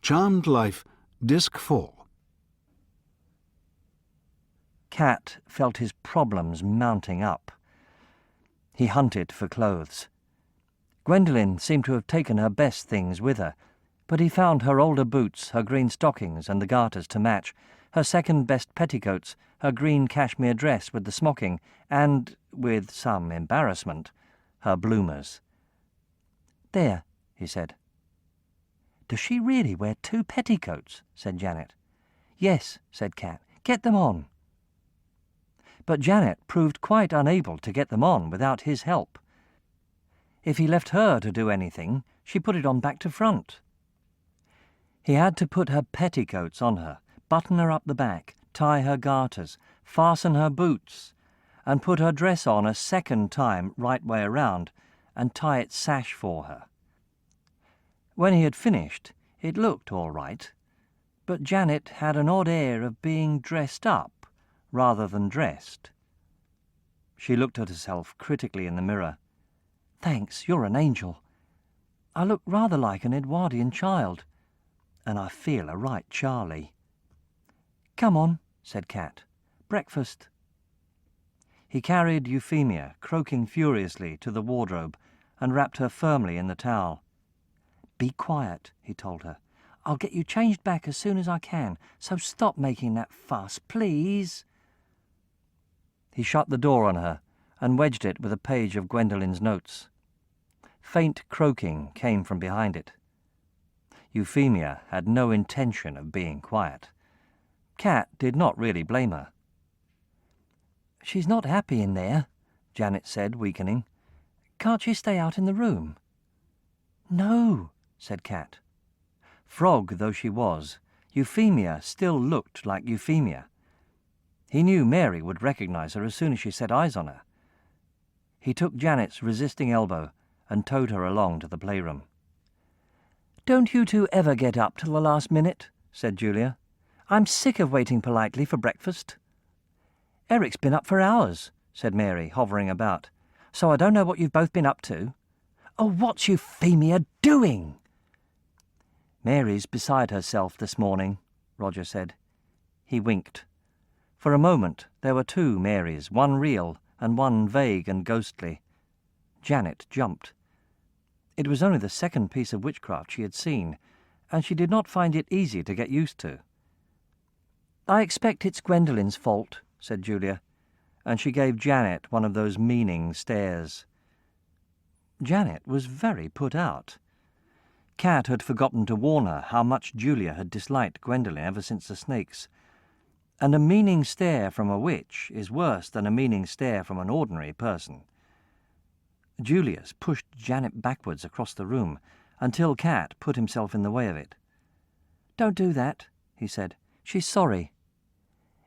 Charmed Life, Disc 4. Cat felt his problems mounting up. He hunted for clothes. Gwendolyn seemed to have taken her best things with her, but he found her older boots, her green stockings and the garters to match, her second-best petticoats, her green cashmere dress with the smocking, and, with some embarrassment, her bloomers. "There," he said. "Does she really wear 2 petticoats?" said Janet. "Yes," said Cat. "Get them on." But Janet proved quite unable to get them on without his help. If he left her to do anything, she put it on back to front. He had to put her petticoats on her, button her up the back, tie her garters, fasten her boots, and put her dress on a second time right way around, and tie its sash for her. When he had finished, it looked all right, but Janet had an odd air of being dressed up rather than dressed. She looked at herself critically in the mirror. "Thanks, you're an angel. I look rather like an Edwardian child, and I feel a right Charlie." "Come on," said Cat. "Breakfast." He carried Euphemia, croaking furiously, to the wardrobe and wrapped her firmly in the towel. "Be quiet," he told her. "I'll get you changed back as soon as I can, so stop making that fuss, please." He shut the door on her and wedged it with a page of Gwendolyn's notes. Faint croaking came from behind it. Euphemia had no intention of being quiet. Cat did not really blame her. "She's not happy in there," Janet said, weakening. "Can't she stay out in the room?" "No," said Cat. Frog though she was, Euphemia still looked like Euphemia. He knew Mary would recognize her as soon as she set eyes on her. He took Janet's resisting elbow and towed her along to the playroom. "Don't you two ever get up till the last minute?" said Julia. "I'm sick of waiting politely for breakfast." "Eric's been up for hours," said Mary, hovering about, "so I don't know what you've both been up to." "Oh, what's Euphemia doing?" "Mary's beside herself this morning," Roger said. He winked. For a moment there were 2 Marys, one real and one vague and ghostly. Janet jumped. It was only the second piece of witchcraft she had seen, and she did not find it easy to get used to. "I expect it's Gwendolyn's fault," said Julia, and she gave Janet one of those meaning stares. Janet was very put out. Cat had forgotten to warn her how much Julia had disliked Gwendolyn ever since the snakes, and a meaning stare from a witch is worse than a meaning stare from an ordinary person. Julius pushed Janet backwards across the room until Cat put himself in the way of it. "Don't do that," he said. "She's sorry."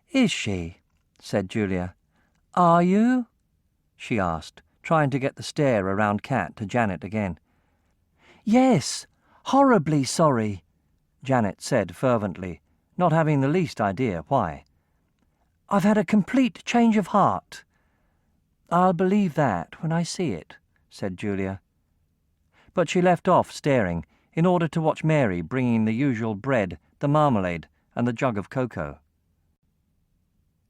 "Is she?" said Julia. "Are you?" she asked, trying to get the stare around Cat to Janet again. "Yes, horribly sorry," Janet said fervently, not having the least idea why. "I've had a complete change of heart." "I'll believe that when I see it," said Julia. But she left off staring in order to watch Mary bringing the usual bread, the marmalade, and the jug of cocoa.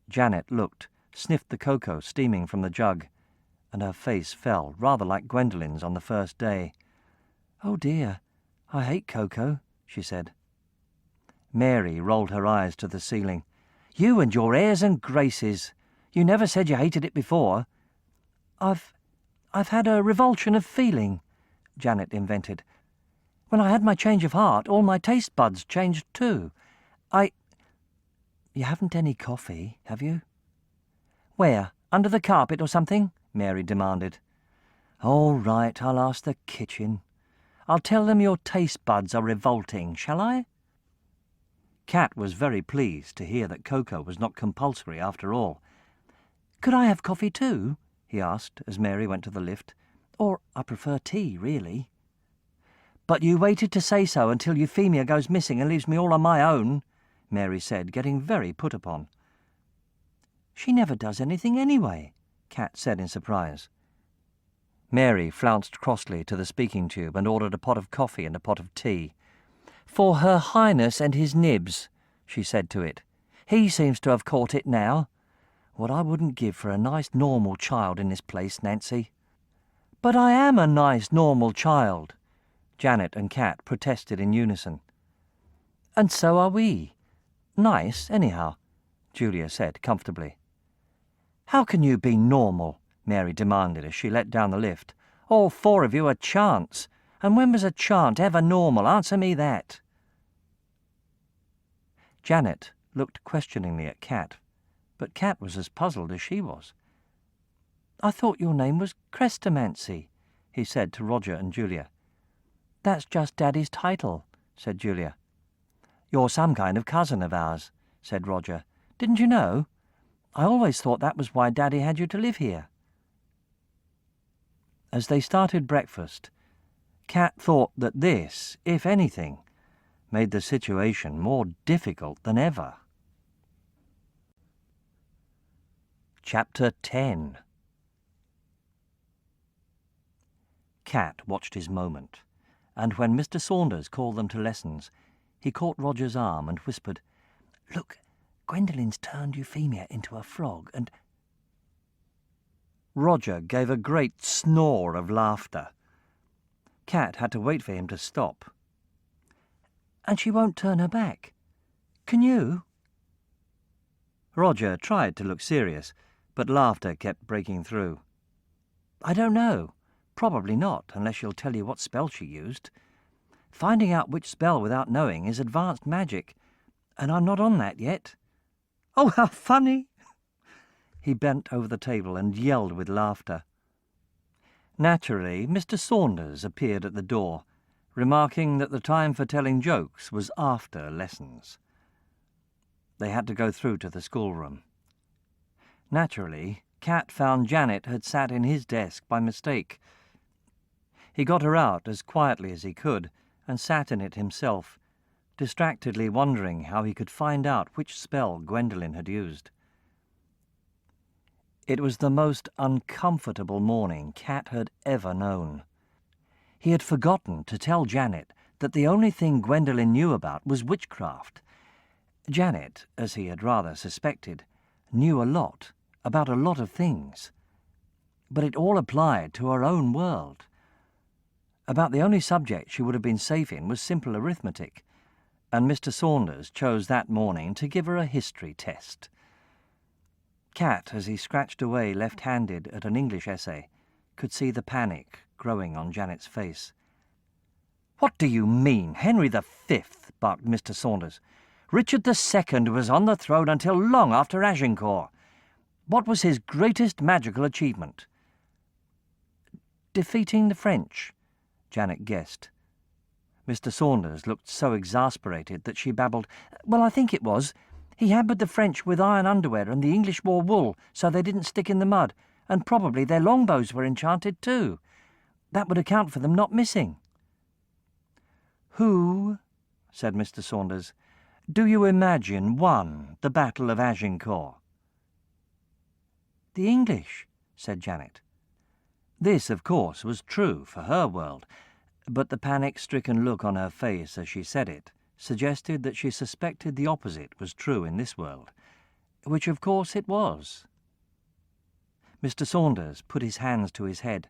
Janet looked, sniffed the cocoa steaming from the jug, and her face fell, rather like Gwendolyn's on the first day. "Oh dear, I hate cocoa," she said. Mary rolled her eyes to the ceiling. "You and your airs and graces. You never said you hated it before." I've had a revulsion of feeling," Janet invented. "When I had my change of heart, all my taste buds changed too. You haven't any coffee, have you?" "Where? Under the carpet or something?" Mary demanded. "All right, I'll ask the kitchen. I'll tell them your taste buds are revolting, shall I?" Cat was very pleased to hear that cocoa was not compulsory after all. "Could I have coffee too?" he asked as Mary went to the lift. "Or I prefer tea, really." "But you waited to say so until Euphemia goes missing and leaves me all on my own," Mary said, getting very put upon. "She never does anything anyway," Cat said in surprise. Mary flounced crossly to the speaking tube and ordered a pot of coffee and a pot of tea. "For Her Highness and his nibs," she said to it. "He seems to have caught it now. What I wouldn't give for a nice normal child in this place, Nancy." "But I am a nice normal child," Janet and Kat protested in unison. "And so are we. Nice, anyhow," Julia said comfortably. "How can you be normal?" Mary demanded as she let down the lift. "All four of you are chants. And when was a chant ever normal? Answer me that." Janet looked questioningly at Kat, but Kat was as puzzled as she was. "I thought your name was Chrestomanci," he said to Roger and Julia. "That's just Daddy's title," said Julia. "You're some kind of cousin of ours," said Roger. "Didn't you know? I always thought that was why Daddy had you to live here." As they started breakfast, Kat thought that this, if anything, made the situation more difficult than ever. Chapter 10. Kat watched his moment, and when Mr. Saunders called them to lessons, he caught Roger's arm and whispered, "Look, Gwendolyn's turned Euphemia into a frog, and—" Roger gave a great snore of laughter. Kat had to wait for him to stop. "And she won't turn her back. Can you?" Roger tried to look serious, but laughter kept breaking through. "I don't know. Probably not, unless she'll tell you what spell she used. Finding out which spell without knowing is advanced magic, and I'm not on that yet." "Oh, how funny!" He bent over the table and yelled with laughter. Naturally, Mr. Saunders appeared at the door, remarking that the time for telling jokes was after lessons. They had to go through to the schoolroom. Naturally, Kat found Janet had sat in his desk by mistake. He got her out as quietly as he could and sat in it himself, distractedly wondering how he could find out which spell Gwendolyn had used. It was the most uncomfortable morning Kat had ever known. He had forgotten to tell Janet that the only thing Gwendolyn knew about was witchcraft. Janet, as he had rather suspected, knew a lot, about a lot of things. But it all applied to her own world. About the only subject she would have been safe in was simple arithmetic, and Mr. Saunders chose that morning to give her a history test. Kat, as he scratched away left-handed at an English essay, could see the panic growing on Janet's face. "What do you mean, Henry the Fifth?" barked Mr. Saunders. "Richard II was on the throne until long after Agincourt. What was his greatest magical achievement?" "Defeating the French," Janet guessed. Mr. Saunders looked so exasperated that she babbled, "Well, I think it was. He hampered the French with iron underwear and the English wore wool so they didn't stick in the mud, and probably their longbows were enchanted too. That would account for them not missing." "Who," said Mr. Saunders, "do you imagine won the Battle of Agincourt?" "The English," said Janet. This, of course, was true for her world, but the panic-stricken look on her face as she said it suggested that she suspected the opposite was true in this world, which of course it was. Mr. Saunders put his hands to his head.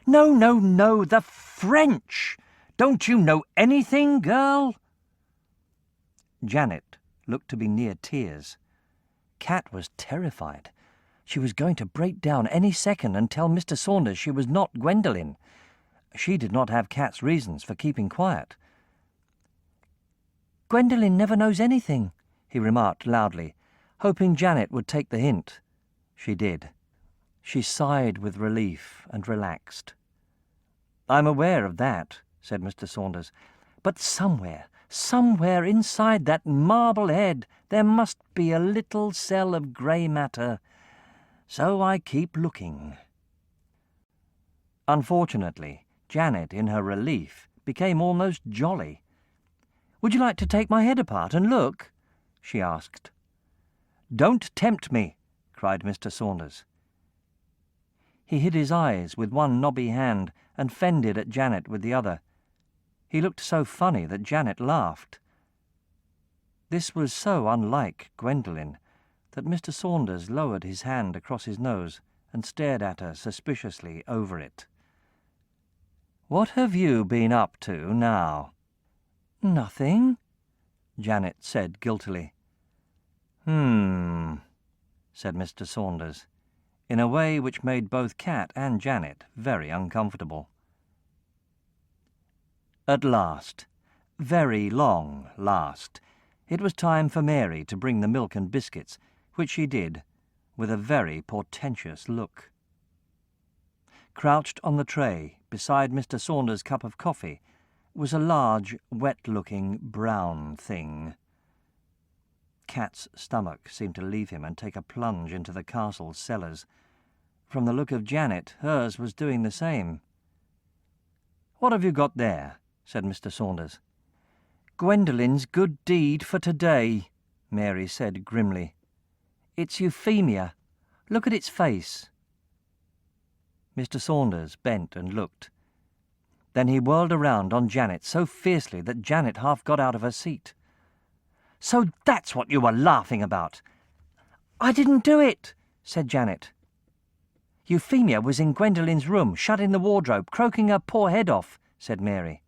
"No, no, no, the French! Don't you know anything, girl?" Janet looked to be near tears. Kat was terrified. She was going to break down any second and tell Mr. Saunders she was not Gwendolyn. She did not have Kat's reasons for keeping quiet. "Gwendolyn never knows anything," he remarked loudly, hoping Janet would take the hint. She did. She sighed with relief and relaxed. "I'm aware of that," said Mr. Saunders, "but somewhere inside that marble head there must be a little cell of grey matter. So I keep looking." Unfortunately, Janet, in her relief, became almost jolly. "Would you like to take my head apart and look?" she asked. "Don't tempt me," cried Mr. Saunders. He hid his eyes with one knobby hand and fended at Janet with the other. He looked so funny that Janet laughed. This was so unlike Gwendolyn that Mr. Saunders lowered his hand across his nose and stared at her suspiciously over it. "What have you been up to now?" "Nothing," Janet said guiltily. Said Mr. Saunders, in a way which made both Cat and Janet very uncomfortable. At last, very long last, it was time for Mary to bring the milk and biscuits, which she did, with a very portentous look. Crouched on the tray, beside Mr. Saunders' cup of coffee, was a large, wet-looking brown thing. Cat's stomach seemed to leave him and take a plunge into the castle's cellars. From the look of Janet, hers was doing the same. "What have you got there?" said Mr. Saunders. "Gwendolyn's good deed for today," Mary said grimly. "It's Euphemia. Look at its face." Mr. Saunders bent and looked. Then he whirled around on Janet so fiercely that Janet half got out of her seat. "So that's what you were laughing about!" "I didn't do it," said Janet. "Euphemia was in Gwendolyn's room, shut in the wardrobe, croaking her poor head off," said Mary.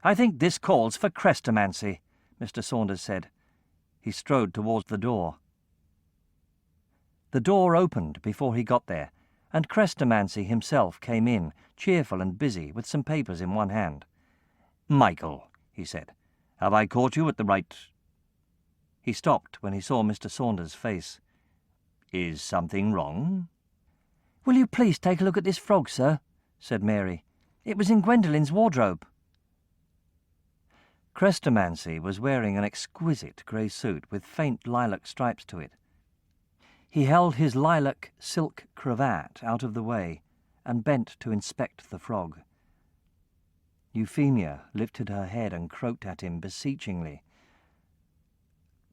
"I think this calls for Crestomancy," Mr. Saunders said. He strode towards the door. The door opened before he got there, and Crestomancy himself came in, cheerful and busy, with some papers in one hand. "Michael," he said, "have I caught you at the right—" He stopped when he saw Mr. Saunders' face. "Is something wrong?" "Will you please take a look at this frog, sir?" said Mary. "It was in Gwendolyn's wardrobe." Crestomancy was wearing an exquisite grey suit with faint lilac stripes to it. He held his lilac silk cravat out of the way and bent to inspect the frog. Euphemia lifted her head and croaked at him beseechingly.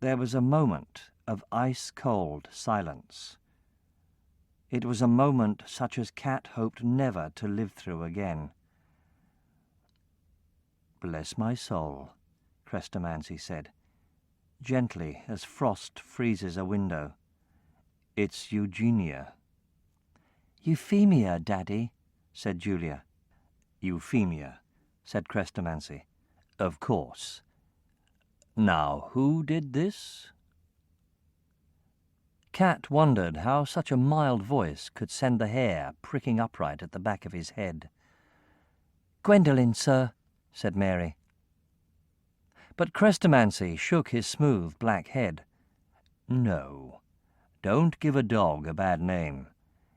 There was a moment of ice-cold silence. It was a moment such as Cat hoped never to live through again. "Bless my soul," Crestomancy said, gently as frost freezes a window. "It's Eugenia." "Euphemia, Daddy," said Julia. "Euphemia," said Crestomancy. "Of course. Now, who did this?" Cat wondered how such a mild voice could send the hair pricking upright at the back of his head. "Gwendolyn, sir," said Mary. But Crestomancy shook his smooth black head. "No, don't give a dog a bad name.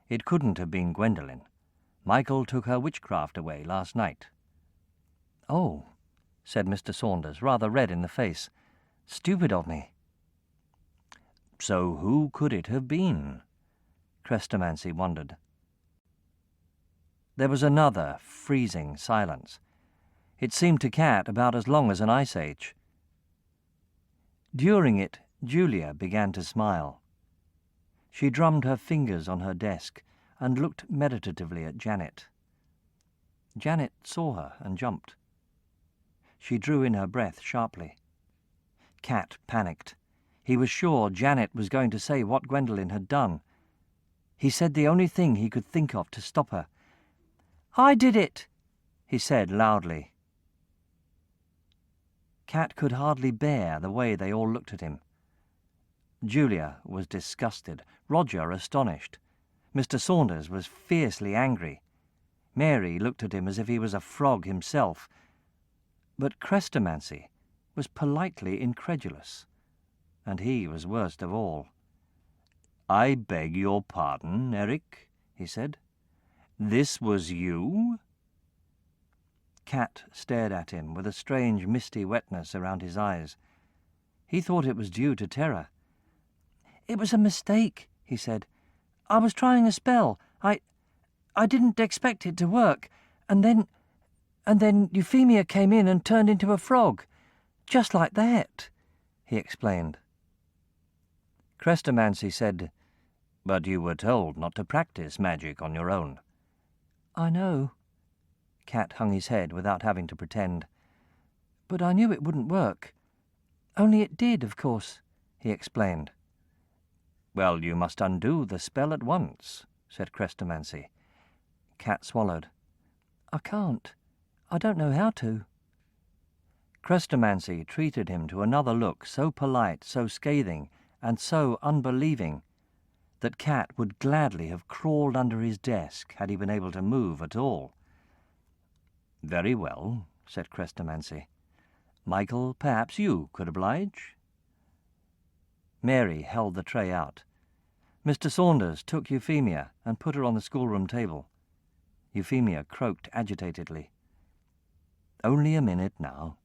It couldn't have been Gwendolyn. Michael took her witchcraft away last night." "Oh," said Mr. Saunders, rather red in the face. "Stupid of me." "So who could it have been?" Crestomancy wondered. There was another freezing silence. It seemed to Cat about as long as an ice age. During it, Julia began to smile. She drummed her fingers on her desk and looked meditatively at Janet. Janet saw her and jumped. She drew in her breath sharply. Cat panicked. He was sure Janet was going to say what Gwendolyn had done. He said the only thing he could think of to stop her. "I did it," he said loudly. Cat could hardly bear the way they all looked at him. Julia was disgusted, Roger astonished. Mr. Saunders was fiercely angry. Mary looked at him as if he was a frog himself. But Crestomancy was politely incredulous, and he was worst of all. "I beg your pardon, Eric," he said. "This was you?" Cat stared at him with a strange misty wetness around his eyes. He thought it was due to terror. "It was a mistake," he said. "I was trying a spell. I didn't expect it to work, and then Euphemia came in and turned into a frog. Just like that," he explained. Crestomancy said, "But you were told not to practice magic on your own." "I know." Cat hung his head without having to pretend. But I knew it wouldn't work. Only it did, of course," he explained. "Well, you must undo the spell at once," said Crestomanci. Cat swallowed. "I can't. I don't know how to." Crestomanci treated him to another look so polite, so scathing, and so unbelieving that Cat would gladly have crawled under his desk had he been able to move at all. "Very well," said Crestomanci. "Michael, perhaps you could oblige?" Mary held the tray out. Mr. Saunders took Euphemia and put her on the schoolroom table. Euphemia croaked agitatedly. "Only a minute now,"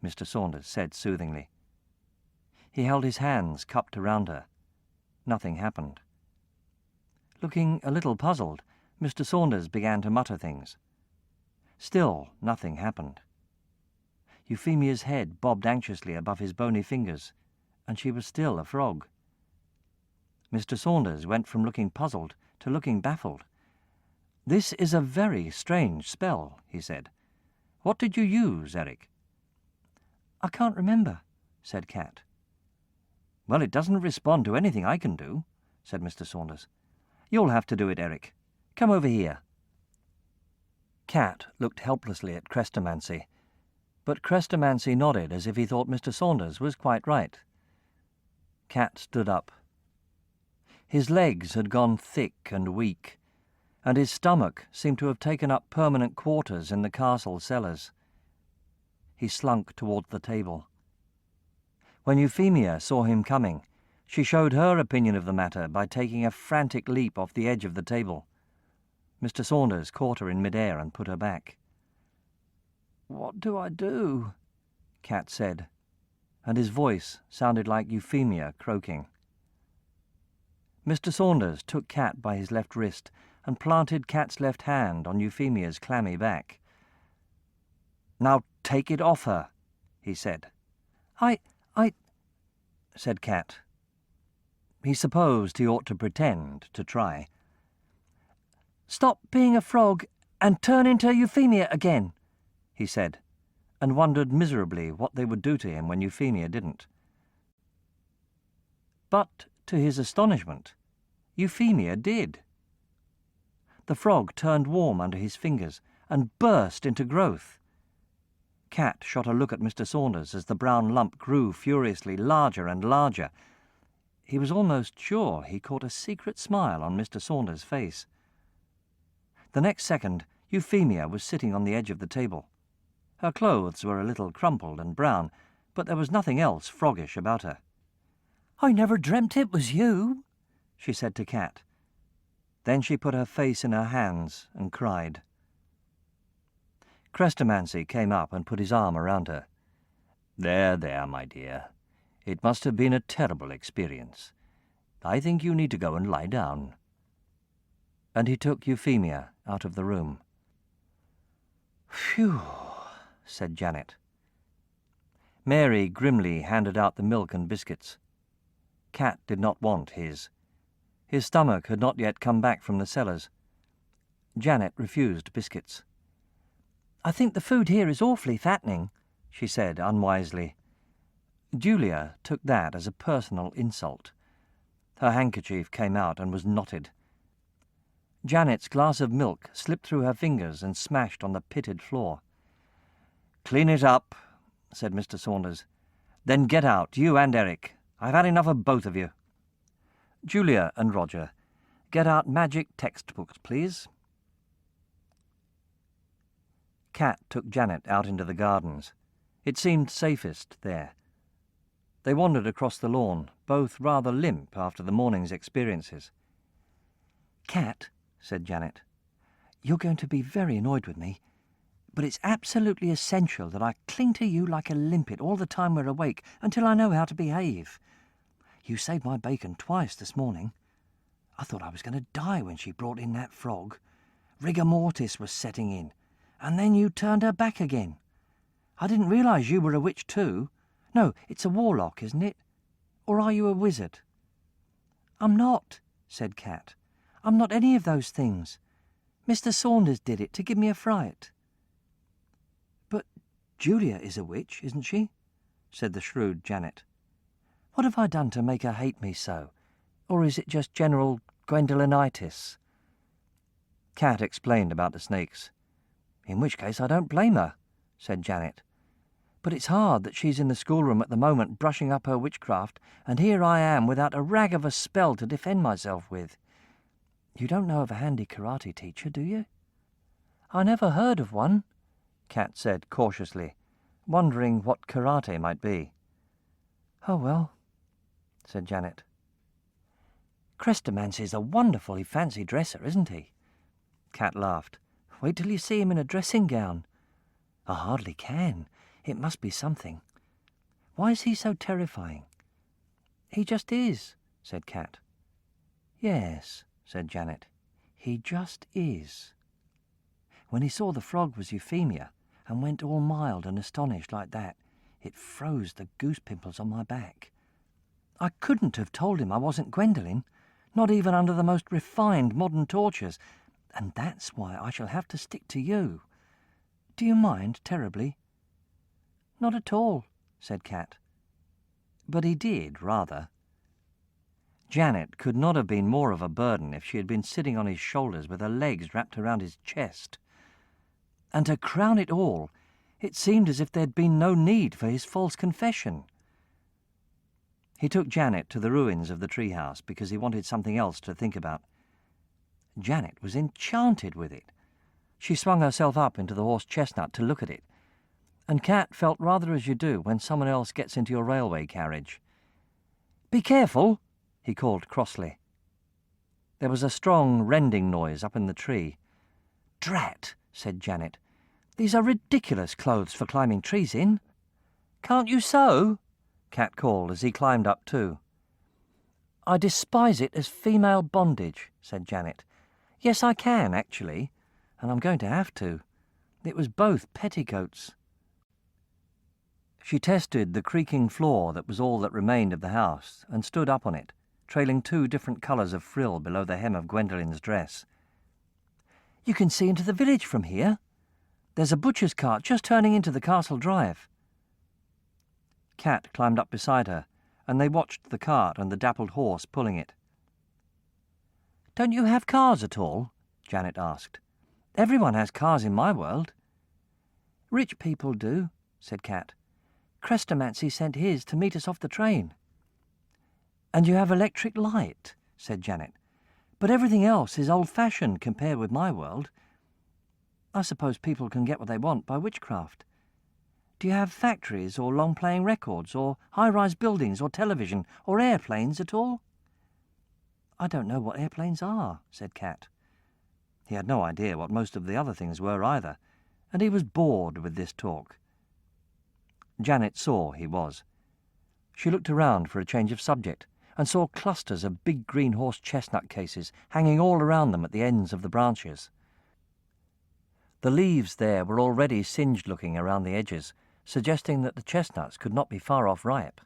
Mr. Saunders said soothingly. He held his hands cupped around her. Nothing happened. Looking a little puzzled, Mr. Saunders began to mutter things. Still nothing happened. Euphemia's head bobbed anxiously above his bony fingers, and she was still a frog. Mr. Saunders went from looking puzzled to looking baffled. "This is a very strange spell," he said. "What did you use, Eric?" "I can't remember," said Cat. "Well, it doesn't respond to anything I can do," said Mr. Saunders. "You'll have to do it, Eric. Come over here." Cat looked helplessly at Crestomanci, but Crestomanci nodded as if he thought Mr. Saunders was quite right. Cat stood up. His legs had gone thick and weak, and his stomach seemed to have taken up permanent quarters in the castle cellars. He slunk toward the table. When Euphemia saw him coming, she showed her opinion of the matter by taking a frantic leap off the edge of the table. Mr. Saunders caught her in mid-air and put her back. "What do I do?" Cat said, and his voice sounded like Euphemia croaking. Mr. Saunders took Cat by his left wrist and planted Cat's left hand on Euphemia's clammy back. "Now take it off her," he said. I, said Cat. He supposed he ought to pretend to try. "Stop being a frog and turn into Euphemia again," he said, and wondered miserably what they would do to him when Euphemia didn't. But, to his astonishment, Euphemia did. The frog turned warm under his fingers and burst into growth. Cat shot a look at Mr. Saunders as the brown lump grew furiously larger and larger. He was almost sure he caught a secret smile on Mr. Saunders' face. The next second, Euphemia was sitting on the edge of the table. Her clothes were a little crumpled and brown, but there was nothing else froggish about her. "I never dreamt it was you," she said to Cat. Then she put her face in her hands and cried. Crestomanci came up and put his arm around her. "There, there, my dear. It must have been a terrible experience. I think you need to go and lie down." And he took Euphemia out of the room. "Phew," said Janet. Mary grimly handed out the milk and biscuits. Cat did not want his. His stomach had not yet come back from the cellars. Janet refused biscuits. "I think the food here is awfully fattening," she said unwisely. Julia took that as a personal insult. Her handkerchief came out and was knotted. Janet's glass of milk slipped through her fingers and smashed on the pitted floor. "Clean it up," said Mr. Saunders. "Then get out, you and Eric. I've had enough of both of you. Julia and Roger, get out magic textbooks, please." Cat took Janet out into the gardens. It seemed safest there. They wandered across the lawn, both rather limp after the morning's experiences. "Cat," said Janet, "you're going to be very annoyed with me, but it's absolutely essential that I cling to you like a limpet all the time we're awake until I know how to behave. You saved my bacon twice this morning. I thought I was going to die when she brought in that frog. Rigor mortis was setting in, and then you turned her back again. I didn't realize you were a witch too. No, it's a warlock, isn't it? Or are you a wizard?" "I'm not," said Cat. "I'm not any of those things. Mr. Saunders did it to give me a fright." "But Julia is a witch, isn't she? Said the shrewd Janet. What have I done to make her hate me so? Or is it just general Gwendolynitis? Cat explained about the snakes. In which case I don't blame her, said Janet. But it's hard that she's in the schoolroom at the moment brushing up her witchcraft, and here I am without a rag of a spell to defend myself with. You don't know of a handy karate teacher, do you? I never heard of one, Cat said cautiously, wondering what karate might be. Oh well, said Janet. Crestomancy's a wonderfully fancy dresser, isn't he? Cat laughed. Wait till you see him in a dressing gown. I hardly can. It must be something. Why is he so terrifying? He just is, said Cat. Yes, said Janet. He just is. When he saw the frog was Euphemia, and went all mild and astonished like that, it froze the goose pimples on my back. I couldn't have told him I wasn't Gwendolyn, not even under the most refined modern tortures, and that's why I shall have to stick to you. Do you mind terribly? Not at all, said Cat. But he did, rather. Janet could not have been more of a burden if she had been sitting on his shoulders with her legs wrapped around his chest. And to crown it all, it seemed as if there'd been no need for his false confession. He took Janet to the ruins of the treehouse because he wanted something else to think about. Janet was enchanted with it. She swung herself up into the horse chestnut to look at it, and Cat felt rather as you do when someone else gets into your railway carriage. Be careful, he called crossly. There was a strong rending noise up in the tree. Drat, said Janet. These are ridiculous clothes for climbing trees in. Can't you sew? Cat called as he climbed up too. I despise it as female bondage, said Janet. Yes, I can, actually, and I'm going to have to. It was both petticoats. She tested the creaking floor that was all that remained of the house, and stood up on it, trailing 2 different colours of frill below the hem of Gwendolyn's dress. You can see into the village from here. There's a butcher's cart just turning into the castle drive. Cat climbed up beside her, and they watched the cart and the dappled horse pulling it. Don't you have cars at all? Janet asked. Everyone has cars in my world. Rich people do, said Cat. Chrestomanci sent his to meet us off the train. And you have electric light, said Janet. But everything else is old-fashioned compared with my world. I suppose people can get what they want by witchcraft. Do you have factories or long-playing records or high-rise buildings or television or airplanes at all? I don't know what airplanes are, said Cat. He had no idea what most of the other things were either, and he was bored with this talk. Janet saw he was. She looked around for a change of subject, and saw clusters of big green horse chestnut cases hanging all around them at the ends of the branches. The leaves there were already singed-looking around the edges, suggesting that the chestnuts could not be far off ripe.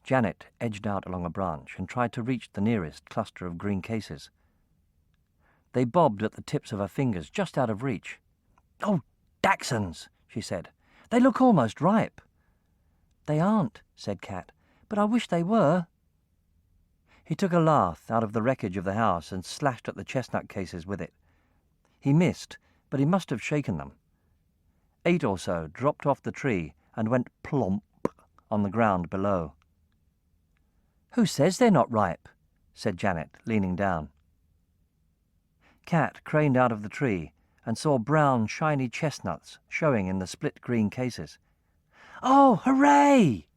Janet edged out along a branch and tried to reach the nearest cluster of green cases. They bobbed at the tips of her fingers, just out of reach. Oh, Dachshunds, she said. They look almost ripe. They aren't, said Cat, but I wish they were. He took a lath out of the wreckage of the house and slashed at the chestnut cases with it. He missed, but he must have shaken them. 8 or so dropped off the tree and went plomp on the ground below. Who says they're not ripe? Said Janet, leaning down. Cat craned out of the tree and saw brown, shiny chestnuts showing in the split green cases. Oh, hooray!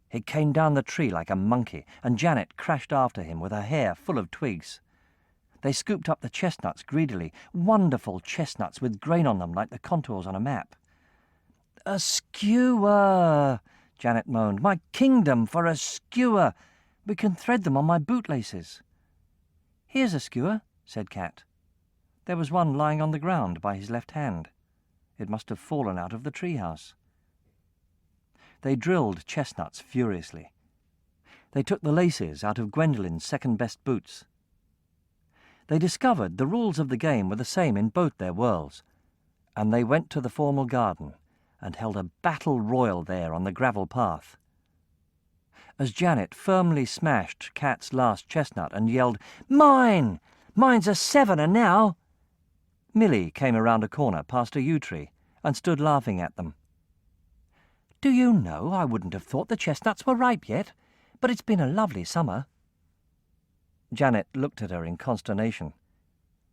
He came down the tree like a monkey, and Janet crashed after him with her hair full of twigs. They scooped up the chestnuts greedily, wonderful chestnuts with grain on them like the contours on a map. A skewer, Janet moaned. My kingdom for a skewer! We can thread them on my bootlaces. Here's a skewer, said Cat. There was one lying on the ground by his left hand. It must have fallen out of the treehouse. They drilled chestnuts furiously. They took the laces out of Gwendolyn's second-best boots. They discovered the rules of the game were the same in both their worlds, and they went to the formal garden and held a battle royal there on the gravel path. As Janet firmly smashed Kat's last chestnut and yelled, "Mine! Mine's a sevener now!" Millie came around a corner past a yew tree and stood laughing at them. "Do you know, I wouldn't have thought the chestnuts were ripe yet, but it's been a lovely summer." Janet looked at her in consternation.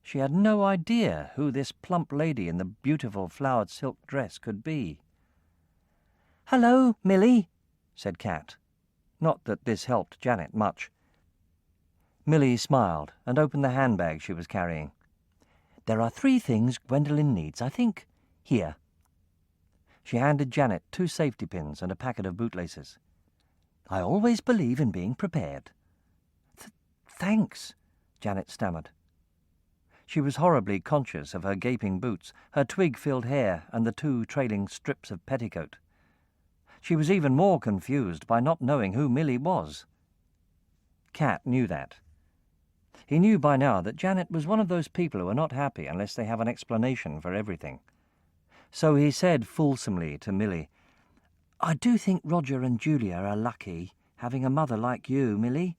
She had no idea who this plump lady in the beautiful flowered silk dress could be. "Hello, Millie," said Kat. Not that this helped Janet much. Millie smiled and opened the handbag she was carrying. "There are 3 things Gwendolyn needs, I think. Here." She handed Janet 2 safety pins and a packet of bootlaces. "I always believe in being prepared." Thanks," Janet stammered. She was horribly conscious of her gaping boots, her twig-filled hair, and the 2 trailing strips of petticoat. She was even more confused by not knowing who Millie was. Kat knew that. He knew by now that Janet was one of those people who are not happy unless they have an explanation for everything. So he said fulsomely to Millie, "I do think Roger and Julia are lucky, having a mother like you, Millie."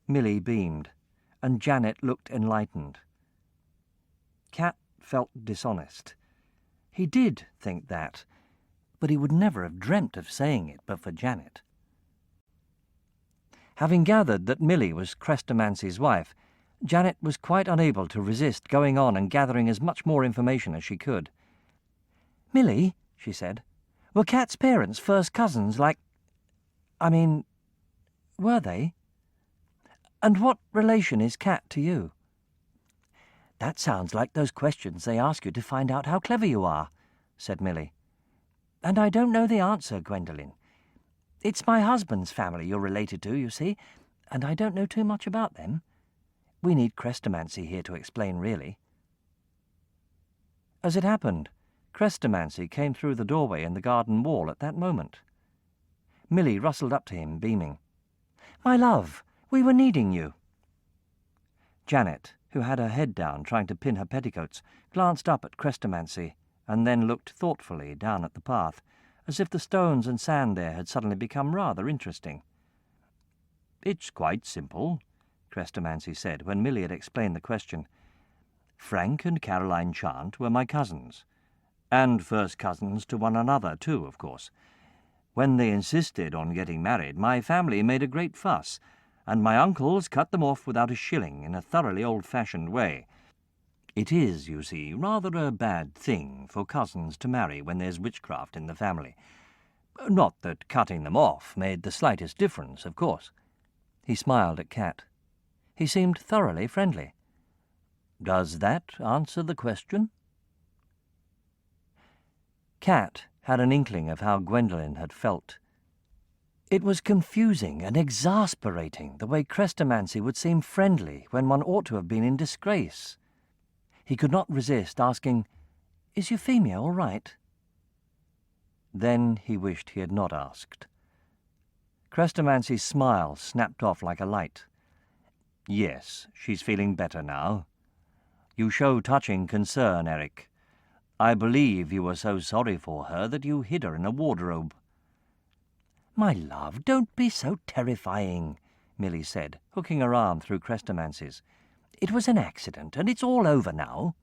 Millie beamed, and Janet looked enlightened. Kat felt dishonest. He did think that, but he would never have dreamt of saying it but for Janet. Having gathered that Millie was Crestomancy's wife, Janet was quite unable to resist going on and gathering as much more information as she could. "Millie," she said, "were Kat's parents first cousins like... were they? And what relation is Kat to you?" "That sounds like those questions they ask you to find out how clever you are," said Millie. "And I don't know the answer, Gwendolyn. It's my husband's family you're related to, you see, and I don't know too much about them. We need Crestomancy here to explain, really." As it happened, Crestomancy came through the doorway in the garden wall at that moment. Millie rustled up to him, beaming. "My love, we were needing you." Janet, who had her head down trying to pin her petticoats, glanced up at Crestomancy and then looked thoughtfully down at the path, as if the stones and sand there had suddenly become rather interesting. "It's quite simple," Crestomancy said when Millie had explained the question. "Frank and Caroline Chant were my cousins, and first cousins to one another too, of course. When they insisted on getting married, my family made a great fuss, and my uncles cut them off without a shilling in a thoroughly old-fashioned way. It is, you see, rather a bad thing for cousins to marry when there's witchcraft in the family. Not that cutting them off made the slightest difference, of course." He smiled at Kat. He seemed thoroughly friendly. "Does that answer the question?" Kat had an inkling of how Gwendolyn had felt. It was confusing and exasperating the way Crestomancy would seem friendly when one ought to have been in disgrace. He could not resist asking, "Is Euphemia all right?" Then he wished he had not asked. Crestomancy's smile snapped off like a light. "Yes, she's feeling better now. You show touching concern, Eric. I believe you were so sorry for her that you hid her in a wardrobe." "My love, don't be so terrifying," Millie said, hooking her arm through Crestomancy's. "It was an accident, and it's all over now."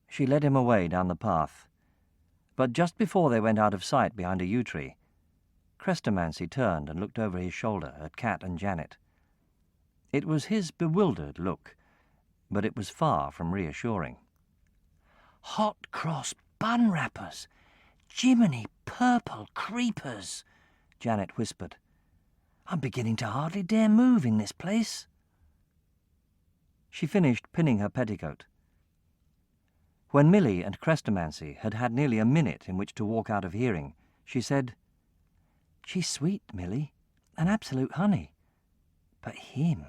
She led him away down the path. But just before they went out of sight behind a yew tree, Crestomancy turned and looked over his shoulder at Kat and Janet. It was his bewildered look, but it was far from reassuring. "Hot cross bun wrappers! Jiminy purple creepers!" Janet whispered. "I'm beginning to hardly dare move in this place." She finished pinning her petticoat. When Millie and Crestomancy had had nearly a minute in which to walk out of hearing, she said, "She's sweet, Millie, an absolute honey. But him...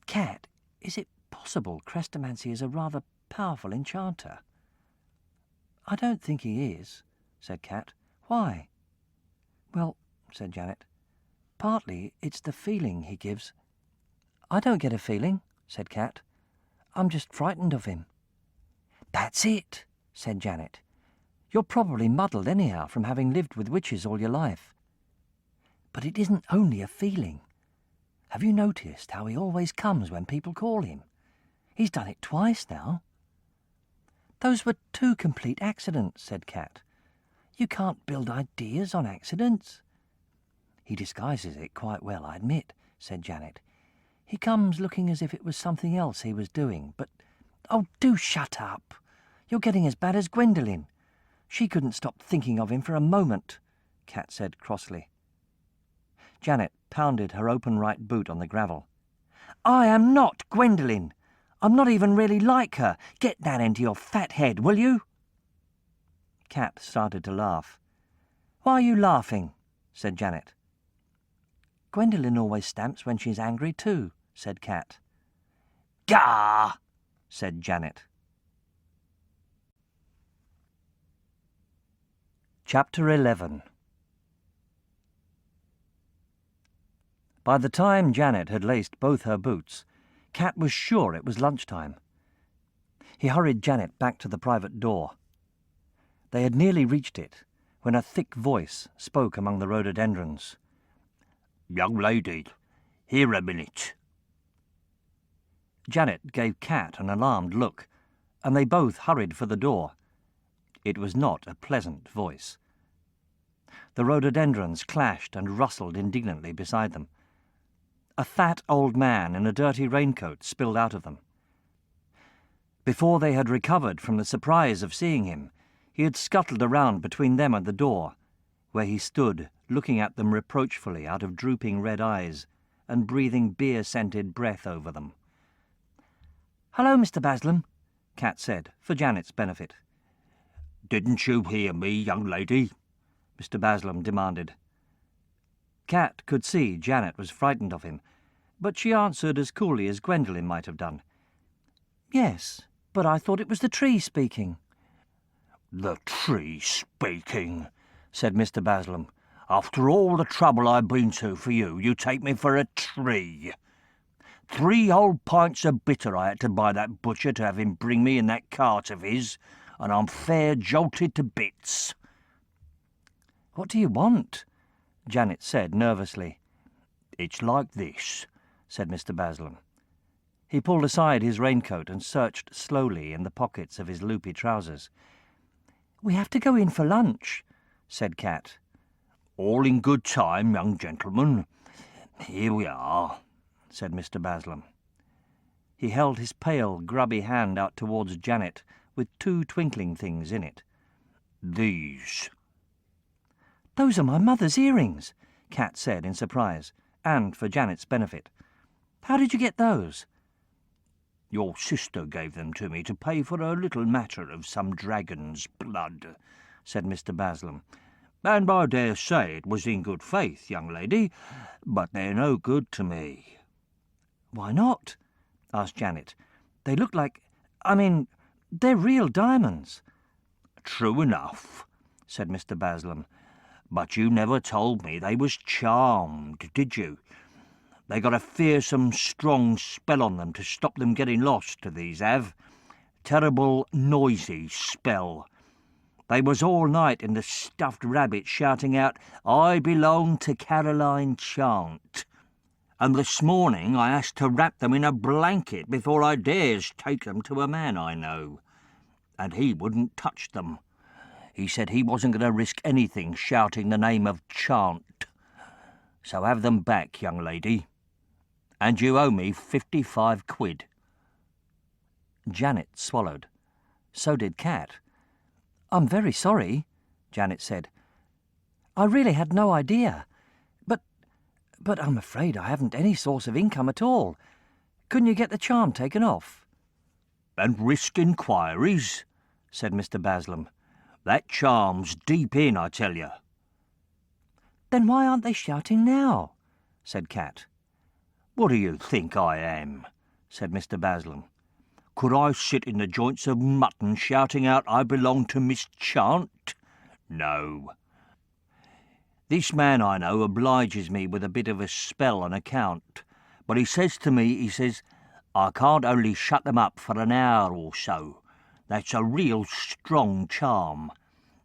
Kat, is it possible Crestomancy is a rather powerful enchanter?" "I don't think he is," said Kat. "Why?" "Well," said Janet, "partly it's the feeling he gives." "I don't get a feeling," said Kat. "I'm just frightened of him." "That's it," said Janet. You're probably muddled anyhow from having lived with witches all your life. But it isn't only a feeling. Have you noticed how he always comes when people call him? He's done it twice now." "Those were two complete accidents," said Kat. "You can't build ideas on accidents." "He disguises it quite well, I admit," said Janet. "He comes looking as if it was something else he was doing, but—" "Oh, do shut up! You're getting as bad as Gwendolyn. She couldn't stop thinking of him for a moment," Kat said crossly. Janet pounded her open right boot on the gravel. "I am not Gwendolyn. I'm not even really like her. Get that into your fat head, will you?" Kat started to laugh. "Why are you laughing?" said Janet. "Gwendolyn always stamps when she's angry too," said Kat. "Gah!" said Janet. Chapter 11. By the time Janet had laced both her boots, Kat was sure it was lunchtime. He hurried Janet back to the private door. They had nearly reached it when a thick voice spoke among the rhododendrons. "Young lady, here a minute." Janet gave Kat an alarmed look, and they both hurried for the door. It was not a pleasant voice. The rhododendrons clashed and rustled indignantly beside them. A fat old man in a dirty raincoat spilled out of them. Before they had recovered from the surprise of seeing him, he had scuttled around between them and the door, where he stood looking at them reproachfully out of drooping red eyes and breathing beer-scented breath over them. "Hello, Mr. Baslam," Kat said, for Janet's benefit. "Didn't you hear me, young lady?" Mr. Baslam demanded. Kat could see Janet was frightened of him, but she answered as coolly as Gwendolyn might have done. "Yes, but I thought it was the tree speaking." "The tree speaking," said Mr. Baslam. "After all the trouble I've been to for you, you take me for a tree. 3 whole pints of bitter I had to buy that butcher to have him bring me in that cart of his, and I'm fair jolted to bits." "What do you want?" Janet said nervously. "It's like this," said Mr. Baslam. He pulled aside his raincoat and searched slowly in the pockets of his loopy trousers. "We have to go in for lunch," said Kat. "All in good time, young gentleman. Here we are," said Mr. Baslam. He held his pale, grubby hand out towards Janet with 2 twinkling things in it. "These." "Those are my mother's earrings," Kat said in surprise, and for Janet's benefit. "How did you get those?" "Your sister gave them to me to pay for a little matter of some dragon's blood," said Mr. Baslam. "And I dare say it was in good faith, young lady, but they're no good to me." "Why not?" asked Janet. "They look they're real diamonds." "True enough," said Mr. Baslam, "but you never told me they was charmed, did you? They got a fearsome strong spell on them to stop them getting lost, these have. Terrible noisy spell. They was all night in the stuffed rabbit shouting out, 'I belong to Caroline Chant.' And this morning I asked to wrap them in a blanket before I dares take them to a man I know. And he wouldn't touch them. He said he wasn't going to risk anything shouting the name of Chant. So have them back, young lady. And you owe me 55 quid. Janet swallowed. So did Kat. "I'm very sorry," Janet said. "I really had no idea. But I'm afraid I haven't any source of income at all. Couldn't you get the charm taken off?" "And risk inquiries," said Mr. Baslam. "That charm's deep in, I tell you." "Then why aren't they shouting now?" said Kat. "What do you think I am?" said Mr. Baslam. "Could I sit in the joints of mutton shouting out I belong to Miss Chant? No. This man I know obliges me with a bit of a spell on account, but he says to me, he says, 'I can't only shut them up for an hour or so. That's a real strong charm.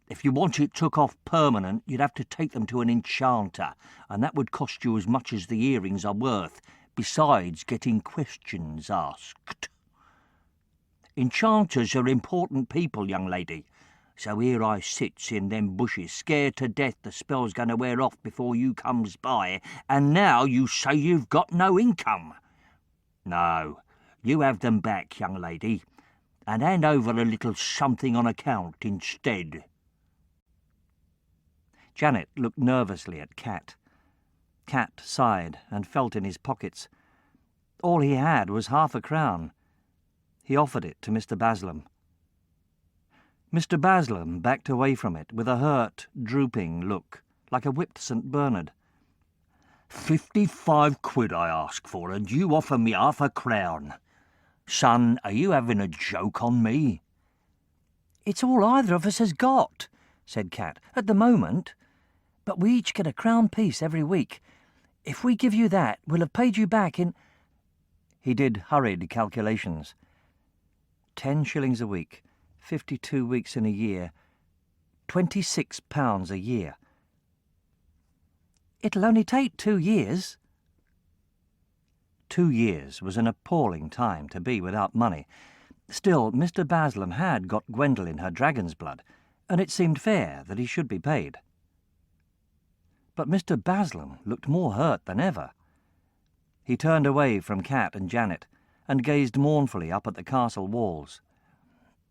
If you want it took off permanent, you'd have to take them to an enchanter, and that would cost you as much as the earrings are worth, besides getting questions asked. Enchanters are important people, young lady. So here I sits in them bushes, scared to death the spell's going to wear off before you comes by, and now you say you've got no income. No, you have them back, young lady, and hand over a little something on account instead. Janet looked nervously at Cat. Cat sighed and felt in his pockets. All he had was £0.50. He offered it to Mr. Baslam. Mr. Baslam backed away from it with a hurt, drooping look, like a whipped St. Bernard. 55 quid I ask for, and you offer me £0.50. Son, are you having a joke on me? It's all either of us has got, said Cat, at the moment. But we each get a crown piece every week. If we give you that, we'll have paid you back in... He did hurried calculations. 10 shillings a week, 52 weeks in a year, £26 a year. It'll only take 2 years. 2 years was an appalling time to be without money. Still, Mr. Baslam had got Gwendolyn her dragon's blood, and it seemed fair that he should be paid. But Mr. Baslam looked more hurt than ever. He turned away from Cat and Janet, and gazed mournfully up at the castle walls.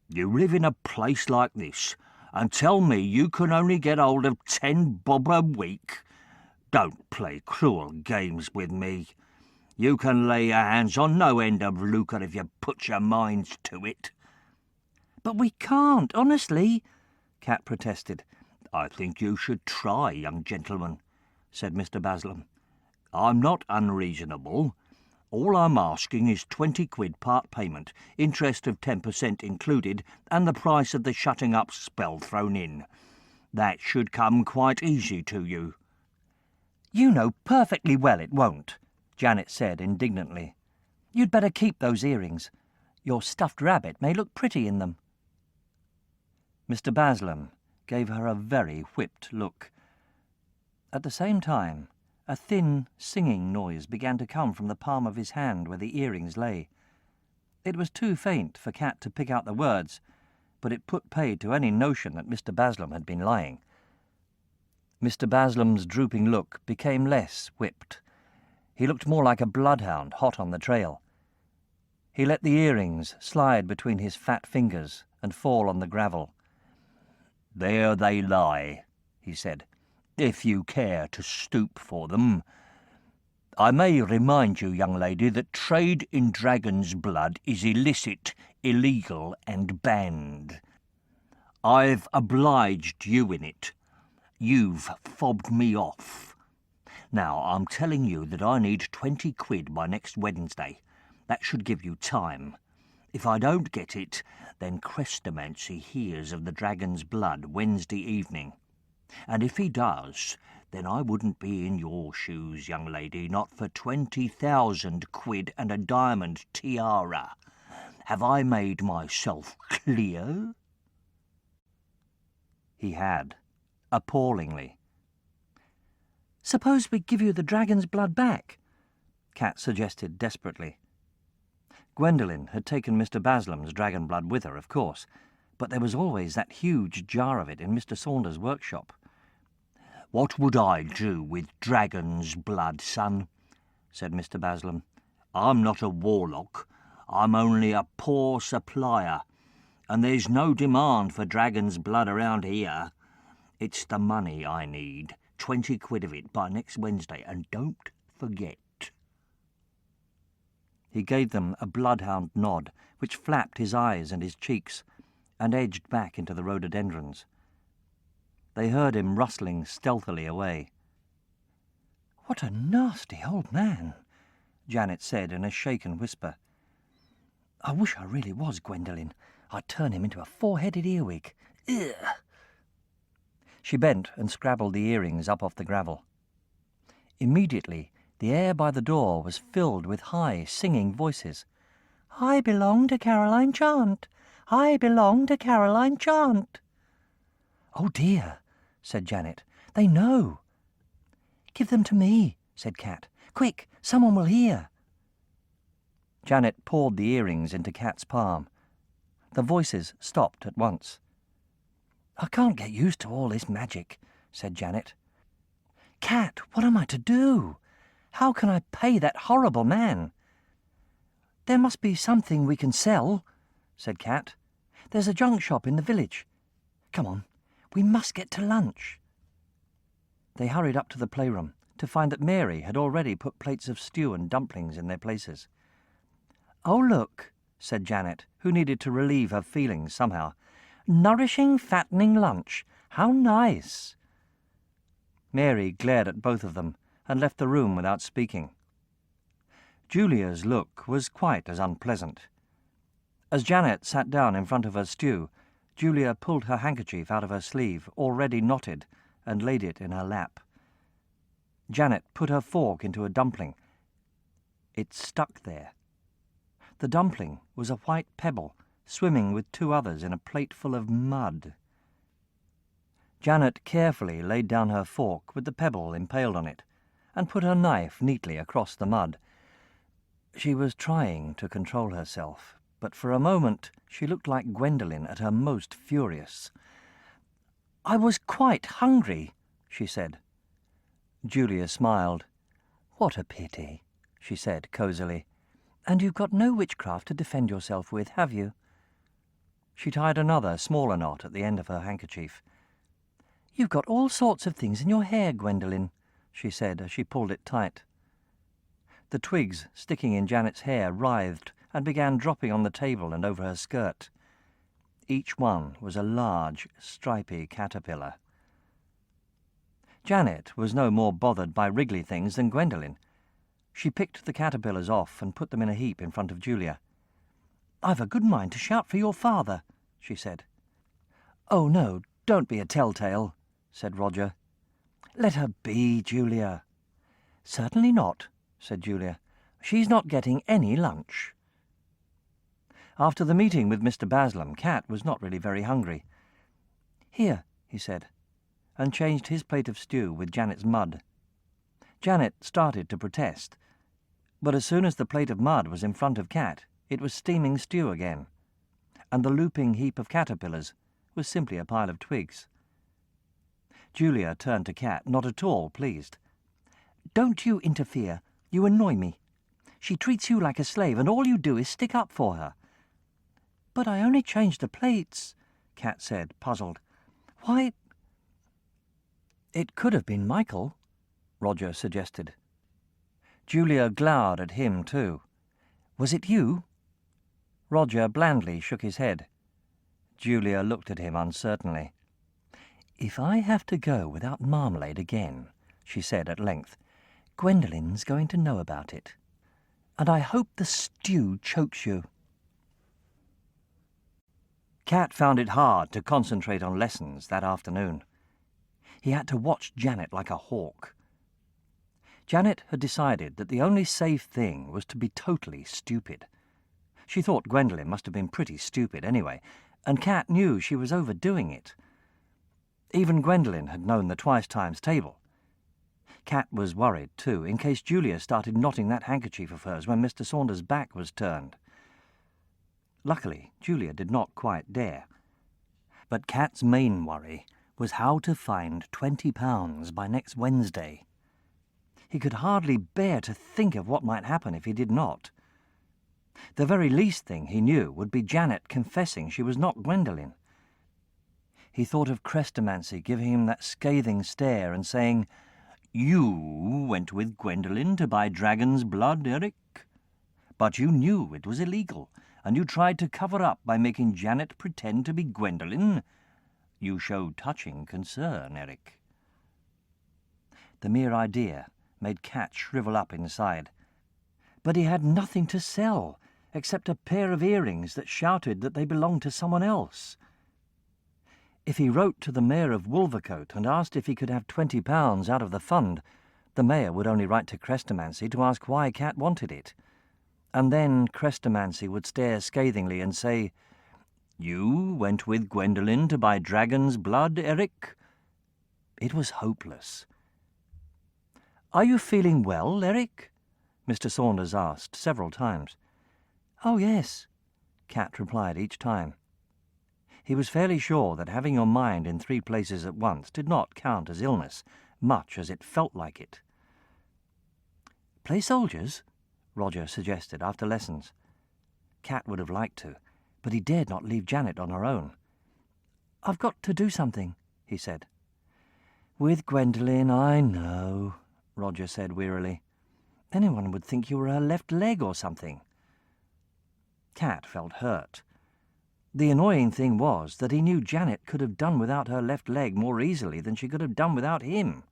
You live in a place like this, and tell me you can only get hold of 10 bob a week? Don't play cruel games with me. You can lay your hands on no end of lucre if you put your minds to it. But we can't, honestly, Cat protested. I think you should try, young gentleman, said Mr. Baslam. I'm not unreasonable. All I'm asking is 20 quid part payment, interest of 10% included, and the price of the shutting up spell thrown in. That should come quite easy to you. You know perfectly well it won't, Janet said indignantly. You'd better keep those earrings. Your stuffed rabbit may look pretty in them. Mr. Baslam gave her a very whipped look. At the same time, a thin, singing noise began to come from the palm of his hand where the earrings lay. It was too faint for Cat to pick out the words, but it put paid to any notion that Mr. Baslam had been lying. Mr. Baslam's drooping look became less whipped. He looked more like a bloodhound hot on the trail. He let the earrings slide between his fat fingers and fall on the gravel. There they lie, he said, if you care to stoop for them. I may remind you, young lady, that trade in dragon's blood is illicit, illegal, and banned. I've obliged you in it. You've fobbed me off. Now, I'm telling you that I need 20 quid by next Wednesday. That should give you time. If I don't get it, then Crestomanci hears of the dragon's blood Wednesday evening. And if he does, then I wouldn't be in your shoes, young lady, not for 20,000 quid and a diamond tiara. Have I made myself clear? He had, appallingly. Suppose we give you the dragon's blood back, Cat suggested desperately. Gwendolyn had taken Mr. Baslam's dragon blood with her, of course, but there was always that huge jar of it in Mr. Saunders' workshop. What would I do with dragon's blood, son? Said Mr. Baslam. I'm not a warlock. I'm only a poor supplier, and there's no demand for dragon's blood around here. It's the money I need, 20 quid of it by next Wednesday, and don't forget. He gave them a bloodhound nod, which flapped his eyes and his cheeks, and edged back into the rhododendrons. They heard him rustling stealthily away. "What a nasty old man," Janet said in a shaken whisper. "I wish I really was Gwendolyn. I'd turn him into a four-headed earwig. Ugh!" She bent and scrabbled the earrings up off the gravel. Immediately, the air by the door was filled with high, singing voices. "I belong to Caroline Chant. I belong to Caroline Chant." "Oh dear," said Janet. "They know." "Give them to me," said Cat. "Quick, someone will hear." Janet poured the earrings into Cat's palm. The voices stopped at once. "I can't get used to all this magic," said Janet. "Cat, what am I to do? How can I pay that horrible man?" "There must be something we can sell," said Cat. "There's a junk shop in the village. Come on, we must get to lunch." They hurried up to the playroom to find that Mary had already put plates of stew and dumplings in their places. "Oh, look," said Janet, who needed to relieve her feelings somehow. "Nourishing, fattening lunch. How nice." Mary glared at both of them and left the room without speaking. Julia's look was quite as unpleasant. As Janet sat down in front of her stew, Julia pulled her handkerchief out of her sleeve, already knotted, and laid it in her lap. Janet put her fork into a dumpling. It stuck there. The dumpling was a white pebble, swimming with two others in a plate full of mud. Janet carefully laid down her fork with the pebble impaled on it, and put her knife neatly across the mud. She was trying to control herself, but for a moment she looked like Gwendolyn at her most furious. "I was quite hungry," she said. Julia smiled. "What a pity," she said cosily. "And you've got no witchcraft to defend yourself with, have you?" She tied another, smaller knot at the end of her handkerchief. "You've got all sorts of things in your hair, Gwendolyn," she said as she pulled it tight. The twigs sticking in Janet's hair writhed and began dropping on the table and over her skirt. Each one was a large, stripy caterpillar. Janet was no more bothered by wriggly things than Gwendolyn. She picked the caterpillars off and put them in a heap in front of Julia. "I've a good mind to shout for your father," she said. "Oh, no, don't be a telltale," said Roger. "Let her be, Julia." "Certainly not," said Julia. "She's not getting any lunch." After the meeting with Mr. Baslam, Cat was not really very hungry. "Here," he said, and changed his plate of stew with Janet's mud. Janet started to protest, but as soon as the plate of mud was in front of Cat, it was steaming stew again, and the looping heap of caterpillars was simply a pile of twigs. Julia turned to Cat, not at all pleased. "Don't you interfere. You annoy me. She treats you like a slave, and all you do is stick up for her." "But I only changed the plates," Cat said, puzzled. "Why—" "It could have been Michael," Roger suggested. Julia glowered at him too. "Was it you?" Roger blandly shook his head. Julia looked at him uncertainly. "If I have to go without marmalade again," she said at length, "Gwendolyn's going to know about it. And I hope the stew chokes you." Cat found it hard to concentrate on lessons that afternoon. He had to watch Janet like a hawk. Janet had decided that the only safe thing was to be totally stupid. She thought Gwendolyn must have been pretty stupid anyway, and Cat knew she was overdoing it. Even Gwendolyn had known the twice times table. Cat was worried, too, in case Julia started knotting that handkerchief of hers when Mr. Saunders' back was turned. Luckily, Julia did not quite dare. But Cat's main worry was how to find £20 by next Wednesday. He could hardly bear to think of what might happen if he did not. The very least thing he knew would be Janet confessing she was not Gwendolyn. He thought of Crestomanci giving him that scathing stare and saying, "You went with Gwendolyn to buy dragon's blood, Eric? But you knew it was illegal, and you tried to cover up by making Janet pretend to be Gwendolyn. You showed touching concern, Eric." The mere idea made Cat shrivel up inside. But he had nothing to sell, except a pair of earrings that shouted that they belonged to someone else. If he wrote to the mayor of Wolvercote and asked if he could have £20 out of the fund, the mayor would only write to Chrestomanci to ask why Cat wanted it. And then Crestomanci would stare scathingly and say, You went with Gwendolyn to buy dragon's blood, Eric? It was hopeless. Are you feeling well, Eric? Mr. Saunders asked several times. Oh, yes, Cat replied each time. He was fairly sure that having your mind in 3 places at once did not count as illness, much as it felt like it. Play soldiers? Roger suggested after lessons. Cat would have liked to, but he dared not leave Janet on her own. I've got to do something, he said. With Gwendolyn, I know, Roger said wearily. Anyone would think you were her left leg or something. Cat felt hurt. The annoying thing was that he knew Janet could have done without her left leg more easily than she could have done without him.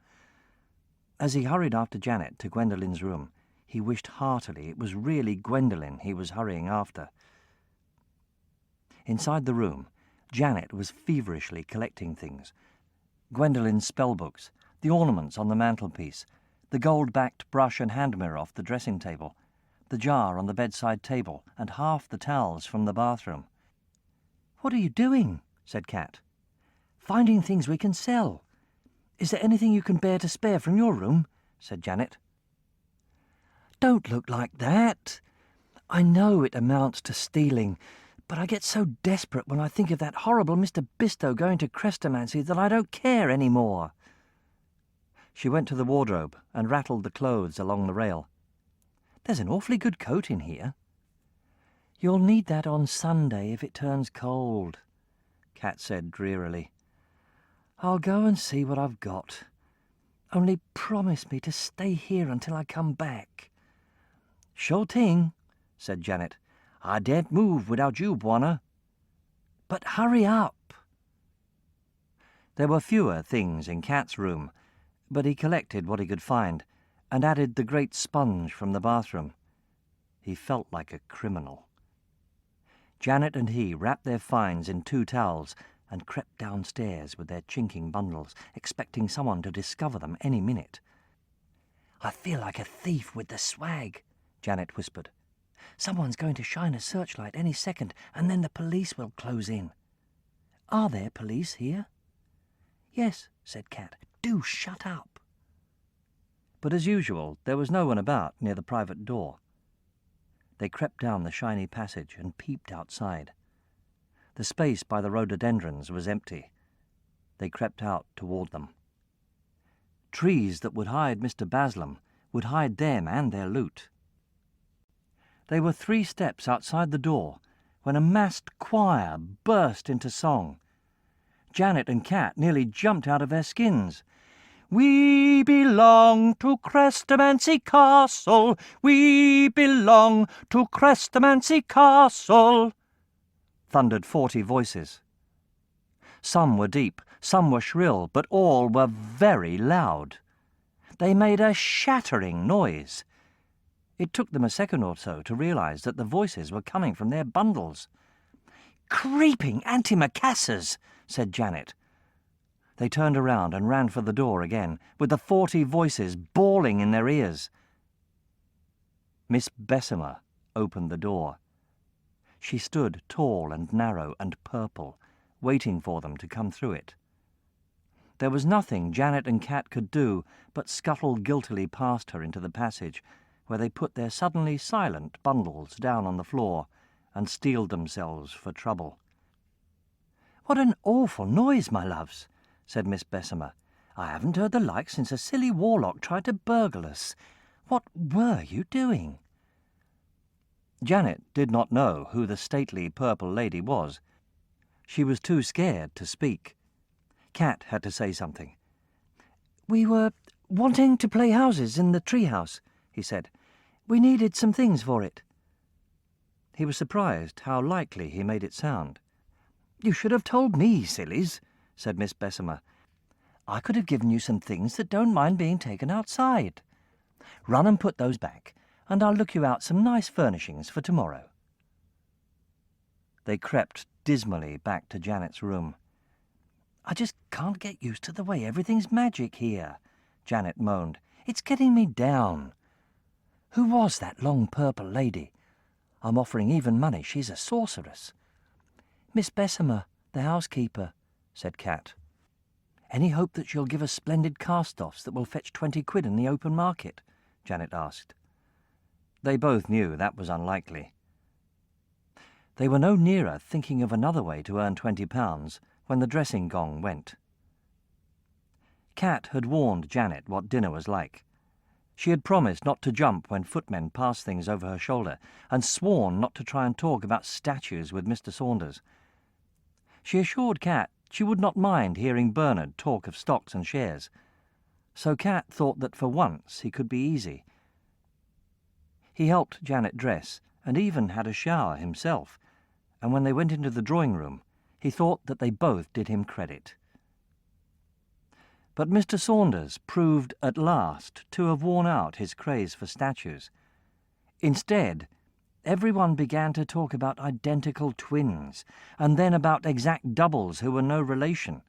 As he hurried after Janet to Gwendolyn's room, he wished heartily it was really Gwendolyn he was hurrying after. Inside the room, Janet was feverishly collecting things. Gwendolyn's spellbooks, the ornaments on the mantelpiece, the gold-backed brush and hand mirror off the dressing table, the jar on the bedside table, and half the towels from the bathroom. What are you doing? Said Cat. Finding things we can sell. Is there anything you can bear to spare from your room? Said Janet. Don't look like that. I know it amounts to stealing, but I get so desperate when I think of that horrible Mr. Bistow going to Chrestomanci that I don't care any more. She went to the wardrobe and rattled the clothes along the rail. There's an awfully good coat in here. You'll need that on Sunday if it turns cold, Cat said drearily. I'll go and see what I've got. Only promise me to stay here until I come back. Sure thing, said Janet. I daren't move without you, Bwana. But hurry up. There were fewer things in Cat's room, but he collected what he could find and added the great sponge from the bathroom. He felt like a criminal. Janet and he wrapped their finds in 2 towels and crept downstairs with their chinking bundles, expecting someone to discover them any minute. I feel like a thief with the swag, Janet whispered. Someone's going to shine a searchlight any second, and then the police will close in. Are there police here? Yes, said Cat. Do shut up. But as usual, there was no one about near the private door. They crept down the shiny passage and peeped outside. The space by the rhododendrons was empty. They crept out toward them. Trees that would hide Mr. Baslam would hide them and their loot. They were 3 steps outside the door when a massed choir burst into song. Janet and Cat nearly jumped out of their skins. We belong to Crestomancy Castle. We belong to Crestomancy Castle, thundered 40 voices. Some were deep, some were shrill, but all were very loud. They made a shattering noise. It took them a second or so to realize that the voices were coming from their bundles. Creeping antimacassars, said Janet. They turned around and ran for the door again, with the 40 voices bawling in their ears. Miss Bessemer opened the door. She stood tall and narrow and purple, waiting for them to come through it. There was nothing Janet and Cat could do but scuttle guiltily past her into the passage, where they put their suddenly silent bundles down on the floor and steeled themselves for trouble. What an awful noise, my loves, said Miss Bessemer. I haven't heard the like since a silly warlock tried to burgle us. What were you doing? Janet did not know who the stately purple lady was. She was too scared to speak. Cat had to say something. We were wanting to play houses in the treehouse, he said. We needed some things for it. He was surprised how likely he made it sound. You should have told me, sillies, said Miss Bessemer. I could have given you some things that don't mind being taken outside. Run and put those back, and I'll look you out some nice furnishings for tomorrow. They crept dismally back to Janet's room. I just can't get used to the way everything's magic here, Janet moaned. It's getting me down. Who was that long purple lady? I'm offering even money she's a sorceress. Miss Bessemer, the housekeeper, said Kat. Any hope that she'll give us splendid cast-offs that will fetch 20 quid in the open market? Janet asked. They both knew that was unlikely. They were no nearer thinking of another way to earn £20 when the dressing gong went. Kat had warned Janet what dinner was like. She had promised not to jump when footmen passed things over her shoulder, and sworn not to try and talk about statues with Mr. Saunders. She assured Kat she would not mind hearing Bernard talk of stocks and shares, so Kat thought that for once he could be easy. He helped Janet dress, and even had a shower himself, and when they went into the drawing-room, he thought that they both did him credit. But Mr. Saunders proved at last to have worn out his craze for statues. Instead, everyone began to talk about identical twins, and then about exact doubles who were no relation.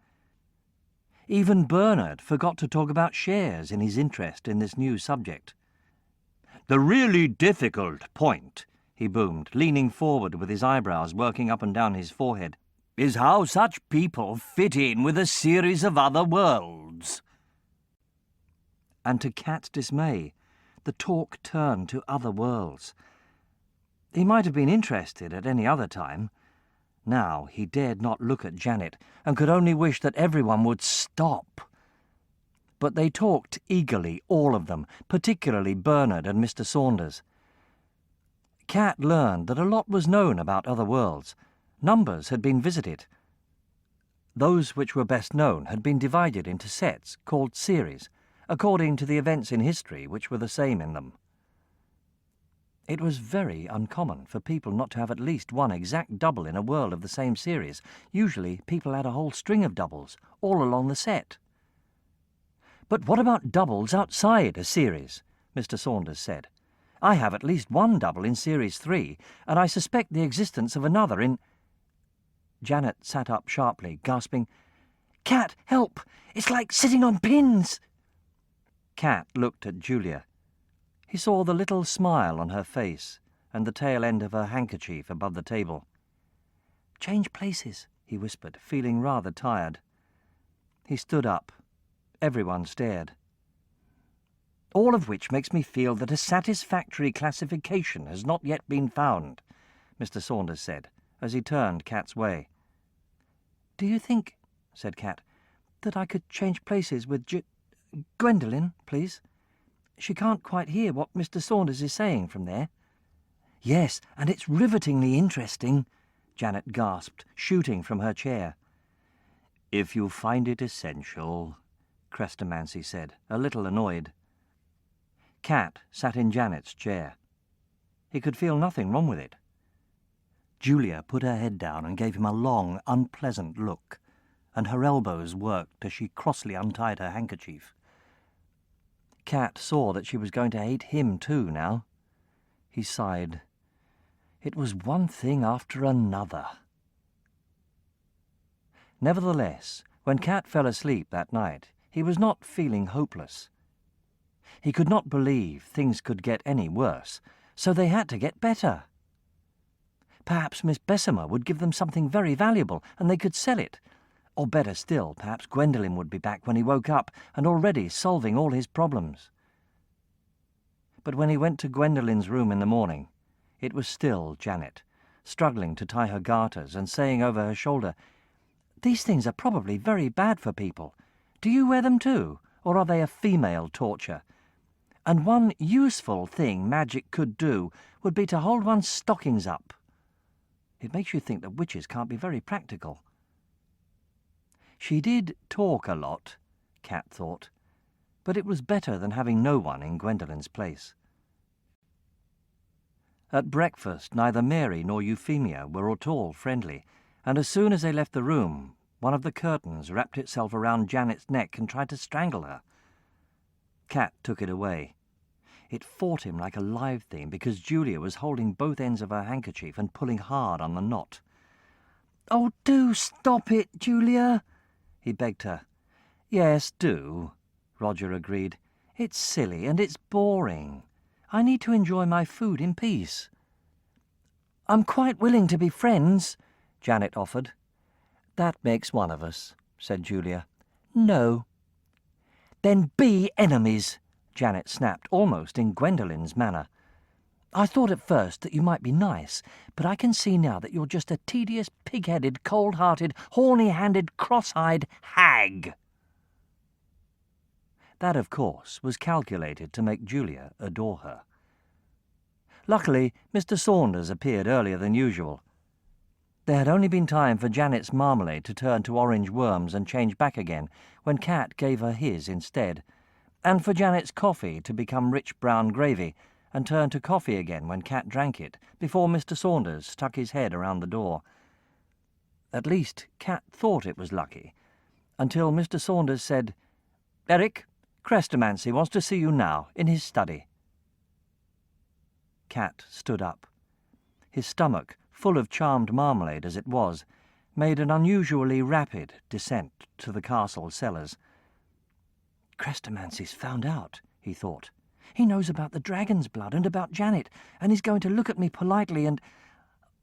Even Bernard forgot to talk about shares in his interest in this new subject. "The really difficult point," he boomed, leaning forward with his eyebrows working up and down his forehead, "is how such people fit in with a series of other worlds." And to Kat's dismay, the talk turned to other worlds. He might have been interested at any other time. Now he dared not look at Janet, and could only wish that everyone would stop. But they talked eagerly, all of them, particularly Bernard and Mr. Saunders. Kat learned that a lot was known about other worlds. Numbers had been visited. Those which were best known had been divided into sets, called series, according to the events in history which were the same in them. It was very uncommon for people not to have at least one exact double in a world of the same series. Usually people had a whole string of doubles, all along the set. "But what about doubles outside a series?" Mr. Saunders said. "I have at least one double in Series 3, and I suspect the existence of another in—" Janet sat up sharply, gasping, "Kat, help! It's like sitting on pins!" Kat looked at Julia. He saw the little smile on her face and the tail end of her handkerchief above the table. "Change places," he whispered, feeling rather tired. He stood up. Everyone stared. "All of which makes me feel that a satisfactory classification has not yet been found," Mr. Saunders said, as he turned Kat's way. "Do you think," said Kat, "that I could change places with Gwendolyn, please? She can't quite hear what Mr. Saunders is saying from there." "Yes, and it's rivetingly interesting," Janet gasped, shooting from her chair. "If you find it essential," Crestomanci said, a little annoyed. Kat sat in Janet's chair. He could feel nothing wrong with it. Julia put her head down and gave him a long, unpleasant look, and her elbows worked as she crossly untied her handkerchief. Kat saw that she was going to hate him too now. He sighed. It was one thing after another. Nevertheless, when Kat fell asleep that night, he was not feeling hopeless. He could not believe things could get any worse, so they had to get better. Perhaps Miss Bessemer would give them something very valuable, and they could sell it. Or better still, perhaps Gwendolyn would be back when he woke up, and already solving all his problems. But when he went to Gwendolyn's room in the morning, it was still Janet, struggling to tie her garters and saying over her shoulder, "These things are probably very bad for people. Do you wear them too, or are they a female torture? And one useful thing magic could do would be to hold one's stockings up." It makes you think that witches can't be very practical. She did talk a lot, Kat thought, but it was better than having no one in Gwendolyn's place. At breakfast, neither Mary nor Euphemia were at all friendly, and as soon as they left the room, one of the curtains wrapped itself around Janet's neck and tried to strangle her. Kat took it away. It fought him like a live thing because Julia was holding both ends of her handkerchief and pulling hard on the knot. "Oh, do stop it, Julia," he begged her. "Yes, do," Roger agreed. "It's silly and it's boring. I need to enjoy my food in peace." "I'm quite willing to be friends," Janet offered. "That makes one of us," said Julia. "No." "Then be enemies," Janet snapped, almost in Gwendolyn's manner. "I thought at first that you might be nice, but I can see now that you're just a tedious, pig-headed, cold-hearted, horny-handed, cross-eyed hag." That, of course, was calculated to make Julia adore her. Luckily, Mr. Saunders appeared earlier than usual. There had only been time for Janet's marmalade to turn to orange worms and change back again when Cat gave her his instead, and for Janet's coffee to become rich brown gravy and turn to coffee again when Cat drank it, before Mr. Saunders stuck his head around the door. At least, Cat thought it was lucky, until Mr. Saunders said, "Eric, Crestomanci wants to see you now, in his study." Cat stood up. His stomach, full of charmed marmalade as it was, made an unusually rapid descent to the castle cellars. "Crestomanci's found out," he thought. "He knows about the dragon's blood and about Janet, and he's going to look at me politely and...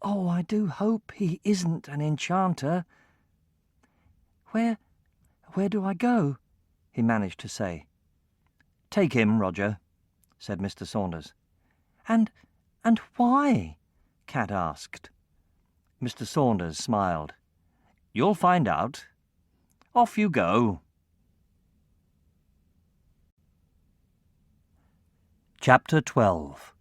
Oh, I do hope he isn't an enchanter." Where do I go?" he managed to say. "Take him, Roger," said Mr. Saunders. And why?" Cat asked. Mr. Saunders smiled. "You'll find out. Off you go." Chapter 12.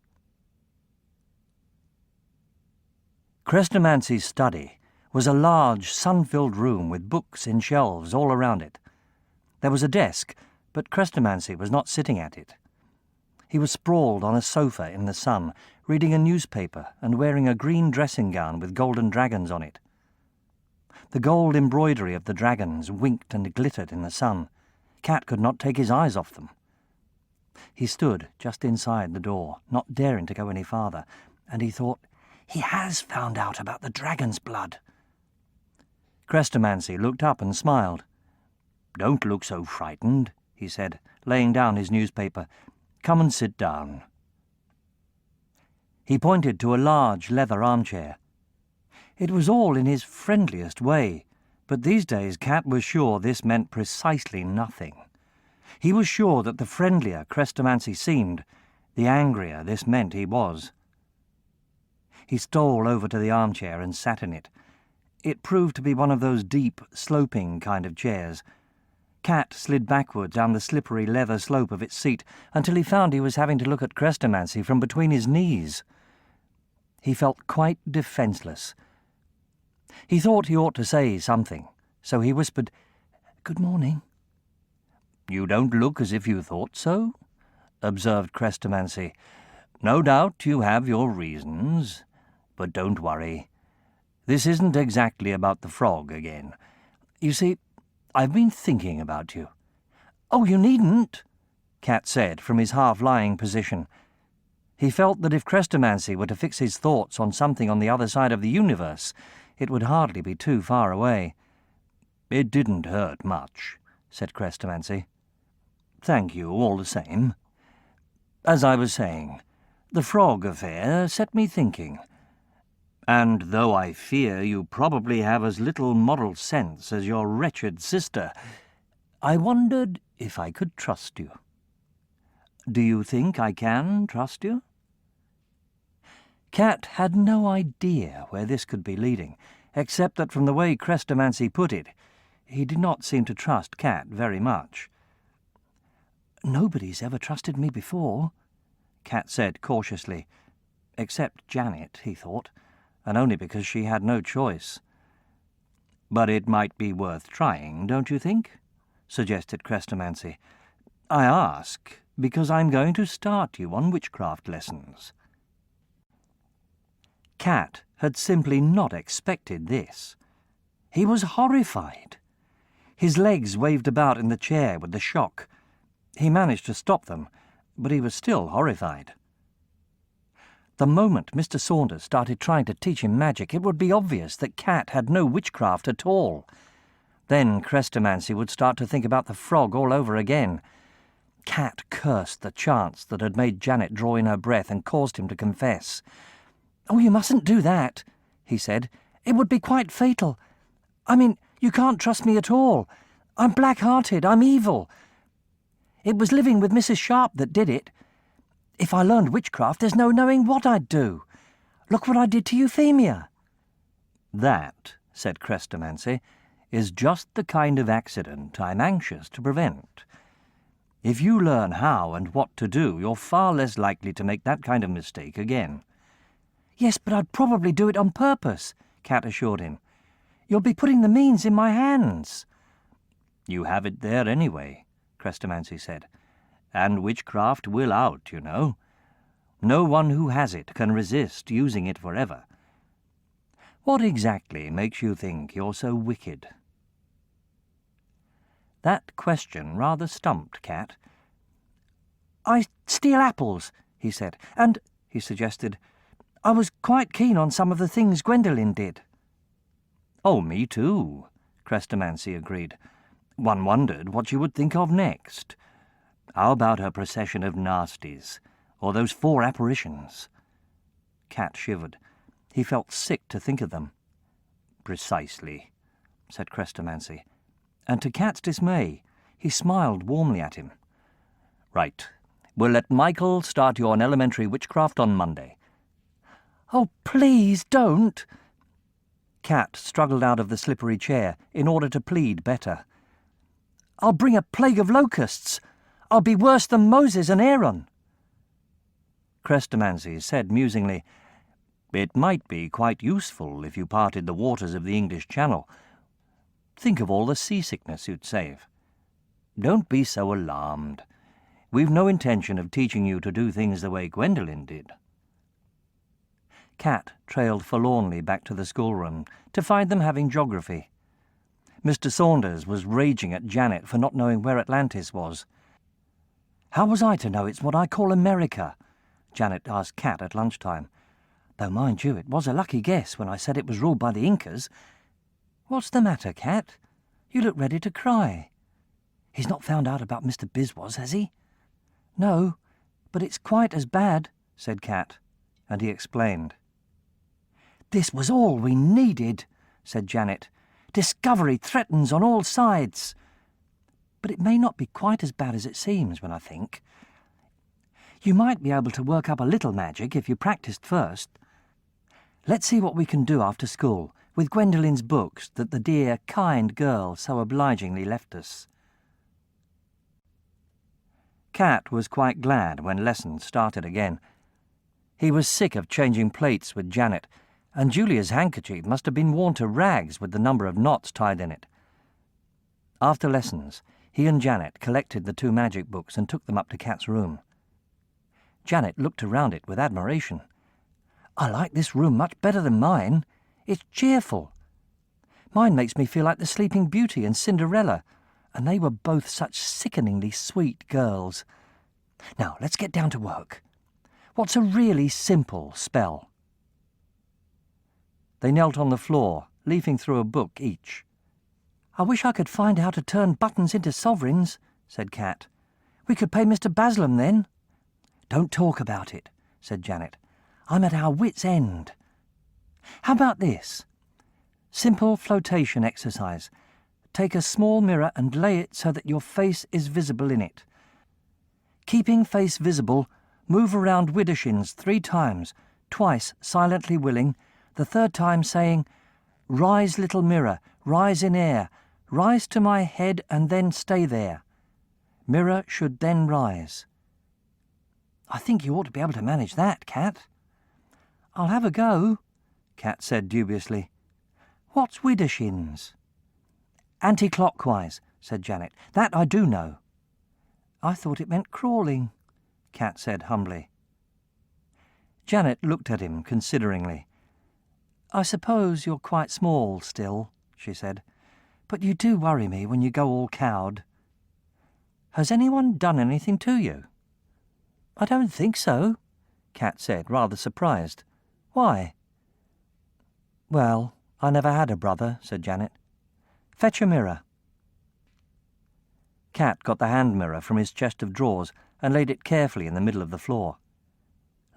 Crestomanci's study was a large, sun-filled room with books in shelves all around it. There was a desk, but Crestomanci was not sitting at it. He was sprawled on a sofa in the sun, reading a newspaper and wearing a green dressing gown with golden dragons on it. The gold embroidery of the dragons winked and glittered in the sun. Cat could not take his eyes off them. He stood just inside the door, not daring to go any farther, and he thought, "He has found out about the dragon's blood." Crestomanci looked up and smiled. "Don't look so frightened," he said, laying down his newspaper. "Come and sit down." He pointed to a large leather armchair. It was all in his friendliest way, but these days Cat was sure this meant precisely nothing. He was sure that the friendlier Crestomanci seemed, the angrier this meant he was. He stole over to the armchair and sat in it. It proved to be one of those deep, sloping kind of chairs. Cat slid backward down the slippery leather slope of its seat until he found he was having to look at Crestomanci from between his knees. He felt quite defenceless. He thought he ought to say something, so he whispered, "Good morning." "You don't look as if you thought so," observed Crestomanci. "No doubt you have your reasons, but don't worry. This isn't exactly about the frog again. You see, I've been thinking about you." "Oh, you needn't," Cat said from his half-lying position. He felt that if Crestomanci were to fix his thoughts on something on the other side of the universe, it would hardly be too far away. "It didn't hurt much," said Crestomanci. "Thank you, all the same. As I was saying, the frog affair set me thinking. And though I fear you probably have as little moral sense as your wretched sister, I wondered if I could trust you. Do you think I can trust you?" Cat had no idea where this could be leading, except that from the way Crestomanci put it, he did not seem to trust Cat very much. "Nobody's ever trusted me before," Cat said cautiously. Except Janet, he thought, and only because she had no choice. "But it might be worth trying, don't you think?" suggested Crestomanci. "I ask because I'm going to start you on witchcraft lessons." Cat had simply not expected this. He was horrified. His legs waved about in the chair with the shock. He managed to stop them, but he was still horrified. The moment Mr. Saunders started trying to teach him magic, it would be obvious that Cat had no witchcraft at all. Then Crestomanci would start to think about the frog all over again. Cat cursed the chance that had made Janet draw in her breath and caused him to confess. "Oh, you mustn't do that," he said. It would be quite fatal. I mean, you can't trust me at all. I'm black-hearted, I'm evil. It was living with Mrs. Sharp that did it. If I learned witchcraft, there's no knowing what I'd do. Look what I did to Euphemia." "That," said Crestomanci, "is just the kind of accident I'm anxious to prevent. If you learn how and what to do, you're far less likely to make that kind of mistake again." "Yes, but I'd probably do it on purpose," Cat assured him. "You'll be putting the means in my hands." "You have it there anyway," Crestomanci said. "And witchcraft will out, you know. No one who has it can resist using it forever. What exactly makes you think you're so wicked?" That question rather stumped Cat. "I steal apples," he said, "and," he suggested, "I was quite keen on some of the things Gwendolyn did." "Oh, me too," Crestomanci agreed. "One wondered what she would think of next. How about her procession of nasties, or those 4 apparitions?" Cat shivered. He felt sick to think of them. "Precisely," said Crestomanci, and to Cat's dismay, he smiled warmly at him. "Right. We'll let Michael start you on elementary witchcraft on Monday." "Oh, please don't!" Cat struggled out of the slippery chair in order to plead better. "I'll bring a plague of locusts. I'll be worse than Moses and Aaron." Crestomanci said musingly, "It might be quite useful if you parted the waters of the English Channel. Think of all the seasickness you'd save. Don't be so alarmed. We've no intention of teaching you to do things the way Gwendolyn did." Cat trailed forlornly back to the schoolroom to find them having geography. Mr. Saunders was raging at Janet for not knowing where Atlantis was. "How was I to know it's what I call America?" Janet asked Cat at lunchtime. "Though, mind you, it was a lucky guess when I said it was ruled by the Incas." "What's the matter, Cat? You look ready to cry." "He's not found out about Mr. Biswas, has he?" "No, but it's quite as bad," said Cat, and he explained. "This was all we needed," said Janet. "Discovery threatens on all sides. But it may not be quite as bad as it seems when I think. You might be able to work up a little magic if you practiced first. Let's see what we can do after school with Gwendolyn's books that the dear, kind girl so obligingly left us." Cat was quite glad when lessons started again. He was sick of changing plates with Janet, and Julia's handkerchief must have been worn to rags with the number of knots tied in it. After lessons, he and Janet collected the 2 magic books and took them up to Cat's room. Janet looked around it with admiration. "I like this room much better than mine. It's cheerful. Mine makes me feel like the Sleeping Beauty and Cinderella, and they were both such sickeningly sweet girls. Now, let's get down to work. What's a really simple spell?" They knelt on the floor, leafing through a book each. "I wish I could find how to turn buttons into sovereigns," said Cat. "We could pay Mr. Baslam then." "Don't talk about it," said Janet. "I'm at our wits' end. How about this? Simple flotation exercise. Take a small mirror and lay it so that your face is visible in it. Keeping face visible, move around widdershins 3 times, twice silently willing, the 3rd time saying, 'Rise, little mirror, rise in air, rise to my head and then stay there. Mirror should then rise.' I think you ought to be able to manage that, Cat." "I'll have a go," Cat said dubiously. "What's widdershins?" "Anti-clockwise," said Janet. "That I do know." "I thought it meant crawling," Cat said humbly. Janet looked at him consideringly. "I suppose you're quite small still," she said, "but you do worry me when you go all cowed." "Has anyone done anything to you?" "I don't think so," Cat said, rather surprised. "Why?" "Well, I never had a brother," said Janet. "Fetch a mirror." Cat got the hand mirror from his chest of drawers and laid it carefully in the middle of the floor.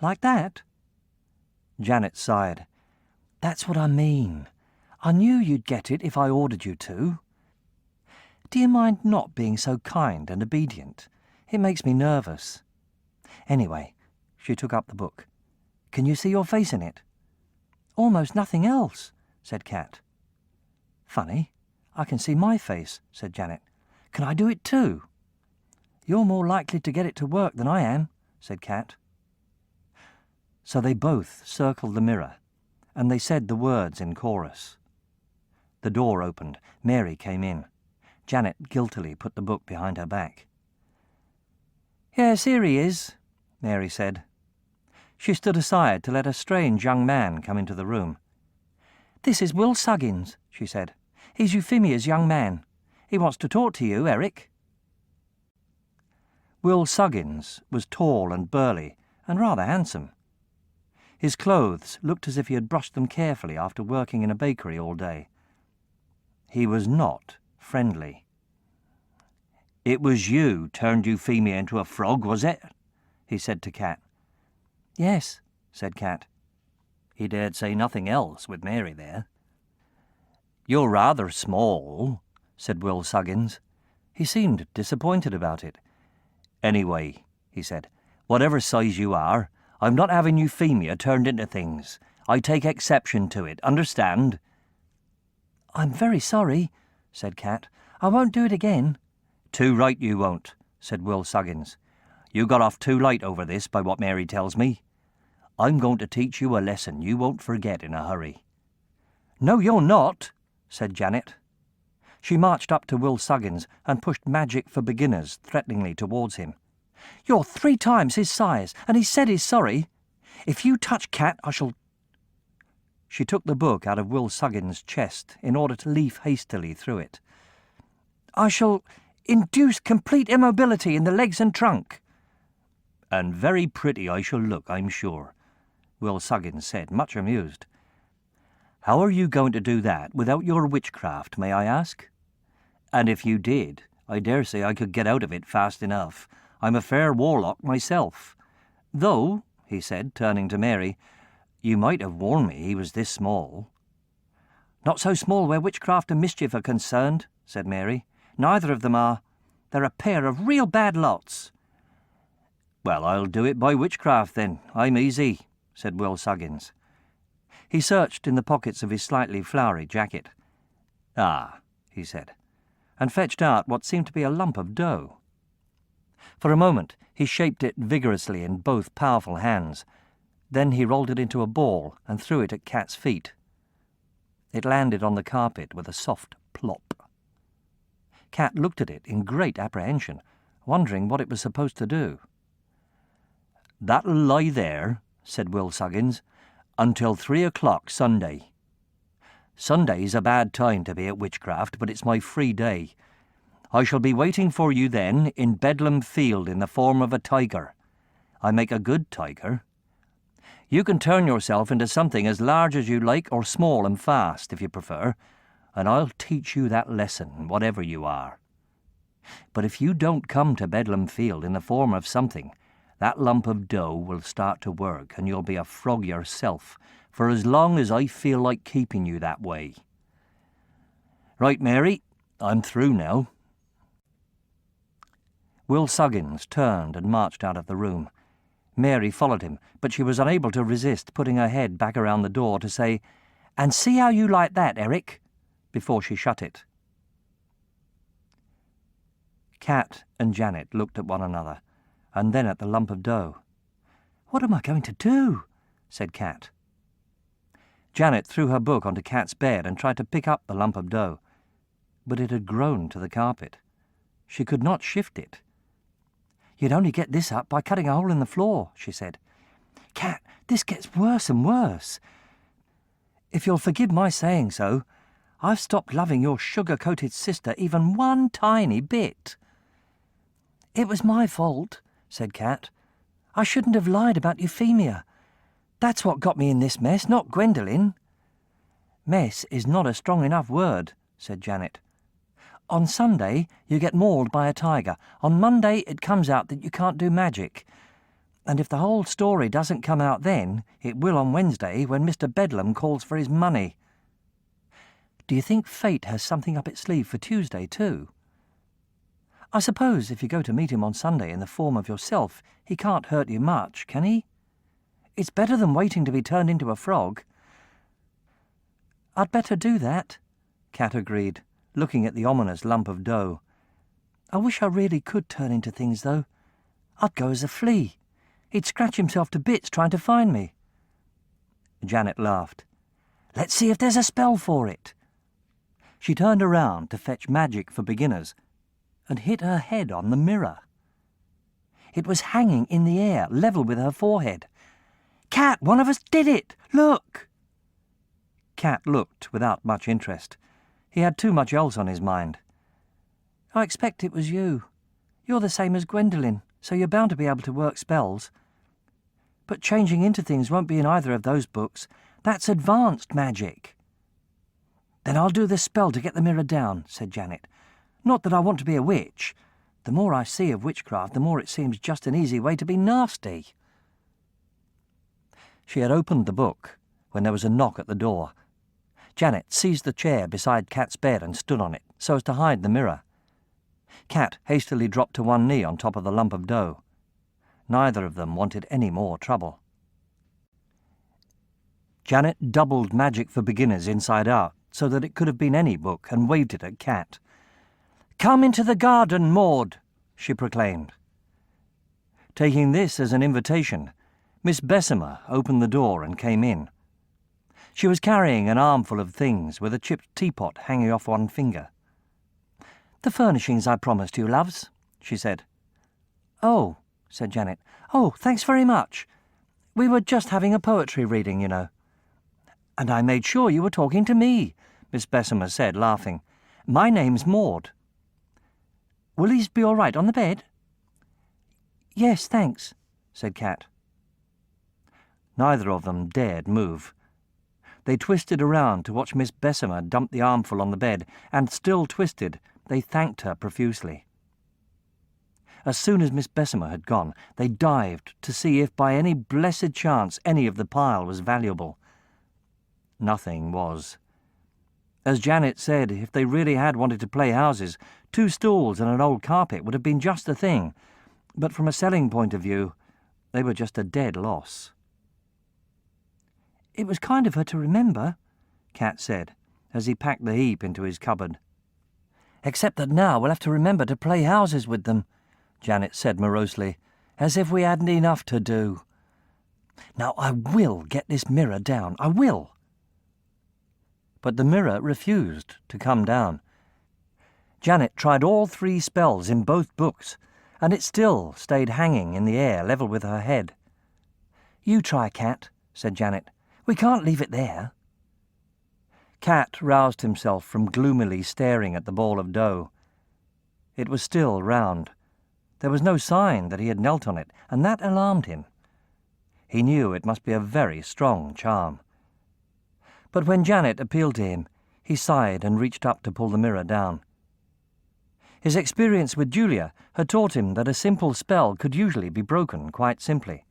"Like that?" Janet sighed. "That's what I mean. I knew you'd get it if I ordered you to. Do you mind not being so kind and obedient? It makes me nervous. Anyway, she took up the book. Can you see your face in it? Almost nothing else, said Kat. Funny, I can see my face, said Janet. Can I do it too? You're more likely to get it to work than I am, said Kat. So they both circled the mirror, and they said the words in chorus. The door opened. Mary came in. Janet guiltily put the book behind her back. Yes, here he is, Mary said. She stood aside to let a strange young man come into the room. This is Will Saggins, she said. He's Euphemia's young man. He wants to talk to you, Eric. Will Saggins was tall and burly and rather handsome. His clothes looked as if he had brushed them carefully after working in a bakery all day. He was not friendly. It was you turned Euphemia into a frog, was it? He said to Kat. Yes, said Kat. He dared say nothing else with Mary there. You're rather small, said Will Saggins. He seemed disappointed about it. Anyway, he said, whatever size you are, I'm not having Euphemia turned into things. I take exception to it, understand? I'm very sorry, said Kat. I won't do it again. Too right you won't, said Will Saggins. You got off too light over this, by what Mary tells me. I'm going to teach you a lesson you won't forget in a hurry. No, you're not, said Janet. She marched up to Will Saggins and pushed Magic for Beginners threateningly towards him. You're 3 times his size, and he said he's sorry. If you touch Kat, I shall... She took the book out of Will Saggins' chest in order to leaf hastily through it. I shall induce complete immobility in the legs and trunk. And very pretty I shall look, I'm sure, Will Saggins said, much amused. How are you going to do that without your witchcraft, may I ask? And if you did, I dare say I could get out of it fast enough. I'm a fair warlock myself. Though, he said, turning to Mary, you might have warned me he was this small. Not so small where witchcraft and mischief are concerned, said Mary. Neither of them are. They're a pair of real bad lots. Well, I'll do it by witchcraft, then. I'm easy, said Will Saggins. He searched in the pockets of his slightly flowery jacket. Ah, he said, and fetched out what seemed to be a lump of dough. For a moment he shaped it vigorously in both powerful hands. Then he rolled it into a ball and threw it at Kat's feet. It landed on the carpet with a soft plop. Kat looked at it in great apprehension, wondering what it was supposed to do. That'll lie there, said Will Saggins, until 3 o'clock Sunday. Sunday's a bad time to be at witchcraft, but it's my free day. I shall be waiting for you then in Bedlam Field in the form of a tiger. I make a good tiger. You can turn yourself into something as large as you like or small and fast, if you prefer, and I'll teach you that lesson, whatever you are. But if you don't come to Bedlam Field in the form of something, that lump of dough will start to work, and you'll be a frog yourself, for as long as I feel like keeping you that way. Right, Mary, I'm through now. Will Saggins turned and marched out of the room. Mary followed him, but she was unable to resist putting her head back around the door to say, "And see how you like that, Eric," before she shut it. Kat and Janet looked at one another, and then at the lump of dough. "What am I going to do?" said Kat. Janet threw her book onto Kat's bed and tried to pick up the lump of dough, but it had grown to the carpet. She could not shift it. "You'd only get this up by cutting a hole in the floor," she said. "Kat, this gets worse and worse. If you'll forgive my saying so, I've stopped loving your sugar-coated sister even one tiny bit." "It was my fault," said Kat. "I shouldn't have lied about Euphemia. That's what got me in this mess, not Gwendolyn." "Mess is not a strong enough word," said Janet. "On Sunday you get mauled by a tiger. On Monday it comes out that you can't do magic. And if the whole story doesn't come out then, it will on Wednesday when Mr. Bedlam calls for his money." Do you think fate has something up its sleeve for Tuesday, too? I suppose if you go to meet him on Sunday in the form of yourself, he can't hurt you much, can he? It's better than waiting to be turned into a frog. I'd better do that, Cat agreed, looking at the ominous lump of dough. I wish I really could turn into things, though. I'd go as a flea. He'd scratch himself to bits trying to find me. Janet laughed. Let's see if there's a spell for it. She turned around to fetch magic for beginners and hit her head on the mirror. It was hanging in the air, level with her forehead. Cat, one of us did it! Look! Cat looked without much interest. He had too much else on his mind. I expect it was you. You're the same as Gwendolyn, so you're bound to be able to work spells. But changing into things won't be in either of those books. That's advanced magic. Then I'll do the spell to get the mirror down, said Janet. Not that I want to be a witch. The more I see of witchcraft, the more it seems just an easy way to be nasty. She had opened the book when there was a knock at the door. Janet seized the chair beside Cat's bed and stood on it, so as to hide the mirror. Cat hastily dropped to one knee on top of the lump of dough. Neither of them wanted any more trouble. Janet doubled Magic for Beginners inside out, so that it could have been any book, and waved it at Cat. "Come into the garden, Maud," she proclaimed. Taking this as an invitation, Miss Bessemer opened the door and came in. She was carrying an armful of things, with a chipped teapot hanging off one finger. "The furnishings I promised you, loves," she said. "Oh," said Janet. "Oh, thanks very much. We were just having a poetry reading, you know." "And I made sure you were talking to me," Miss Bessemer said, laughing. "My name's Maud." "Will these be all right on the bed?" "Yes, thanks," said Cat. Neither of them dared move. They twisted around to watch Miss Bessemer dump the armful on the bed, and still twisted, they thanked her profusely. As soon as Miss Bessemer had gone, they dived to see if by any blessed chance any of the pile was valuable. Nothing was. As Janet said, if they really had wanted to play houses, 2 stools and an old carpet would have been just the thing, but from a selling point of view, they were just a dead loss. "It was kind of her to remember," Cat said, as he packed the heap into his cupboard. "Except that now we'll have to remember to play houses with them," Janet said morosely, "as if we hadn't enough to do. Now I will get this mirror down, I will." But the mirror refused to come down. Janet tried all 3 spells in both books, and it still stayed hanging in the air level with her head. "You try, Cat," said Janet. "We can't leave it there." Cat roused himself from gloomily staring at the ball of dough. It was still round. There was no sign that he had knelt on it, and that alarmed him. He knew it must be a very strong charm. But when Janet appealed to him, he sighed and reached up to pull the mirror down. His experience with Julia had taught him that a simple spell could usually be broken quite simply.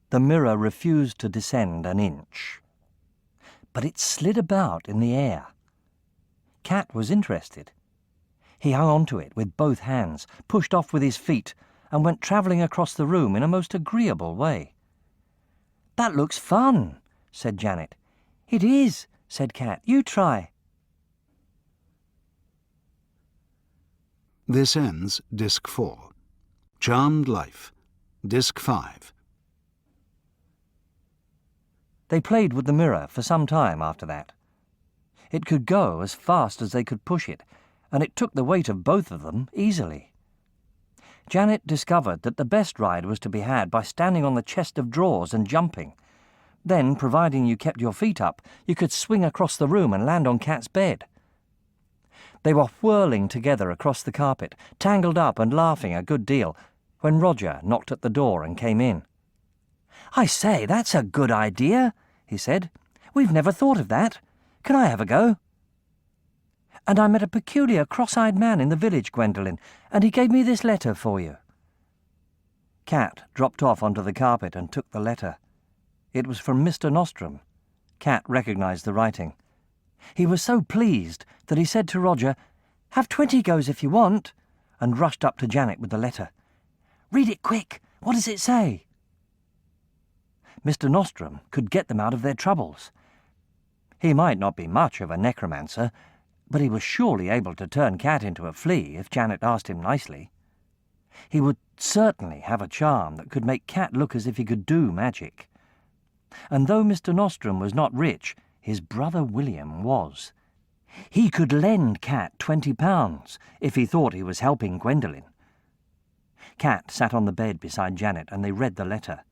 The mirror refused to descend an inch. But it slid about in the air. Cat was interested. He hung on to it with both hands, pushed off with his feet, and went travelling across the room in a most agreeable way. "That looks fun," said Janet. "It is," said Cat. "You try." This ends Disc 4. Charmed Life, Disc 5. They played with the mirror for some time after that. It could go as fast as they could push it, and it took the weight of both of them easily. Janet discovered that the best ride was to be had by standing on the chest of drawers and jumping. Then, providing you kept your feet up, you could swing across the room and land on Cat's bed. They were whirling together across the carpet, tangled up and laughing a good deal, when Roger knocked at the door and came in. "I say, that's a good idea," he said. "We've never thought of that. Can I have a go?" "And I met a peculiar cross-eyed man in the village, Gwendolyn, and he gave me this letter for you." Cat dropped off onto the carpet and took the letter. It was from Mr. Nostrum. Cat recognised the writing. He was so pleased that he said to Roger, "Have 20 goes if you want," and rushed up to Janet with the letter. "Read it quick. What does it say?" Mr. Nostrum could get them out of their troubles. He might not be much of a necromancer, but he was surely able to turn Cat into a flea if Janet asked him nicely. He would certainly have a charm that could make Cat look as if he could do magic. And though Mr. Nostrum was not rich, his brother William was. He could lend Cat £20 if he thought he was helping Gwendolyn. Cat sat on the bed beside Janet and they read the letter,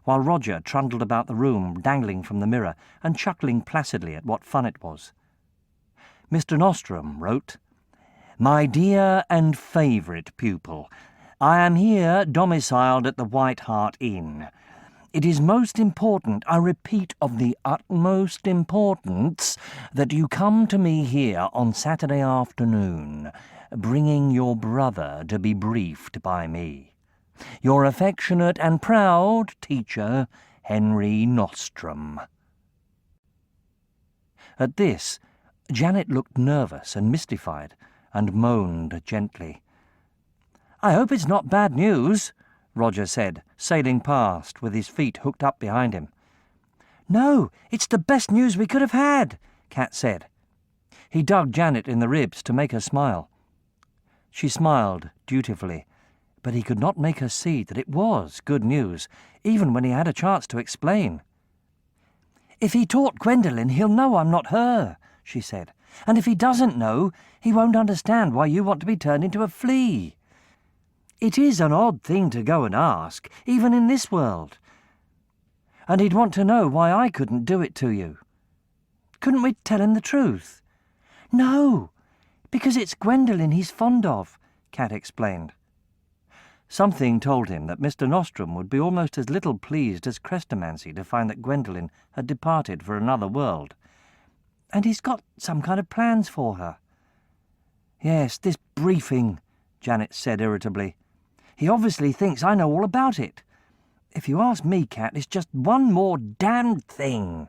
while Roger trundled about the room, dangling from the mirror and chuckling placidly at what fun it was. Mr. Nostrum wrote, "My dear and favourite pupil, I am here domiciled at the White Hart Inn. It is most important, I repeat, of the utmost importance, that you come to me here on Saturday afternoon, bringing your brother to be briefed by me. Your affectionate and proud teacher, Henry Nostrum." At this, Janet looked nervous and mystified, and moaned gently. "I hope it's not bad news," Roger said, sailing past with his feet hooked up behind him. "No, it's the best news we could have had," Cat said. He dug Janet in the ribs to make her smile. She smiled dutifully, but he could not make her see that it was good news, even when he had a chance to explain. "If he taught Gwendolyn, he'll know I'm not her," she said. "And if he doesn't know, he won't understand why you want to be turned into a flea. It is an odd thing to go and ask, even in this world. And he'd want to know why I couldn't do it to you. Couldn't we tell him the truth?" "No, because it's Gwendolyn he's fond of," Cat explained. Something told him that Mr. Nostrum would be almost as little pleased as Chrestomanci to find that Gwendolyn had departed for another world. And he's got some kind of plans for her. "Yes, this briefing," Janet said irritably. "He obviously thinks I know all about it. If you ask me, Cat, it's just one more damned thing."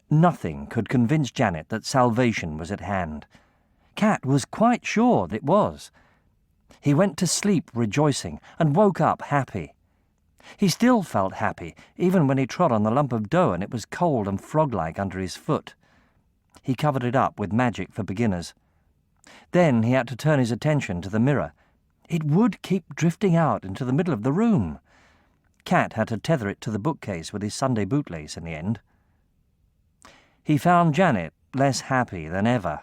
Nothing could convince Janet that salvation was at hand. Cat was quite sure that it was. He went to sleep rejoicing and woke up happy. He still felt happy, even when he trod on the lump of dough and it was cold and frog-like under his foot. He covered it up with magic for beginners. Then he had to turn his attention to the mirror. It would keep drifting out into the middle of the room. Cat had to tether it to the bookcase with his Sunday bootlace in the end. He found Janet less happy than ever.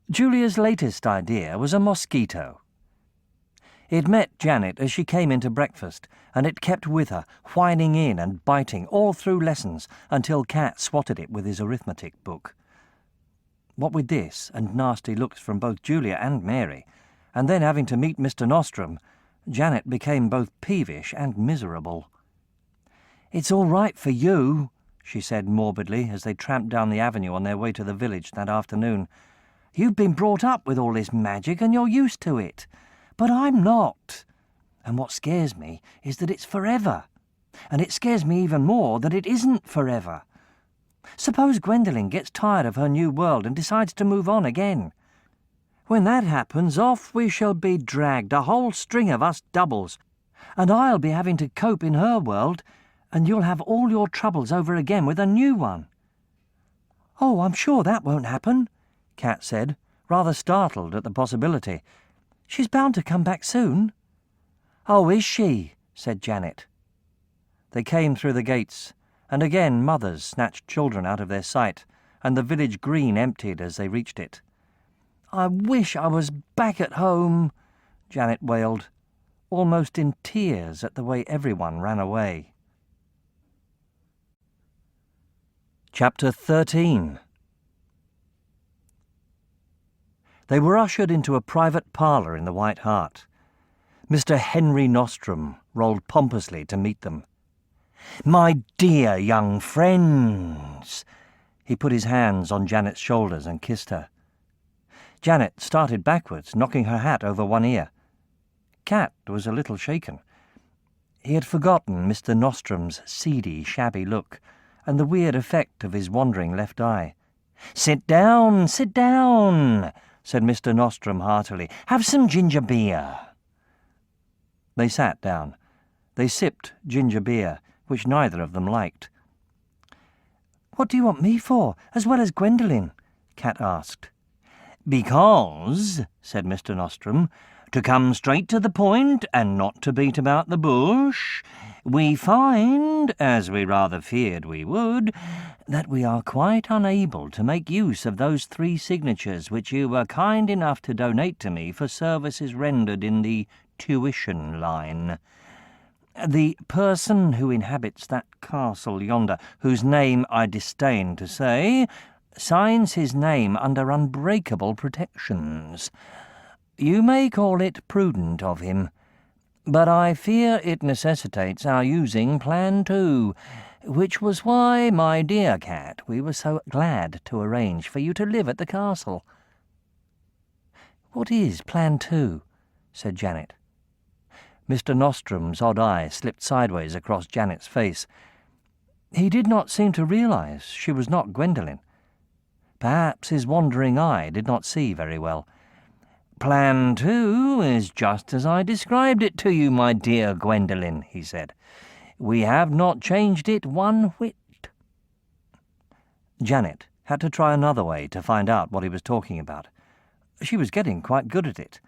Julia's latest idea was a mosquito. It met Janet as she came into breakfast, and it kept with her, whining in and biting all through lessons until Cat swatted it with his arithmetic book. What with this and nasty looks from both Julia and Mary, and then having to meet Mr. Nostrum, Janet became both peevish and miserable. "It's all right for you," she said morbidly as they tramped down the avenue on their way to the village that afternoon. "You've been brought up with all this magic and you're used to it. But I'm not. And what scares me is that it's forever. And it scares me even more that it isn't forever. Suppose Gwendolyn gets tired of her new world and decides to move on again. When that happens, off we shall be dragged, a whole string of us doubles, and I'll be having to cope in her world, and you'll have all your troubles over again with a new one." "Oh, I'm sure that won't happen," Cat said, rather startled at the possibility. "She's bound to come back soon." "Oh, is she?" said Janet. They came through the gates, and again mothers snatched children out of their sight, and the village green emptied as they reached it. "I wish I was back at home," Janet wailed, almost in tears at the way everyone ran away. Chapter 13. They were ushered into a private parlour in the White Hart. Mr. Henry Nostrum rolled pompously to meet them. "My dear young friends!" He put his hands on Janet's shoulders and kissed her. Janet started backwards, knocking her hat over one ear. Cat was a little shaken. He had forgotten Mr. Nostrum's seedy, shabby look, and the weird effect of his wandering left eye. "Sit down, sit down," said Mr. Nostrum heartily. "Have some ginger beer." They sat down. They sipped ginger beer, which neither of them liked. "What do you want me for, as well as Gwendolyn?" Cat asked. "Because," said Mr. Nostrum, "to come straight to the point and not to beat about the bush, we find, as we rather feared we would, that we are quite unable to make use of those 3 signatures which you were kind enough to donate to me for services rendered in the tuition line. The person who inhabits that castle yonder, whose name I disdain to say, signs his name under unbreakable protections. You may call it prudent of him, but I fear it necessitates our using Plan 2, which was why, my dear Cat, we were so glad to arrange for you to live at the castle." "What is Plan 2?" said Janet. Mr. Nostrum's odd eye slipped sideways across Janet's face. He did not seem to realize she was not Gwendolyn. Perhaps his wandering eye did not see very well. "Plan 2 is just as I described it to you, my dear Gwendolyn," he said. "We have not changed it one whit." Janet had to try another way to find out what he was talking about. She was getting quite good at it.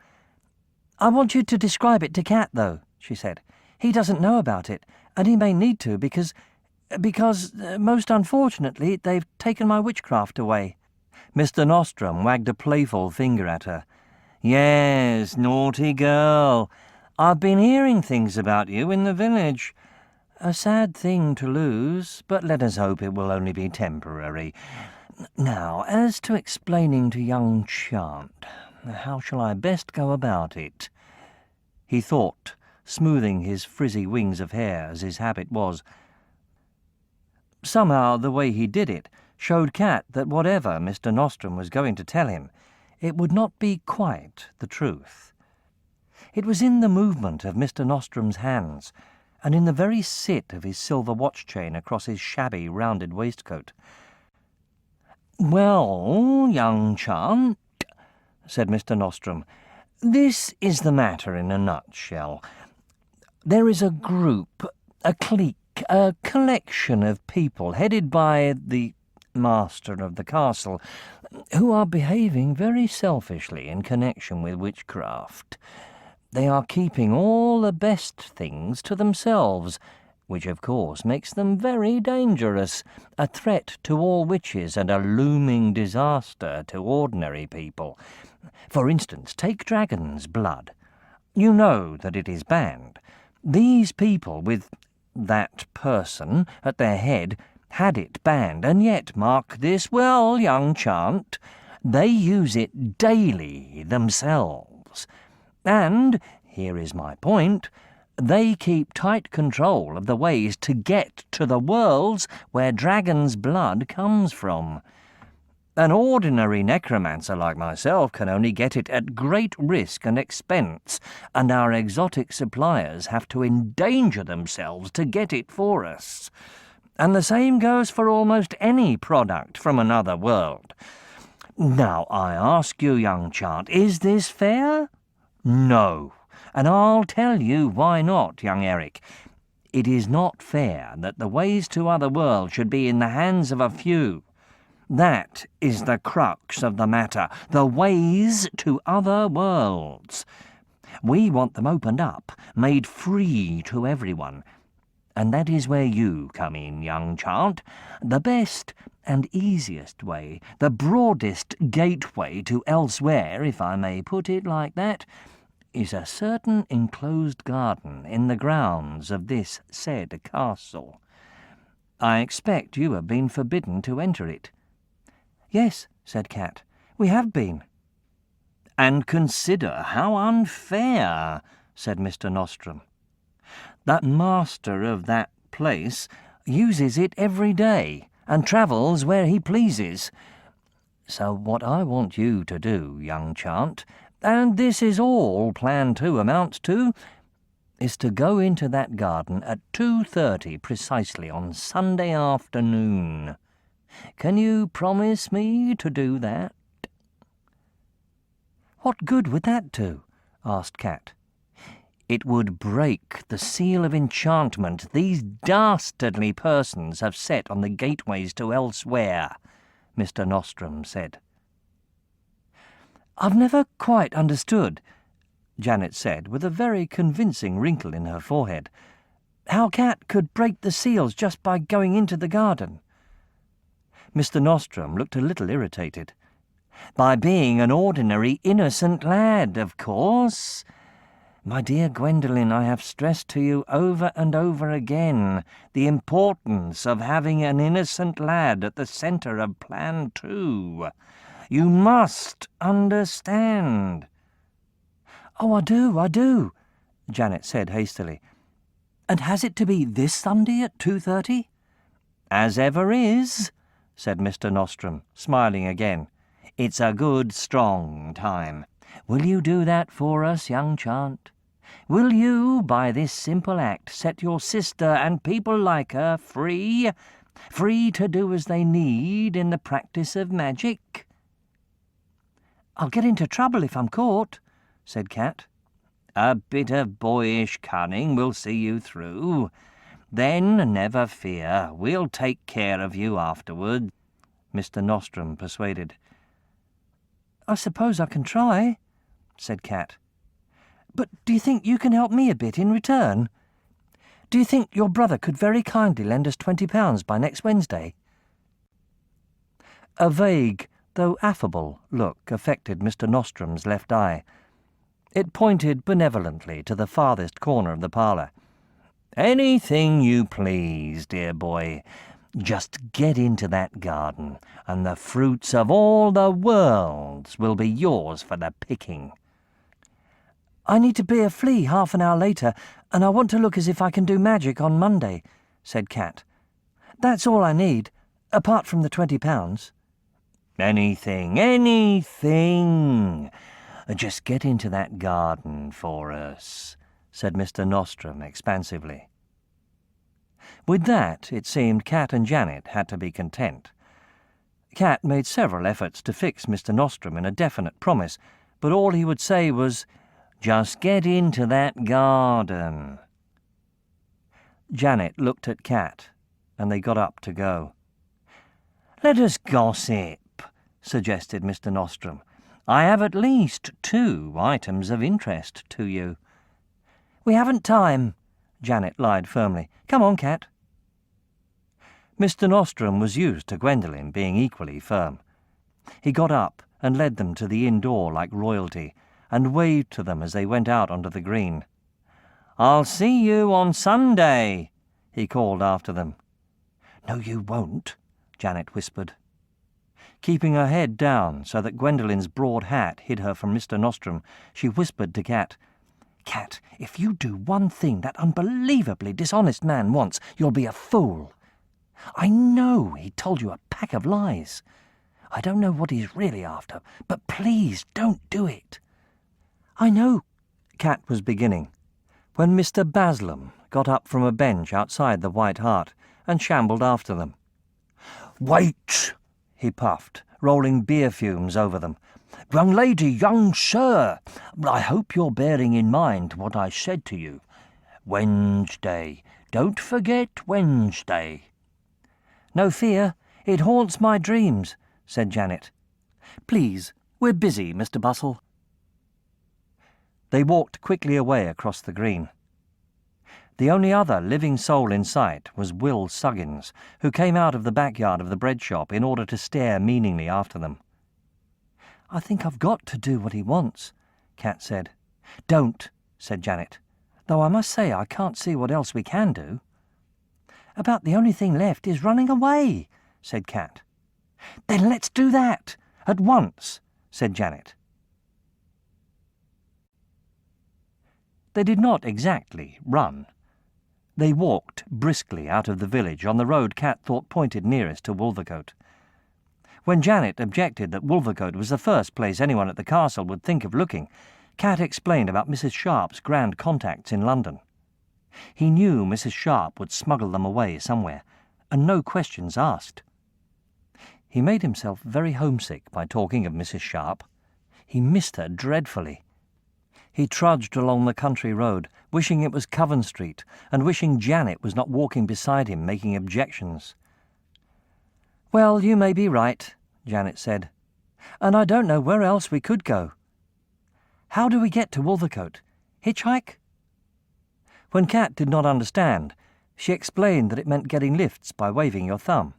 "I want you to describe it to Cat, though," she said. "He doesn't know about it, and he may need to, because, most unfortunately, they've taken my witchcraft away." Mr. Nostrum wagged a playful finger at her. "Yes, naughty girl. I've been hearing things about you in the village. A sad thing to lose, but let us hope it will only be temporary. Now, as to explaining to young Chant, how shall I best go about it?" He thought, smoothing his frizzy wings of hair as his habit was. Somehow the way he did it showed Cat that whatever Mr. Nostrum was going to tell him, it would not be quite the truth. It was in the movement of Mr. Nostrum's hands, and in the very sit of his silver watch-chain across his shabby, rounded waistcoat. "Well, young Chant," said Mr. Nostrum, "this is the matter in a nutshell. There is a group, a clique, a collection of people headed by the master of the castle, who are behaving very selfishly in connection with witchcraft. They are keeping all the best things to themselves, which of course makes them very dangerous, a threat to all witches and a looming disaster to ordinary people. For instance, take dragon's blood. You know that it is banned. These people, with that person at their head, had it banned, and yet, mark this well, young Chant, they use it daily themselves. And, here is my point, they keep tight control of the ways to get to the worlds where dragon's blood comes from. An ordinary necromancer like myself can only get it at great risk and expense, and our exotic suppliers have to endanger themselves to get it for us. And the same goes for almost any product from another world. Now, I ask you, young Chant, is this fair? No. And I'll tell you why not, young Eric. It is not fair that the ways to other worlds should be in the hands of a few. That is the crux of the matter, the ways to other worlds. We want them opened up, made free to everyone. And that is where you come in, young Chant. The best and easiest way, the broadest gateway to elsewhere, if I may put it like that, is a certain enclosed garden in the grounds of this said castle. I expect you have been forbidden to enter it." "Yes," said Cat, "we have been." "And consider how unfair," said Mr. Nostrum. "That master of that place uses it every day, and travels where he pleases. So what I want you to do, young Chant, and this is all Plan 2 amounts to, is to go into that garden at 2:30 precisely on Sunday afternoon. Can you promise me to do that?" "What good would that do?" asked Cat. "It would break the seal of enchantment these dastardly persons have set on the gateways to elsewhere," Mr. Nostrum said. "I've never quite understood," Janet said, with a very convincing wrinkle in her forehead, "how Cat could break the seals just by going into the garden." Mr. Nostrum looked a little irritated. "By being an ordinary innocent lad, of course. My dear Gwendolyn, I have stressed to you over and over again the importance of having an innocent lad at the centre of Plan 2. You must understand." "Oh, I do," Janet said hastily. "And has it to be this Sunday at 2:30? "As ever is," said Mr. Nostrum, smiling again. "It's a good, strong time. Will you do that for us, young Chant? Will you, by this simple act, set your sister and people like her free to do as they need in the practice of magic?" "I'll get into trouble if I'm caught," said Cat. "A bit of boyish cunning will see you through. Then, never fear, we'll take care of you afterward," Mr. Nostrum persuaded. "I suppose I can try," said Cat. "But do you think you can help me a bit in return? Do you think your brother could very kindly lend us £20 by next Wednesday?" A vague, though affable, look affected Mr. Nostrum's left eye. It pointed benevolently to the farthest corner of the parlour. "Anything you please, dear boy. Just get into that garden, and the fruits of all the worlds will be yours for the picking." "I need to be a flea half an hour later, and I want to look as if I can do magic on Monday," said Cat. "That's all I need, apart from the £20. "Anything. Just get into that garden for us," said Mr. Nostrum expansively. With that, it seemed Cat and Janet had to be content. Cat made several efforts to fix Mr. Nostrum in a definite promise, but all he would say was, "Just get into that garden." Janet looked at Cat, and they got up to go. "Let us gossip," suggested Mr. Nostrum. "I have at least 2 items of interest to you." "We haven't time," Janet lied firmly. "Come on, Cat." Mr. Nostrum was used to Gwendolyn being equally firm. He got up and led them to the inn door like royalty, and waved to them as they went out onto the green. "I'll see you on Sunday," he called after them. "No, you won't," Janet whispered. Keeping her head down so that Gwendolyn's broad hat hid her from Mr. Nostrum, she whispered to Cat, "Cat, if you do one thing that unbelievably dishonest man wants, you'll be a fool. I know he told you a pack of lies. I don't know what he's really after, but please don't do it." "I know," Cat was beginning, when Mr. Baslam got up from a bench outside the White Hart and shambled after them. "Wait," he puffed, rolling beer fumes over them. "Young lady, young sir, I hope you're bearing in mind what I said to you. Wednesday. Don't forget Wednesday." "No fear, it haunts my dreams," said Janet. "Please, we're busy, Mr. Bustle." They walked quickly away across the green. The only other living soul in sight was Will Saggins, who came out of the backyard of the bread shop in order to stare meaningly after them. "I think I've got to do what he wants," Cat said. "Don't," said Janet, "though I must say I can't see what else we can do." "About the only thing left is running away," said Cat. "Then let's do that, at once," said Janet. They did not exactly run. They walked briskly out of the village on the road Cat thought pointed nearest to Wolvercote. When Janet objected that Wolvercote was the first place anyone at the castle would think of looking, Cat explained about Mrs. Sharp's grand contacts in London. He knew Mrs. Sharp would smuggle them away somewhere, and no questions asked. He made himself very homesick by talking of Mrs. Sharp. He missed her dreadfully. He trudged along the country road, wishing it was Coven Street, and wishing Janet was not walking beside him, making objections. "Well, you may be right," Janet said, "and I don't know where else we could go. How do we get to Wolvercote? Hitchhike?" When Cat did not understand, she explained that it meant getting lifts by waving your thumb.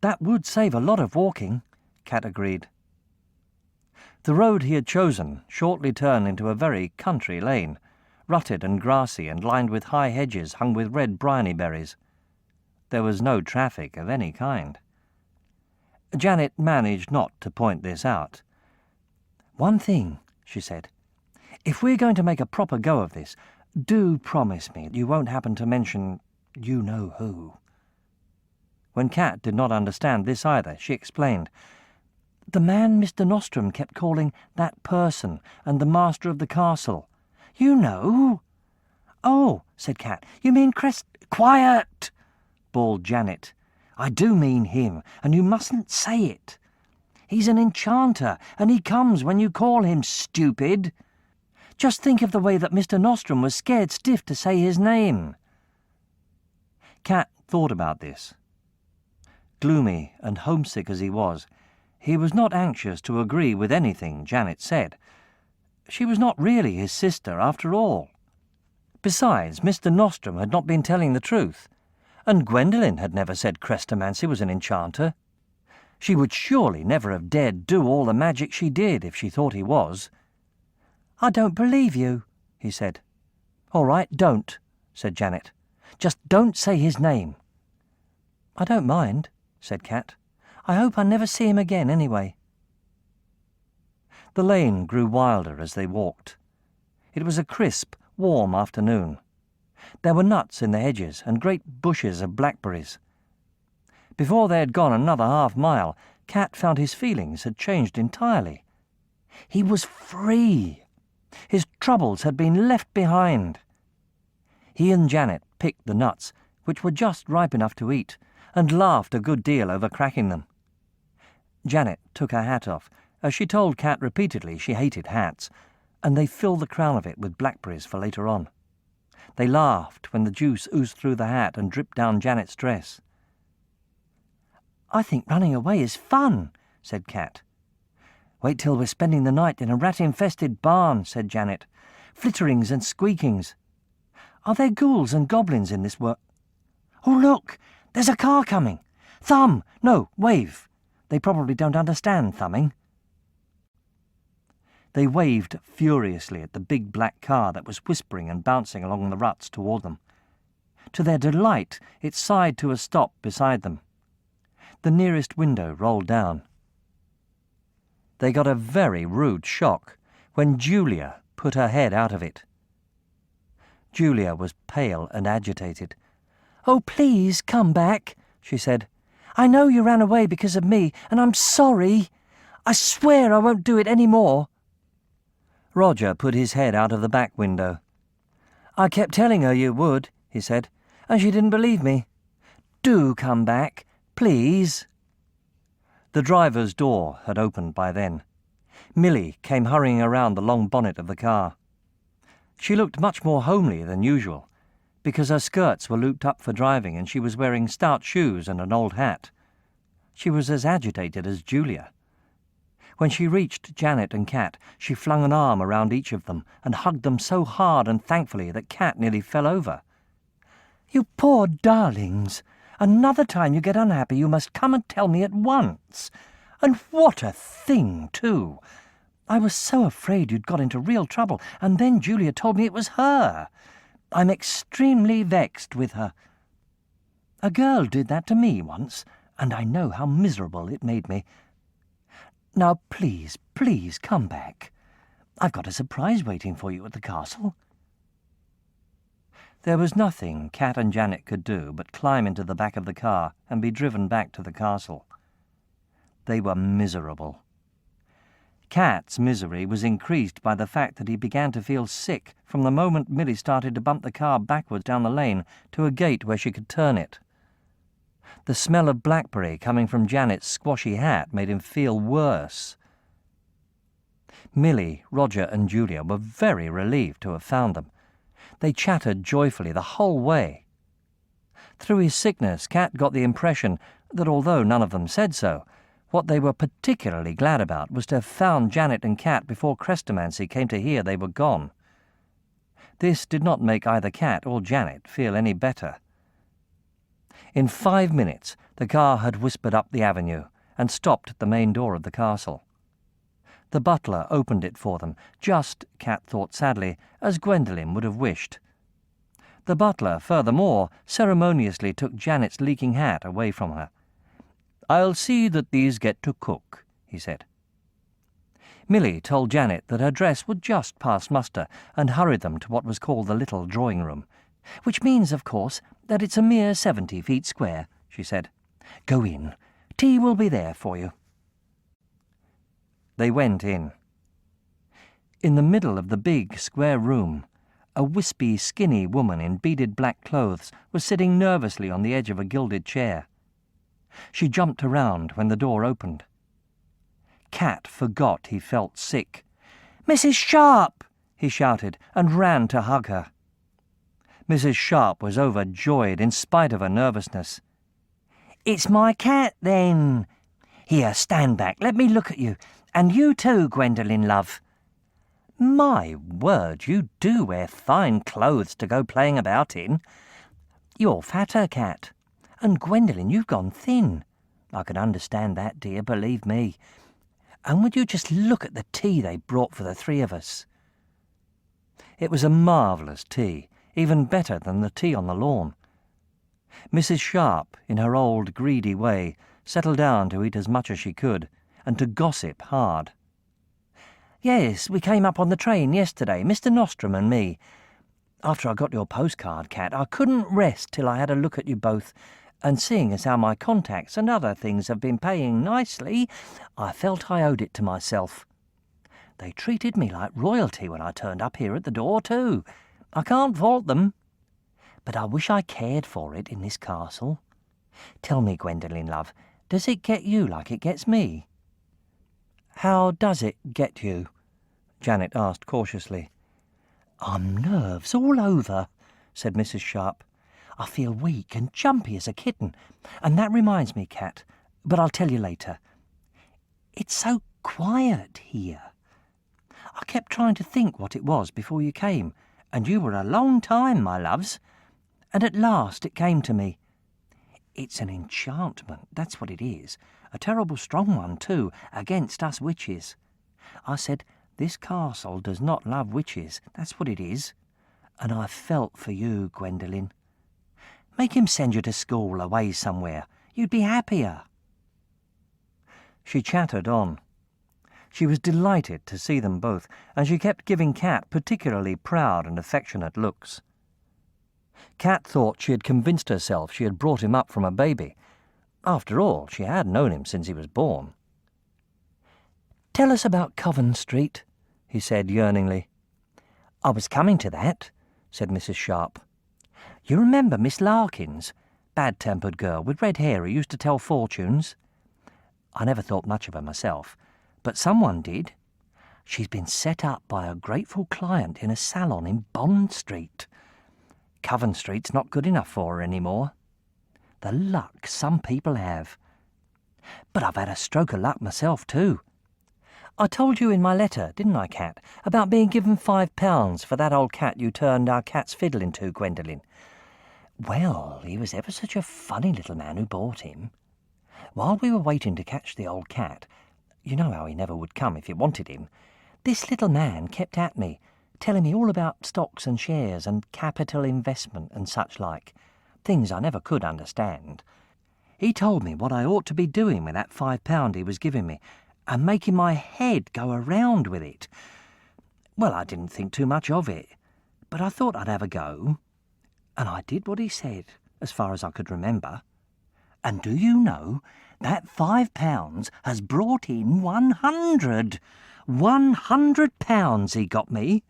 "That would save a lot of walking," Cat agreed. The road he had chosen shortly turned into a very country lane, rutted and grassy and lined with high hedges hung with red bryony berries. There was no traffic of any kind. Janet managed not to point this out. "One thing," she said. "If we're going to make a proper go of this, do promise me that you won't happen to mention you-know-who." When Cat did not understand this either, she explained. "The man Mr. Nostrum kept calling that person and the master of the castle. You know." "Oh," said Cat, "you mean "Quiet!" bawled Janet. "I do mean him, and you mustn't say it. He's an enchanter, and he comes when you call him, stupid. Just think of the way that Mr. Nostrum was scared stiff to say his name." Cat thought about this. Gloomy and homesick as he was not anxious to agree with anything Janet said. She was not really his sister, after all. Besides, Mr. Nostrum had not been telling the truth, and Gwendolyn had never said Crestomanci was an enchanter. She would surely never have dared do all the magic she did if she thought he was. "I don't believe you," he said. "All right, don't," said Janet. "Just don't say his name." "I don't mind," said Cat. "I hope I never see him again, anyway." The lane grew wilder as they walked. It was a crisp, warm afternoon. There were nuts in the hedges and great bushes of blackberries. Before they had gone another half-mile, Cat found his feelings had changed entirely. He was free. His troubles had been left behind. He and Janet picked the nuts, which were just ripe enough to eat, and laughed a good deal over cracking them. Janet took her hat off, as she told Cat repeatedly she hated hats, and they filled the crown of it with blackberries for later on. They laughed when the juice oozed through the hat and dripped down Janet's dress. "I think running away is fun," said Cat. "Wait till we're spending the night in a rat-infested barn," said Janet. "Flitterings and squeakings. Are there ghouls and goblins in this work? Oh, look! There's a car coming! Thumb! No, wave! They probably don't understand thumbing." They waved furiously at the big black car that was whispering and bouncing along the ruts toward them. To their delight, it sighed to a stop beside them. The nearest window rolled down. They got a very rude shock when Julia put her head out of it. Julia was pale and agitated. "Oh, please come back," she said. "I know you ran away because of me, and I'm sorry. I swear I won't do it any more." Roger put his head out of the back window. "I kept telling her you would," he said, "and she didn't believe me. Do come back, please." The driver's door had opened by then. Millie came hurrying around the long bonnet of the car. She looked much more homely than usual, because her skirts were looped up for driving and she was wearing stout shoes and an old hat. She was as agitated as Julia. When she reached Janet and Cat, she flung an arm around each of them and hugged them so hard and thankfully that Cat nearly fell over. "You poor darlings! Another time you get unhappy you must come and tell me at once. And what a thing, too! I was so afraid you'd got into real trouble, and then Julia told me it was her. I'm extremely vexed with her. A girl did that to me once, and I know how miserable it made me. Now, please, please come back. I've got a surprise waiting for you at the castle." There was nothing Cat and Janet could do but climb into the back of the car and be driven back to the castle. They were miserable. Cat's misery was increased by the fact that he began to feel sick from the moment Millie started to bump the car backwards down the lane to a gate where she could turn it. The smell of blackberry coming from Janet's squashy hat made him feel worse. Millie, Roger and Julia were very relieved to have found them. They chattered joyfully the whole way. Through his sickness, Cat got the impression that although none of them said so, what they were particularly glad about was to have found Janet and Cat before Crestomanci came to hear they were gone. This did not make either Cat or Janet feel any better. In 5 minutes, the car had whispered up the avenue and stopped at the main door of the castle. The butler opened it for them, just, Cat thought sadly, as Gwendolyn would have wished. The butler, furthermore, ceremoniously took Janet's leaking hat away from her. "I'll see that these get to cook," he said. Millie told Janet that her dress would just pass muster and hurried them to what was called the little drawing-room, "which means, of course, that it's a mere 70 feet square," she said. "Go in. Tea will be there for you." They went in. In the middle of the big, square room, a wispy, skinny woman in beaded black clothes was sitting nervously on the edge of a gilded chair. She jumped around when the door opened. Cat forgot he felt sick. "Mrs. Sharp!" he shouted, and ran to hug her. Mrs. Sharp was overjoyed in spite of her nervousness. "It's my cat, then. Here, stand back, let me look at you. And you too, Gwendolyn, love. My word, you do wear fine clothes to go playing about in. You're fatter, Cat. And Gwendolyn, you've gone thin. I can understand that, dear, believe me. And would you just look at the tea they brought for the three of us?" It was a marvellous tea, even better than the tea on the lawn. Mrs. Sharp, in her old greedy way, settled down to eat as much as she could, and to gossip hard. "Yes, we came up on the train yesterday, Mr. Nostrum and me. After I got your postcard, Cat, I couldn't rest till I had a look at you both, and seeing as how my contacts and other things have been paying nicely, I felt I owed it to myself. They treated me like royalty when I turned up here at the door, too. I can't fault them. But I wish I cared for it in this castle. Tell me, Gwendolyn, love, does it get you like it gets me?" "How does it get you?" Janet asked cautiously. "I'm nerves all over," said Mrs. Sharp. "I feel weak and jumpy as a kitten. And that reminds me, Cat, but I'll tell you later. It's so quiet here. I kept trying to think what it was before you came, and you were a long time, my loves. And at last it came to me. It's an enchantment, that's what it is. A terrible strong one, too, against us witches. I said, this castle does not love witches, that's what it is. And I felt for you, Gwendolyn. Make him send you to school away somewhere. You'd be happier." She chattered on. She was delighted to see them both, and she kept giving Cat particularly proud and affectionate looks. Cat thought she had convinced herself she had brought him up from a baby. After all, she had known him since he was born. "Tell us about Coven Street," he said yearningly. "I was coming to that," said Mrs. Sharp. "You remember Miss Larkins, bad-tempered girl with red hair who used to tell fortunes? I never thought much of her myself, but someone did. She's been set up by a grateful client in a salon in Bond Street. Coven Street's not good enough for her any more. The luck some people have. But I've had a stroke of luck myself, too. I told you in my letter, didn't I, Cat, about being given £5 for that old cat you turned our cat's fiddle into, Gwendolyn? Well, he was ever such a funny little man who bought him. While we were waiting to catch the old cat, you know how he never would come if you wanted him, this little man kept at me, telling me all about stocks and shares and capital investment and such like, things I never could understand. He told me what I ought to be doing with that £5 he was giving me, and making my head go around with it. Well, I didn't think too much of it, but I thought I'd have a go. And I did what he said, as far as I could remember. And do you know, that £5 has brought in 100. £100 he got me.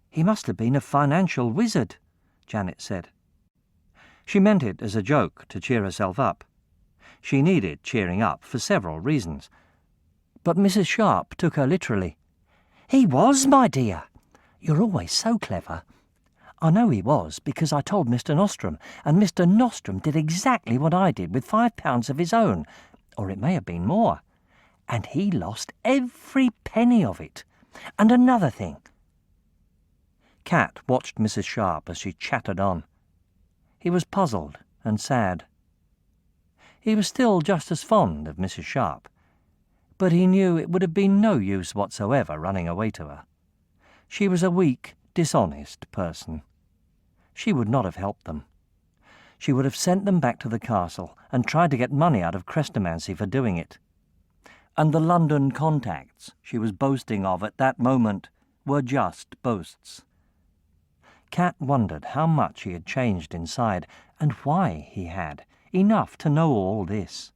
He must have been a financial wizard, Janet said. She meant it as a joke to cheer herself up. She needed cheering up for several reasons. But Mrs. Sharp took her literally. "He was, my dear. You're always so clever. I know he was because I told Mr. Nostrum, and Mr. Nostrum did exactly what I did with £5 of his own, or it may have been more. And he lost every penny of it. And another thing." Cat watched Mrs. Sharp as she chattered on. He was puzzled and sad. He was still just as fond of Mrs. Sharp, but he knew it would have been no use whatsoever running away to her. She was a weak, dishonest person. She would not have helped them. She would have sent them back to the castle and tried to get money out of Crestomancy for doing it. And the London contacts she was boasting of at that moment were just boasts. Cat wondered how much he had changed inside, and why he had, enough to know all this.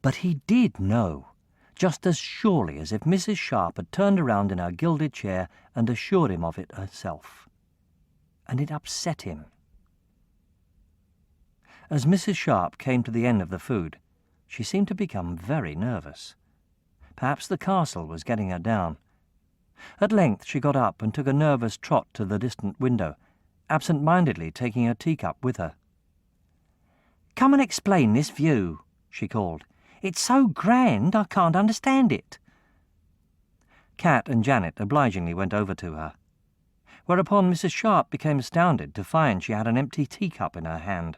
But he did know, just as surely as if Mrs. Sharp had turned around in her gilded chair and assured him of it herself. And it upset him. As Mrs. Sharp came to the end of the food, she seemed to become very nervous. Perhaps the castle was getting her down. At length she got up and took a nervous trot to the distant window, absent-mindedly taking her teacup with her. "Come and explain this view," she called. "It's so grand I can't understand it." Cat and Janet obligingly went over to her, whereupon Mrs. Sharp became astounded to find she had an empty teacup in her hand.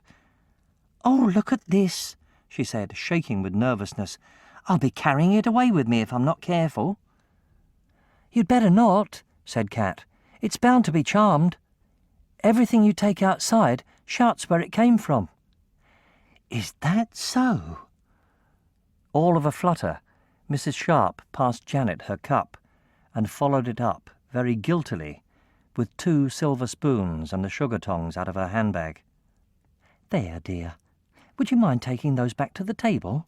"Oh, look at this," she said, shaking with nervousness. "I'll be carrying it away with me if I'm not careful." "You'd better not," said Cat. "It's bound to be charmed. Everything you take outside shuts where it came from." "Is that so?" All of a flutter, Mrs. Sharp passed Janet her cup and followed it up, very guiltily, with 2 silver spoons and the sugar tongs out of her handbag. "There, dear. Would you mind taking those back to the table?"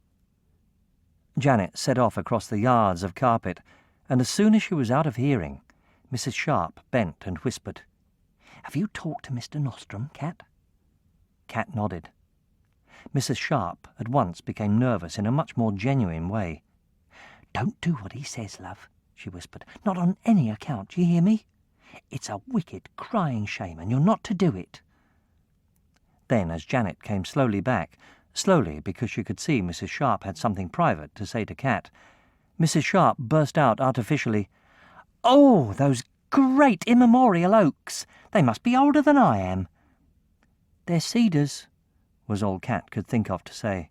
Janet set off across the yards of carpet, and as soon as she was out of hearing, Mrs. Sharp bent and whispered, "Have you talked to Mr. Nostrum, Cat?" Cat nodded. Mrs. Sharp at once became nervous in a much more genuine way. "Don't do what he says, love," she whispered. "Not on any account, do you hear me? It's a wicked, crying shame, and you're not to do it." Then, as Janet came slowly back, slowly because she could see Mrs. Sharp had something private to say to Cat, Mrs. Sharp burst out artificially, "Oh, those great immemorial oaks! They must be older than I am." "They're cedars," was all Cat could think of to say.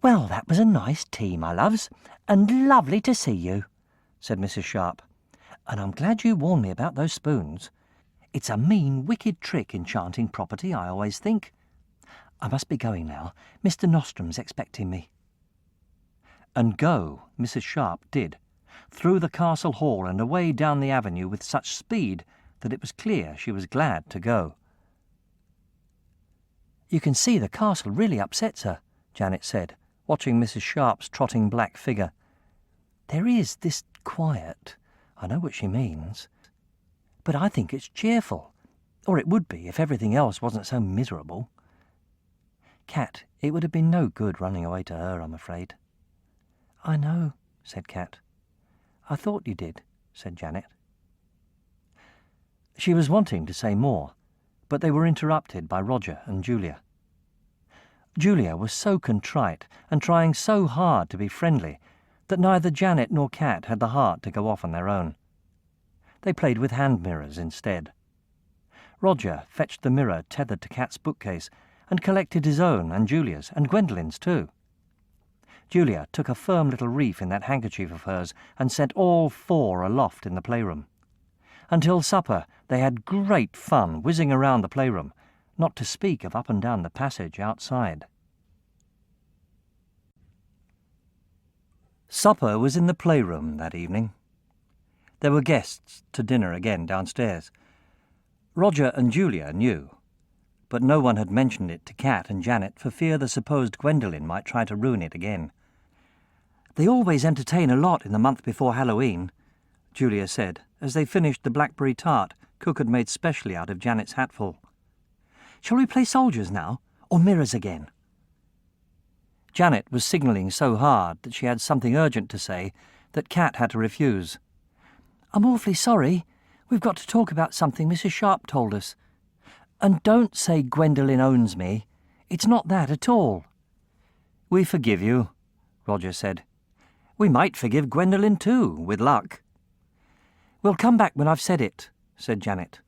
"Well, that was a nice tea, my loves, and lovely to see you," said Mrs. Sharp. "And I'm glad you warned me about those spoons. It's a mean, wicked trick enchanting property, I always think. I must be going now. Mr. Nostrum's expecting me." And go Mrs. Sharp did, through the castle hall and away down the avenue with such speed that it was clear she was glad to go. "You can see the castle really upsets her," Janet said, watching Mrs. Sharp's trotting black figure. "There is this quiet. I know what she means. But I think it's cheerful, or it would be if everything else wasn't so miserable. Cat, it would have been no good running away to her, I'm afraid." "I know," said Cat. "I thought you did," said Janet. She was wanting to say more, but they were interrupted by Roger and Julia. Julia was so contrite and trying so hard to be friendly that neither Janet nor Cat had the heart to go off on their own. They played with hand mirrors instead. Roger fetched the mirror tethered to Cat's bookcase and collected his own and Julia's and Gwendolyn's too. Julia took a firm little reef in that handkerchief of hers and sent all 4 aloft in the playroom. Until supper they had great fun whizzing around the playroom, not to speak of up and down the passage outside. Supper was in the playroom that evening. There were guests to dinner again downstairs. Roger and Julia knew, but no one had mentioned it to Cat and Janet for fear the supposed Gwendolyn might try to ruin it again. "They always entertain a lot in the month before Halloween," Julia said, as they finished the blackberry tart Cook had made specially out of Janet's hatful. "Shall we play soldiers now, or mirrors again?" Janet was signalling so hard that she had something urgent to say that Kat had to refuse. "I'm awfully sorry. We've got to talk about something Mrs. Sharp told us. And don't say Gwendolyn owns me. It's not that at all." "We forgive you," Roger said. "We might forgive Gwendolyn too, with luck." "We'll come back when I've said it," said Janet.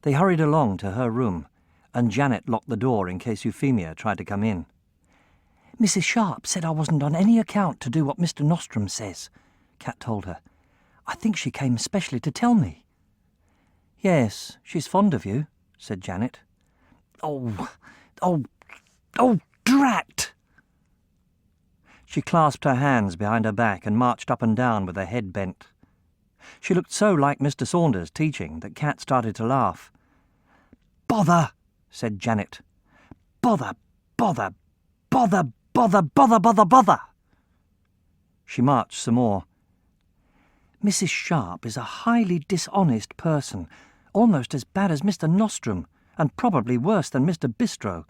They hurried along to her room, and Janet locked the door in case Euphemia tried to come in. "Mrs. Sharp said I wasn't on any account to do what Mr. Nostrum says," Kat told her. "I think she came specially to tell me." "Yes, she's fond of you," said Janet. Oh, drat!" She clasped her hands behind her back and marched up and down with her head bent. She looked so like Mr. Saunders teaching that Kat started to laugh. "Bother!" said Janet. "Bother, bother, bother, bother, bother, bother, bother!" She marched some more. "Mrs. Sharp is a highly dishonest person, almost as bad as Mr. Nostrum, and probably worse than Mr. Bistro.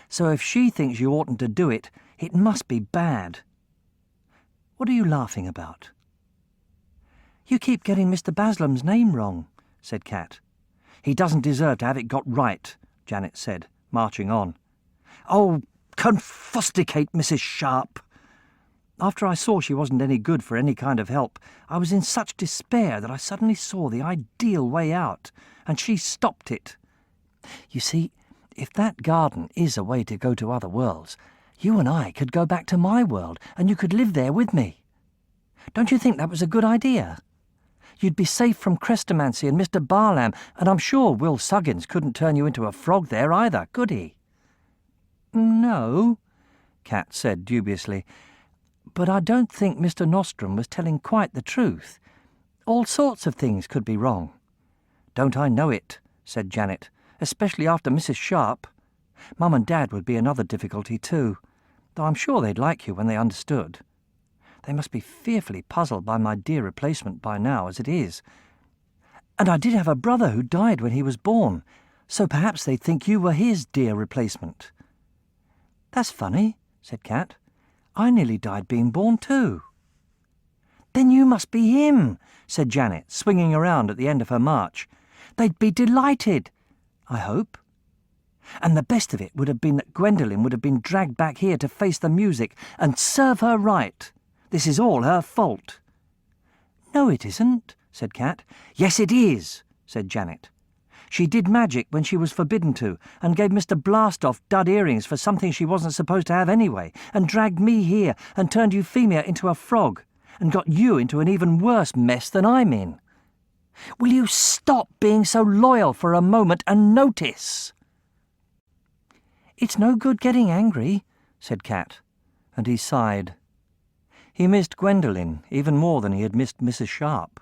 So if she thinks you oughtn't to do it, it must be bad. What are you laughing about?" "You keep getting Mr. Baslam's name wrong," said Kat. "He doesn't deserve to have it got right," Janet said, marching on. "Oh, confusticate Mrs. Sharp! After I saw she wasn't any good for any kind of help, I was in such despair that I suddenly saw the ideal way out, and she stopped it. You see, if that garden is a way to go to other worlds, you and I could go back to my world, and you could live there with me. Don't you think that was a good idea? You'd be safe from Chrestomanci and Mr. Baslam, and I'm sure Will Saggins couldn't turn you into a frog there either, could he?" "No," Kat said dubiously, "but I don't think Mr. Nostrum was telling quite the truth. All sorts of things could be wrong." "Don't I know it?" said Janet, "especially after Mrs. Sharp. Mum and Dad would be another difficulty too, though I'm sure they'd like you when they understood. They must be fearfully puzzled by my dear replacement by now, as it is. And I did have a brother who died when he was born, so perhaps they'd think you were his dear replacement." "That's funny," said Kat. "I nearly died being born too." "Then you must be him," said Janet, swinging around at the end of her march. "They'd be delighted, I hope. And the best of it would have been that Gwendolyn would have been dragged back here to face the music, and serve her right. This is all her fault." "No, it isn't," said Kat. "Yes, it is," said Janet. "She did magic when she was forbidden to, and gave Mr. Blastoff dud earrings for something she wasn't supposed to have anyway, and dragged me here, and turned Euphemia into a frog, and got you into an even worse mess than I'm in. Will you stop being so loyal for a moment and notice?" "It's no good getting angry," said Kat, and he sighed. He missed Gwendolyn even more than he had missed Mrs. Sharp.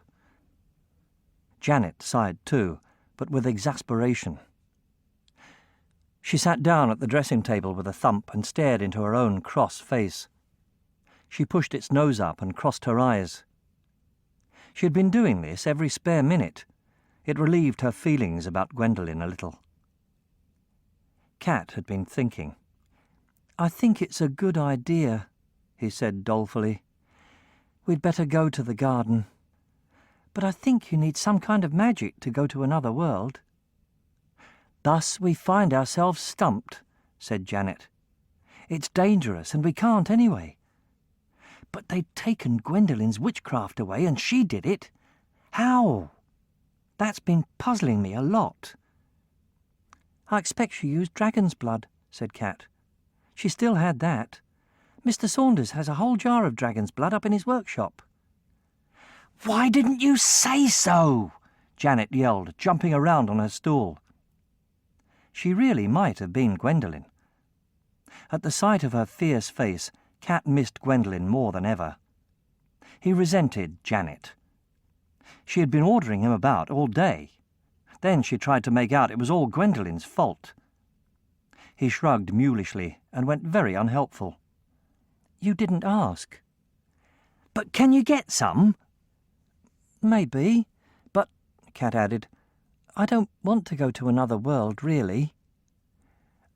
Janet sighed too, but with exasperation. She sat down at the dressing table with a thump and stared into her own cross face. She pushed its nose up and crossed her eyes. She had been doing this every spare minute. It relieved her feelings about Gwendolyn a little. Kat had been thinking. "I think it's a good idea," he said dolefully. "We'd better go to the garden. But I think you need some kind of magic to go to another world." "Thus we find ourselves stumped," said Janet. "It's dangerous, and we can't anyway. But they'd taken Gwendolyn's witchcraft away, and she did it. How? That's been puzzling me a lot." "I expect she used dragon's blood," said Kat. "She still had that. Mr. Saunders has a whole jar of dragon's blood up in his workshop." "Why didn't you say so?" Janet yelled, jumping around on her stool. She really might have been Gwendolyn. At the sight of her fierce face, Kat missed Gwendolyn more than ever. He resented Janet. She had been ordering him about all day. Then she tried to make out it was all Gwendolyn's fault. He shrugged mulishly and went very unhelpful. You didn't ask. But can you get some? Maybe, but, Cat added, I don't want to go to another world, really.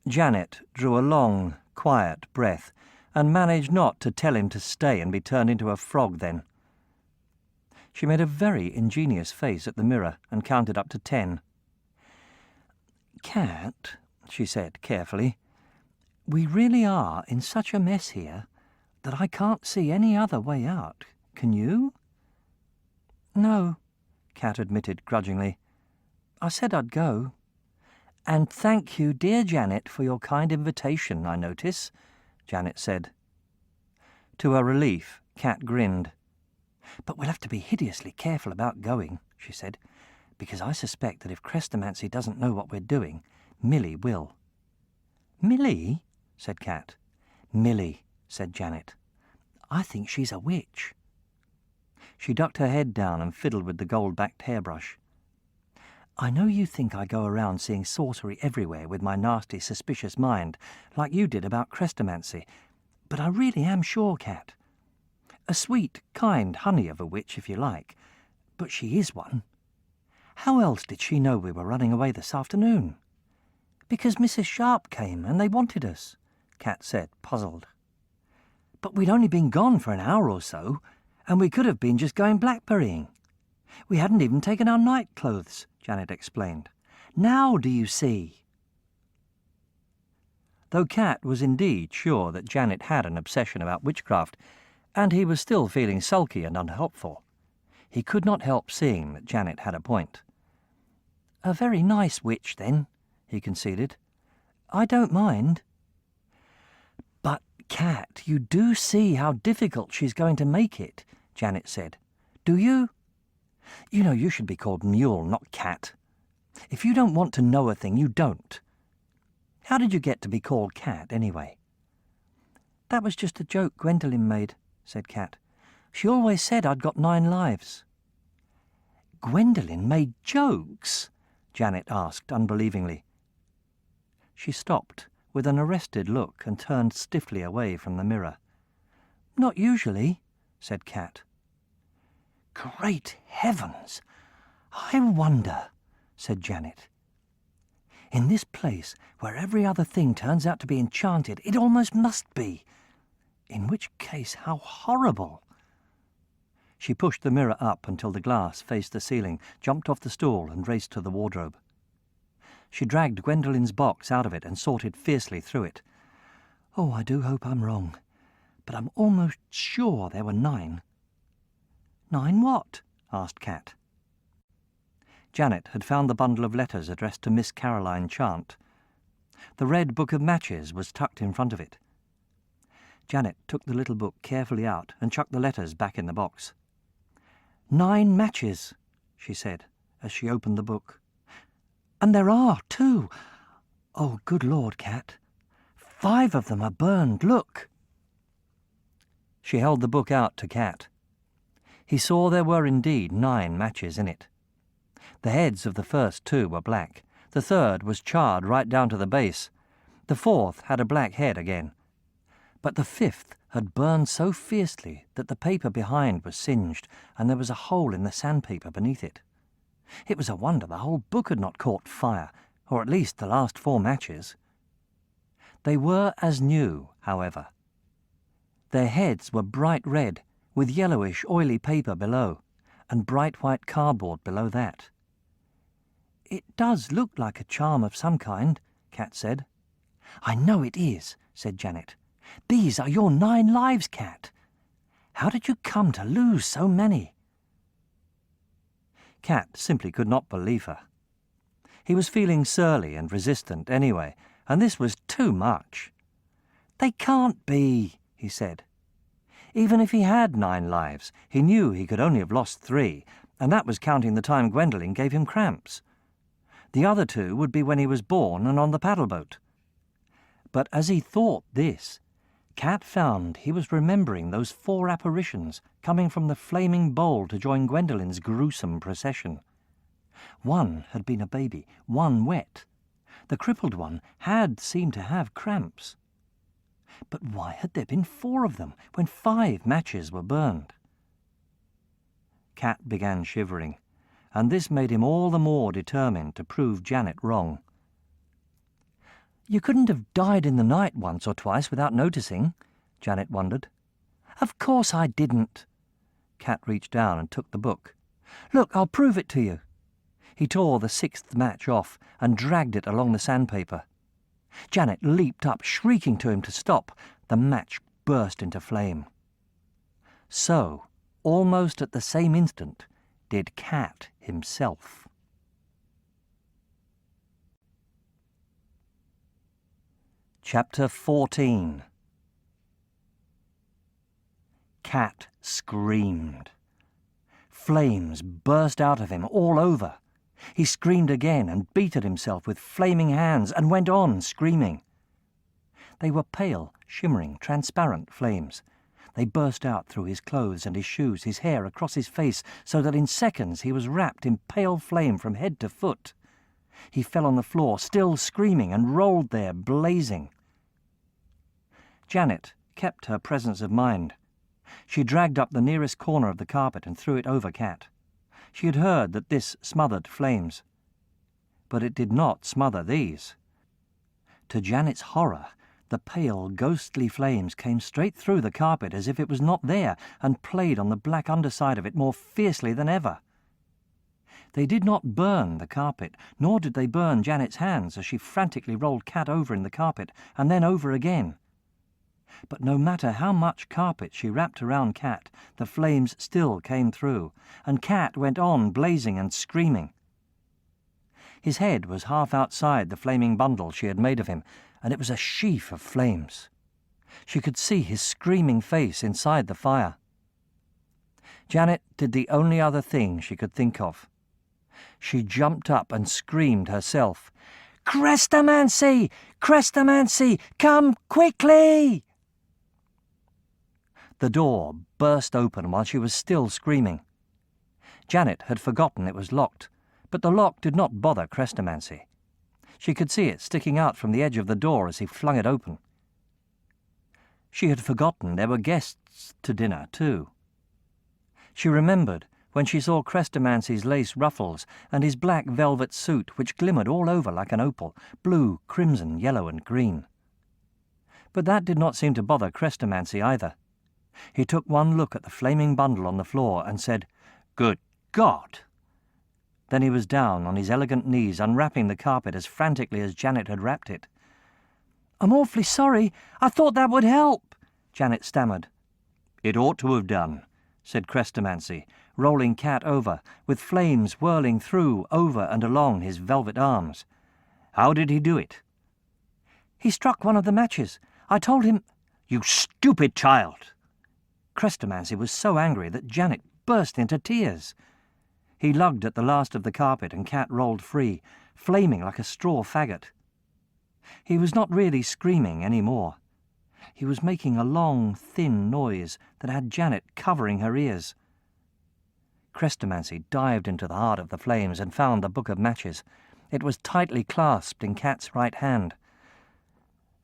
Janet drew a long, quiet breath and managed not to tell him to stay and be turned into a frog then. She made a very ingenious face at the mirror and counted up to 10. Cat, she said carefully, we really are in such a mess here that I can't see any other way out. Can you? No, Cat admitted grudgingly. I said I'd go. And thank you, dear Janet, for your kind invitation, I notice, Janet said. To her relief, Cat grinned. But we'll have to be hideously careful about going, she said, because I suspect that if Crestomancy doesn't know what we're doing, Millie will. Millie? Said Cat. Millie, said Janet. I think she's a witch. She ducked her head down and fiddled with the gold-backed hairbrush. I know you think I go around seeing sorcery everywhere with my nasty, suspicious mind, like you did about Crestomancy, but I really am sure, Cat. A sweet, kind honey of a witch, if you like, but she is one. How else did she know we were running away this afternoon? Because Mrs. Sharp came and they wanted us, Cat said, puzzled. But we'd only been gone for an hour or so, and we could have been just going blackberrying. We hadn't even taken our night clothes, Janet explained. Now do you see? Though Cat was indeed sure that Janet had an obsession about witchcraft, and he was still feeling sulky and unhelpful, he could not help seeing that Janet had a point. A very nice witch, then, he conceded. I don't mind. But, Cat, you do see how difficult she's going to make it, Janet said. Do you? You know you should be called Mule, not Cat. If you don't want to know a thing, you don't. How did you get to be called Cat, anyway? That was just a joke Gwendolyn made, said Cat. She always said I'd got 9 lives. Gwendolyn made jokes? Janet asked unbelievingly. She stopped with an arrested look and turned stiffly away from the mirror. Not usually, said Cat. Great heavens! I wonder, said Janet. In this place, where every other thing turns out to be enchanted, it almost must be. In which case, how horrible! She pushed the mirror up until the glass faced the ceiling, jumped off the stool and raced to the wardrobe. She dragged Gwendolyn's box out of it and sorted fiercely through it. Oh, I do hope I'm wrong, but I'm almost sure there were 9. 9 what? Asked Cat. Janet had found the bundle of letters addressed to Miss Caroline Chant. The red book of matches was tucked in front of it. Janet took the little book carefully out and chucked the letters back in the box. 9 matches, she said, as she opened the book. And there are, too. Oh, good Lord, Cat. 5 of them are burned, look. She held the book out to Cat. He saw there were indeed 9 matches in it. The heads of the first 2 were black. The third was charred right down to the base. The fourth had a black head again. But the 5th had burned so fiercely that the paper behind was singed, and there was a hole in the sandpaper beneath it. It was a wonder the whole book had not caught fire, or at least the last 4 matches. They were as new, however. Their heads were bright red, with yellowish, oily paper below, and bright white cardboard below that. It does look like a charm of some kind, Cat said. I know it is, said Janet. These are your 9 lives, Cat. How did you come to lose so many? Cat simply could not believe her. He was feeling surly and resistant anyway, and this was too much. They can't be, he said. Even if he had 9 lives, he knew he could only have lost 3, and that was counting the time Gwendolyn gave him cramps. The other 2 would be when he was born and on the paddle boat. But as he thought this, Cat found he was remembering those 4 apparitions coming from the flaming bowl to join Gwendolyn's gruesome procession. 1 had been a baby, 1 wet. The crippled one had seemed to have cramps. But why had there been 4 of them when 5 matches were burned? Cat began shivering, and this made him all the more determined to prove Janet wrong. "You couldn't have died in the night once or twice without noticing," Janet wondered. "Of course I didn't." Cat reached down and took the book. "Look, I'll prove it to you." He tore the 6th match off and dragged it along the sandpaper. Janet leaped up, shrieking to him to stop. The match burst into flame. So, almost at the same instant, did Cat himself. Chapter 14. Cat screamed. Flames burst out of him all over. He screamed again and beat at himself with flaming hands and went on screaming. They were pale, shimmering, transparent flames. They burst out through his clothes and his shoes, his hair, across his face, so that in seconds he was wrapped in pale flame from head to foot. He fell on the floor, still screaming, and rolled there, blazing. Janet kept her presence of mind. She dragged up the nearest corner of the carpet and threw it over Cat. She had heard that this smothered flames. But it did not smother these. To Janet's horror, the pale, ghostly flames came straight through the carpet as if it was not there, and played on the black underside of it more fiercely than ever. They did not burn the carpet, nor did they burn Janet's hands as she frantically rolled Cat over in the carpet and then over again. But no matter how much carpet she wrapped around Cat, the flames still came through, and Cat went on blazing and screaming. His head was half outside the flaming bundle she had made of him, and it was a sheaf of flames. She could see his screaming face inside the fire. Janet did the only other thing she could think of. She jumped up and screamed herself, "Crestomancy! Crestomancy! Come quickly!" The door burst open while she was still screaming. Janet had forgotten it was locked, but the lock did not bother Crestomancy. She could see it sticking out from the edge of the door as he flung it open. She had forgotten there were guests to dinner, too. She remembered when she saw Crestomancy's lace ruffles and his black velvet suit, which glimmered all over like an opal, blue, crimson, yellow, and green. But that did not seem to bother Crestomancy either. He took one look at the flaming bundle on the floor and said, "Good God!" Then he was down on his elegant knees, unwrapping the carpet as frantically as Janet had wrapped it. "I'm awfully sorry. I thought that would help," Janet stammered. "It ought to have done," said Crestomancy, rolling Cat over, with flames whirling through, over, and along his velvet arms. "How did he do it?" "He struck one of the matches. I told him—" "You stupid child!" Crestomancy was so angry that Janet burst into tears. He lugged at the last of the carpet and Cat rolled free, flaming like a straw faggot. He was not really screaming any more. He was making a long, thin noise that had Janet covering her ears. Crestomancy dived into the heart of the flames and found the book of matches. It was tightly clasped in Cat's right hand.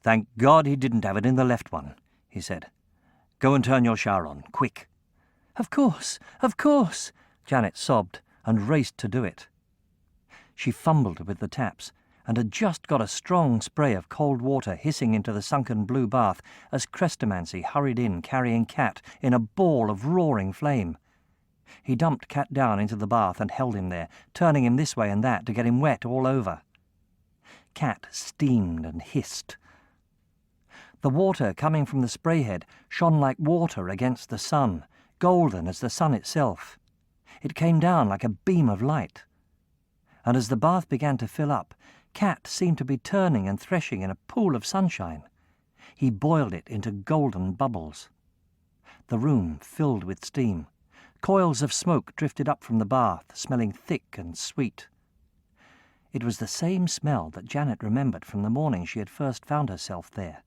"Thank God he didn't have it in the left one," he said. "Go and turn your shower on, quick." Of course, Janet sobbed and raced to do it. She fumbled with the taps and had just got a strong spray of cold water hissing into the sunken blue bath as Crestomancy hurried in carrying Cat in a ball of roaring flame. He dumped Cat down into the bath and held him there, turning him this way and that to get him wet all over. Cat steamed and hissed. The water coming from the spray head shone like water against the sun, golden as the sun itself. It came down like a beam of light. And as the bath began to fill up, Cat seemed to be turning and threshing in a pool of sunshine. He boiled it into golden bubbles. The room filled with steam. Coils of smoke drifted up from the bath, smelling thick and sweet. It was the same smell that Janet remembered from the morning she had first found herself there.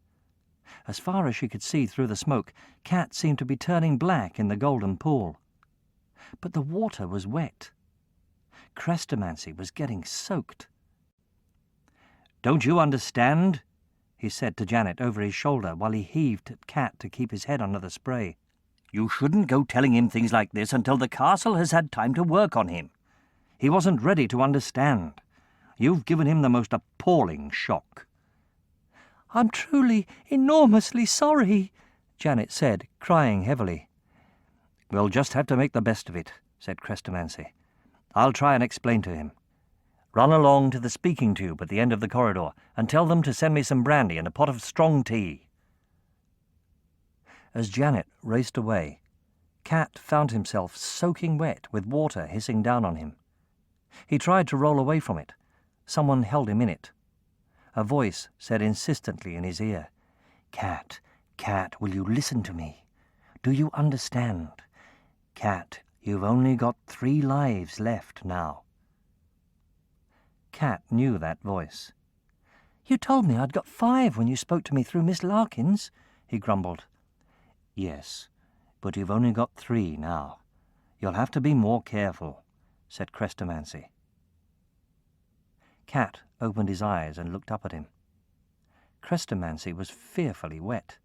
As far as she could see through the smoke, Cat seemed to be turning black in the golden pool. But the water was wet. Crestomancy was getting soaked. "Don't you understand?" he said to Janet over his shoulder while he heaved at Cat to keep his head under the spray. You shouldn't go telling him things like this until the castle has had time to work on him. He wasn't ready to understand. You've given him the most appalling shock." "I'm truly enormously sorry," Janet said, crying heavily. "We'll just have to make the best of it," said Crestomanci. "I'll try and explain to him. Run along to the speaking tube at the end of the corridor and tell them to send me some brandy and a pot of strong tea." As Janet raced away, Cat found himself soaking wet with water hissing down on him. He tried to roll away from it. Someone held him in it. A voice said insistently in his ear, "Cat, Cat, will you listen to me? Do you understand? Cat, you've only got 3 lives left now." Cat knew that voice. "You told me I'd got 5 when you spoke to me through Miss Larkins," he grumbled. "Yes, but you've only got 3 now. You'll have to be more careful," said Crestomanci. Cat opened his eyes and looked up at him. Crestomanci was fearfully wet.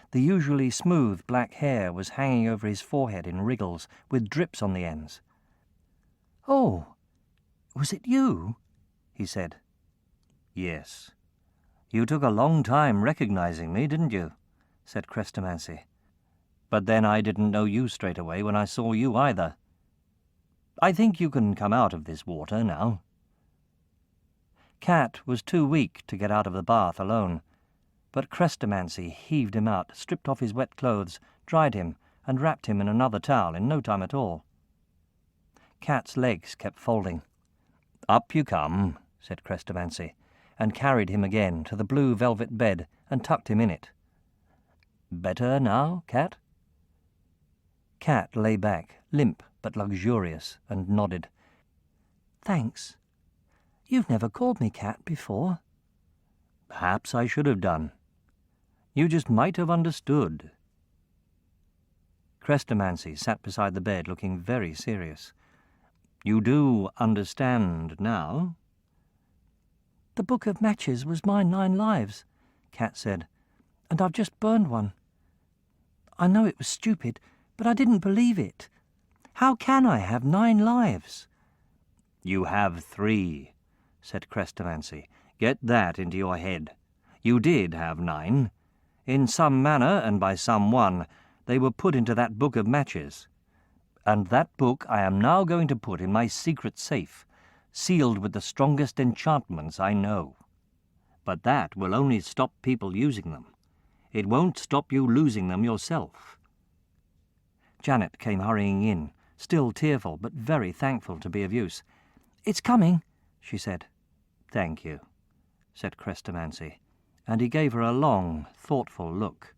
The usually smooth black hair was hanging over his forehead in wriggles, with drips on the ends. "Oh, was it you?" he said. "Yes. You took a long time recognizing me, didn't you?" said Crestomanci. "But then I didn't know you straight away when I saw you either. I think you can come out of this water now." Cat was too weak to get out of the bath alone, but Crestomanci heaved him out, stripped off his wet clothes, dried him, and wrapped him in another towel in no time at all. Cat's legs kept folding. "Up you come," said Crestomanci, and carried him again to the blue velvet bed and tucked him in it. "Better now, Cat?" Cat lay back, limp but luxurious, and nodded. "Thanks. You've never called me Cat before." "Perhaps I should have done. You just might have understood." Crestomanci sat beside the bed looking very serious. "You do understand now?" "The book of matches was my 9 lives," Cat said, "and I've just burned one. I know it was stupid, but I didn't believe it. How can I have 9 lives?" "You have 3, said Crestomanci. "Get that into your head. You did have 9. In some manner, and by someone, they were put into that book of matches. And that book I am now going to put in my secret safe, sealed with the strongest enchantments I know. But that will only stop people using them. It won't stop you losing them yourself." Janet came hurrying in, still tearful but very thankful to be of use. "It's coming," she said. "Thank you," said Crestomanci, and he gave her a long, thoughtful look.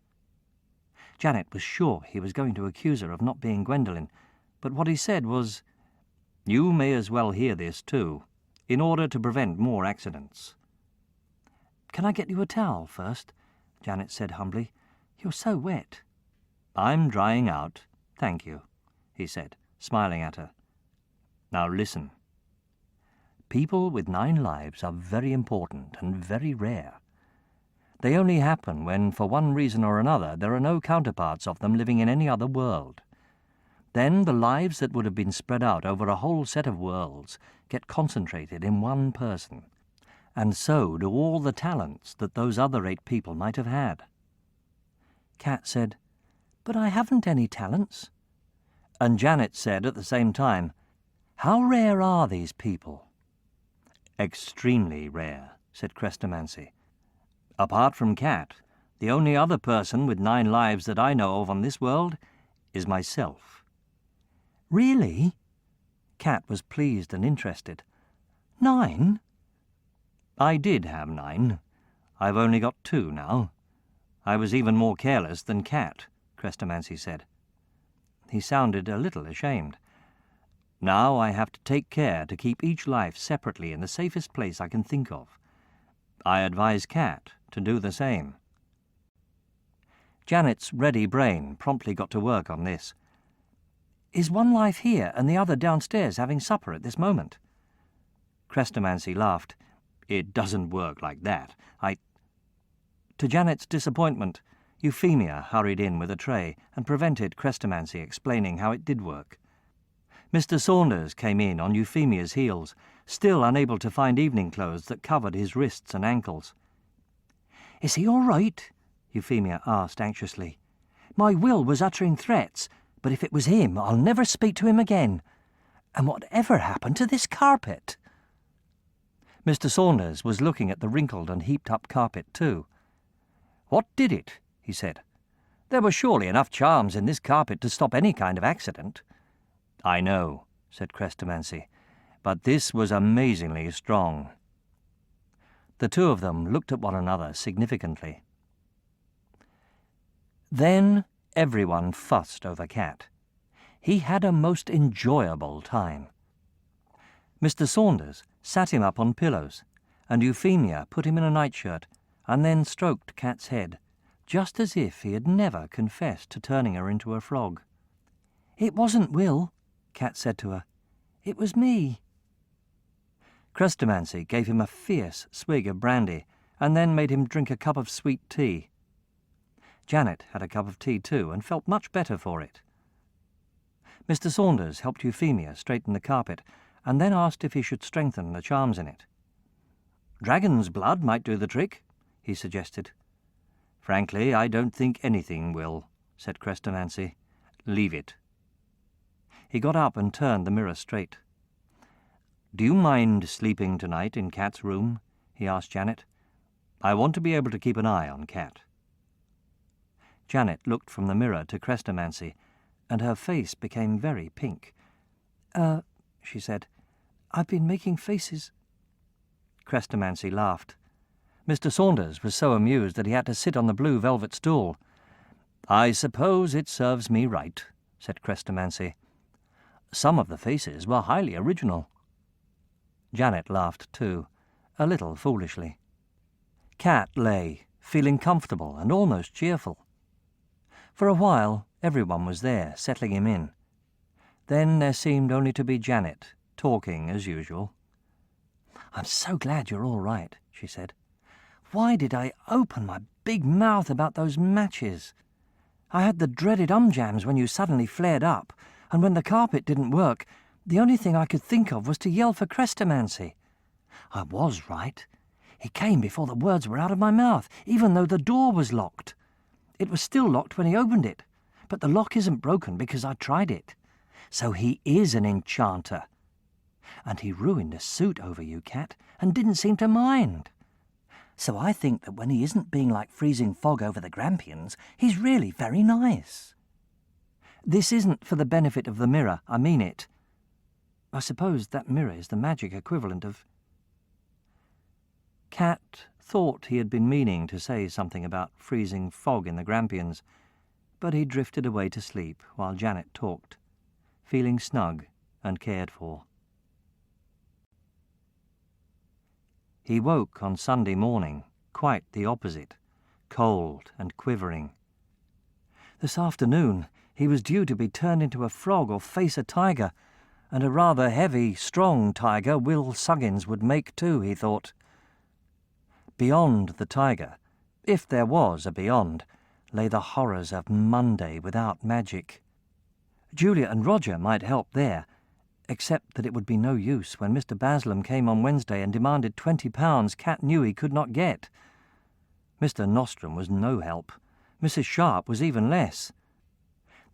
Janet was sure he was going to accuse her of not being Gwendolyn, but what he said was, "You may as well hear this too, in order to prevent more accidents." "Can I get you a towel first?" Janet said humbly. "You're so wet." "I'm drying out, thank you," he said, smiling at her. "Now listen. People with 9 lives are very important and very rare. They only happen when, for one reason or another, there are no counterparts of them living in any other world. Then the lives that would have been spread out over a whole set of worlds get concentrated in one person, and so do all the talents that those other 8 people might have had." Cat said, "But I haven't any talents." And Janet said at the same time, "How rare are these people?" "Extremely rare," said Crestomanci. "Apart from Cat, the only other person with 9 lives that I know of on this world is myself." "Really?" Cat was pleased and interested. 9? "I did have 9. I've only got 2 now. I was even more careless than Cat," Crestomanci said. He sounded a little ashamed. "Now I have to take care to keep each life separately in the safest place I can think of. I advise Cat to do the same." Janet's ready brain promptly got to work on this. "Is one life here and the other downstairs having supper at this moment?" Crestomanci laughed. "It doesn't work like that. To Janet's disappointment, Euphemia hurried in with a tray and prevented Crestomanci explaining how it did work. Mr. Saunders came in on Euphemia's heels, still unable to find evening clothes that covered his wrists and ankles. "Is he all right?" Euphemia asked anxiously. "My Will was uttering threats, but if it was him, I'll never speak to him again. And whatever happened to this carpet?" Mr. Saunders was looking at the wrinkled and heaped-up carpet too. "What did it?" he said. "There were surely enough charms in this carpet to stop any kind of accident." "I know," said Crestomanci, "but this was amazingly strong." The two of them looked at one another significantly. Then everyone fussed over Cat. He had a most enjoyable time. Mr. Saunders sat him up on pillows, and Euphemia put him in a nightshirt and then stroked Cat's head, just as if he had never confessed to turning her into a frog. "It wasn't Will," Cat said to her. "It was me." Crestomanci gave him a fierce swig of brandy and then made him drink a cup of sweet tea. Janet had a cup of tea too and felt much better for it. Mr. Saunders helped Euphemia straighten the carpet and then asked if he should strengthen the charms in it. "Dragon's blood might do the trick," he suggested. "Frankly, I don't think anything will," said Crestomanci. "Leave it." He got up and turned the mirror straight. "Do you mind sleeping tonight in Cat's room?" he asked Janet. "I want to be able to keep an eye on Cat." Janet looked from the mirror to Crestomanci, and her face became very pink. She said, "I've been making faces." Crestomanci laughed. Mr. Saunders was so amused that he had to sit on the blue velvet stool. "I suppose it serves me right," said Crestomanci. "Some of the faces were highly original." Janet laughed too, a little foolishly. Cat lay, feeling comfortable and almost cheerful. For a while everyone was there, settling him in. Then there seemed only to be Janet, talking as usual. "I'm so glad you're all right," she said. "Why did I open my big mouth about those matches? I had the dreaded umjams when you suddenly flared up, and when the carpet didn't work, the only thing I could think of was to yell for Crestomanci. I was right. He came before the words were out of my mouth, even though the door was locked. It was still locked when he opened it, but the lock isn't broken because I tried it. So he is an enchanter. And he ruined a suit over you, Cat, and didn't seem to mind. So I think that when he isn't being like freezing fog over the Grampians, he's really very nice. This isn't for the benefit of the mirror, I mean it. I suppose that mirror is the magic equivalent of—" Cat thought he had been meaning to say something about freezing fog in the Grampians, but he drifted away to sleep while Janet talked, feeling snug and cared for. He woke on Sunday morning, quite the opposite, cold and quivering. This afternoon he was due to be turned into a frog or face a tiger, and a rather heavy, strong tiger Will Saggins would make too, he thought. Beyond the tiger, if there was a beyond, lay the horrors of Monday without magic. Julia and Roger might help there, except that it would be no use when Mr. Baslam came on Wednesday and demanded £20 Cat knew he could not get. Mr. Nostrum was no help. Mrs. Sharp was even less.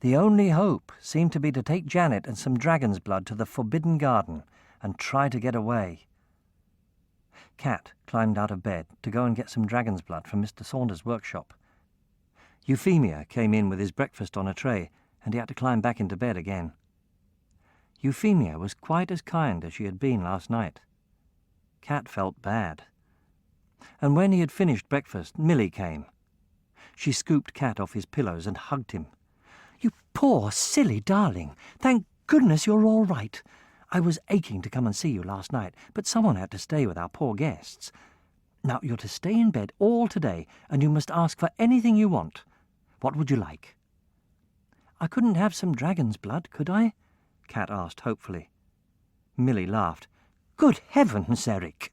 The only hope seemed to be to take Janet and some dragon's blood to the Forbidden Garden and try to get away. Cat climbed out of bed to go and get some dragon's blood from Mr. Saunders' workshop. Euphemia came in with his breakfast on a tray, and he had to climb back into bed again. Euphemia was quite as kind as she had been last night. Cat felt bad. And when he had finished breakfast, Millie came. She scooped Cat off his pillows and hugged him. "You poor, silly darling! Thank goodness you're all right. I was aching to come and see you last night, but someone had to stay with our poor guests. Now you're to stay in bed all today, and you must ask for anything you want. What would you like?" "I couldn't have some dragon's blood, could I?" Cat asked hopefully. Millie laughed. "Good heavens, Eric!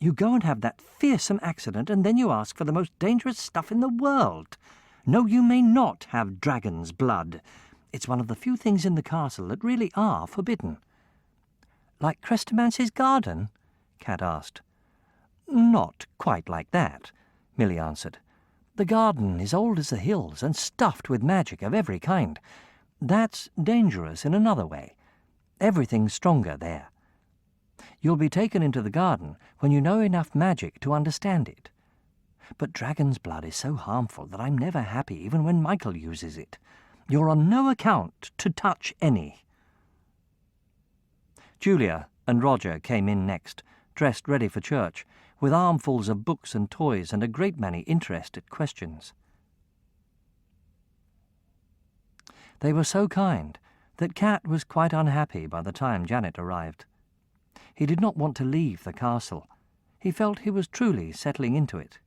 You go and have that fearsome accident, and then you ask for the most dangerous stuff in the world. No, you may not have dragon's blood. It's one of the few things in the castle that really are forbidden." "Like Chrestomancy's garden?" Cat asked. "Not quite like that," Millie answered. "The garden is old as the hills and stuffed with magic of every kind. That's dangerous in another way. Everything's stronger there. You'll be taken into the garden when you know enough magic to understand it. But dragon's blood is so harmful that I'm never happy even when Michael uses it. You're on no account to touch any." Julia and Roger came in next, dressed ready for church, with armfuls of books and toys and a great many interested questions. They were so kind that Cat was quite unhappy by the time Janet arrived. He did not want to leave the castle. He felt he was truly settling into it.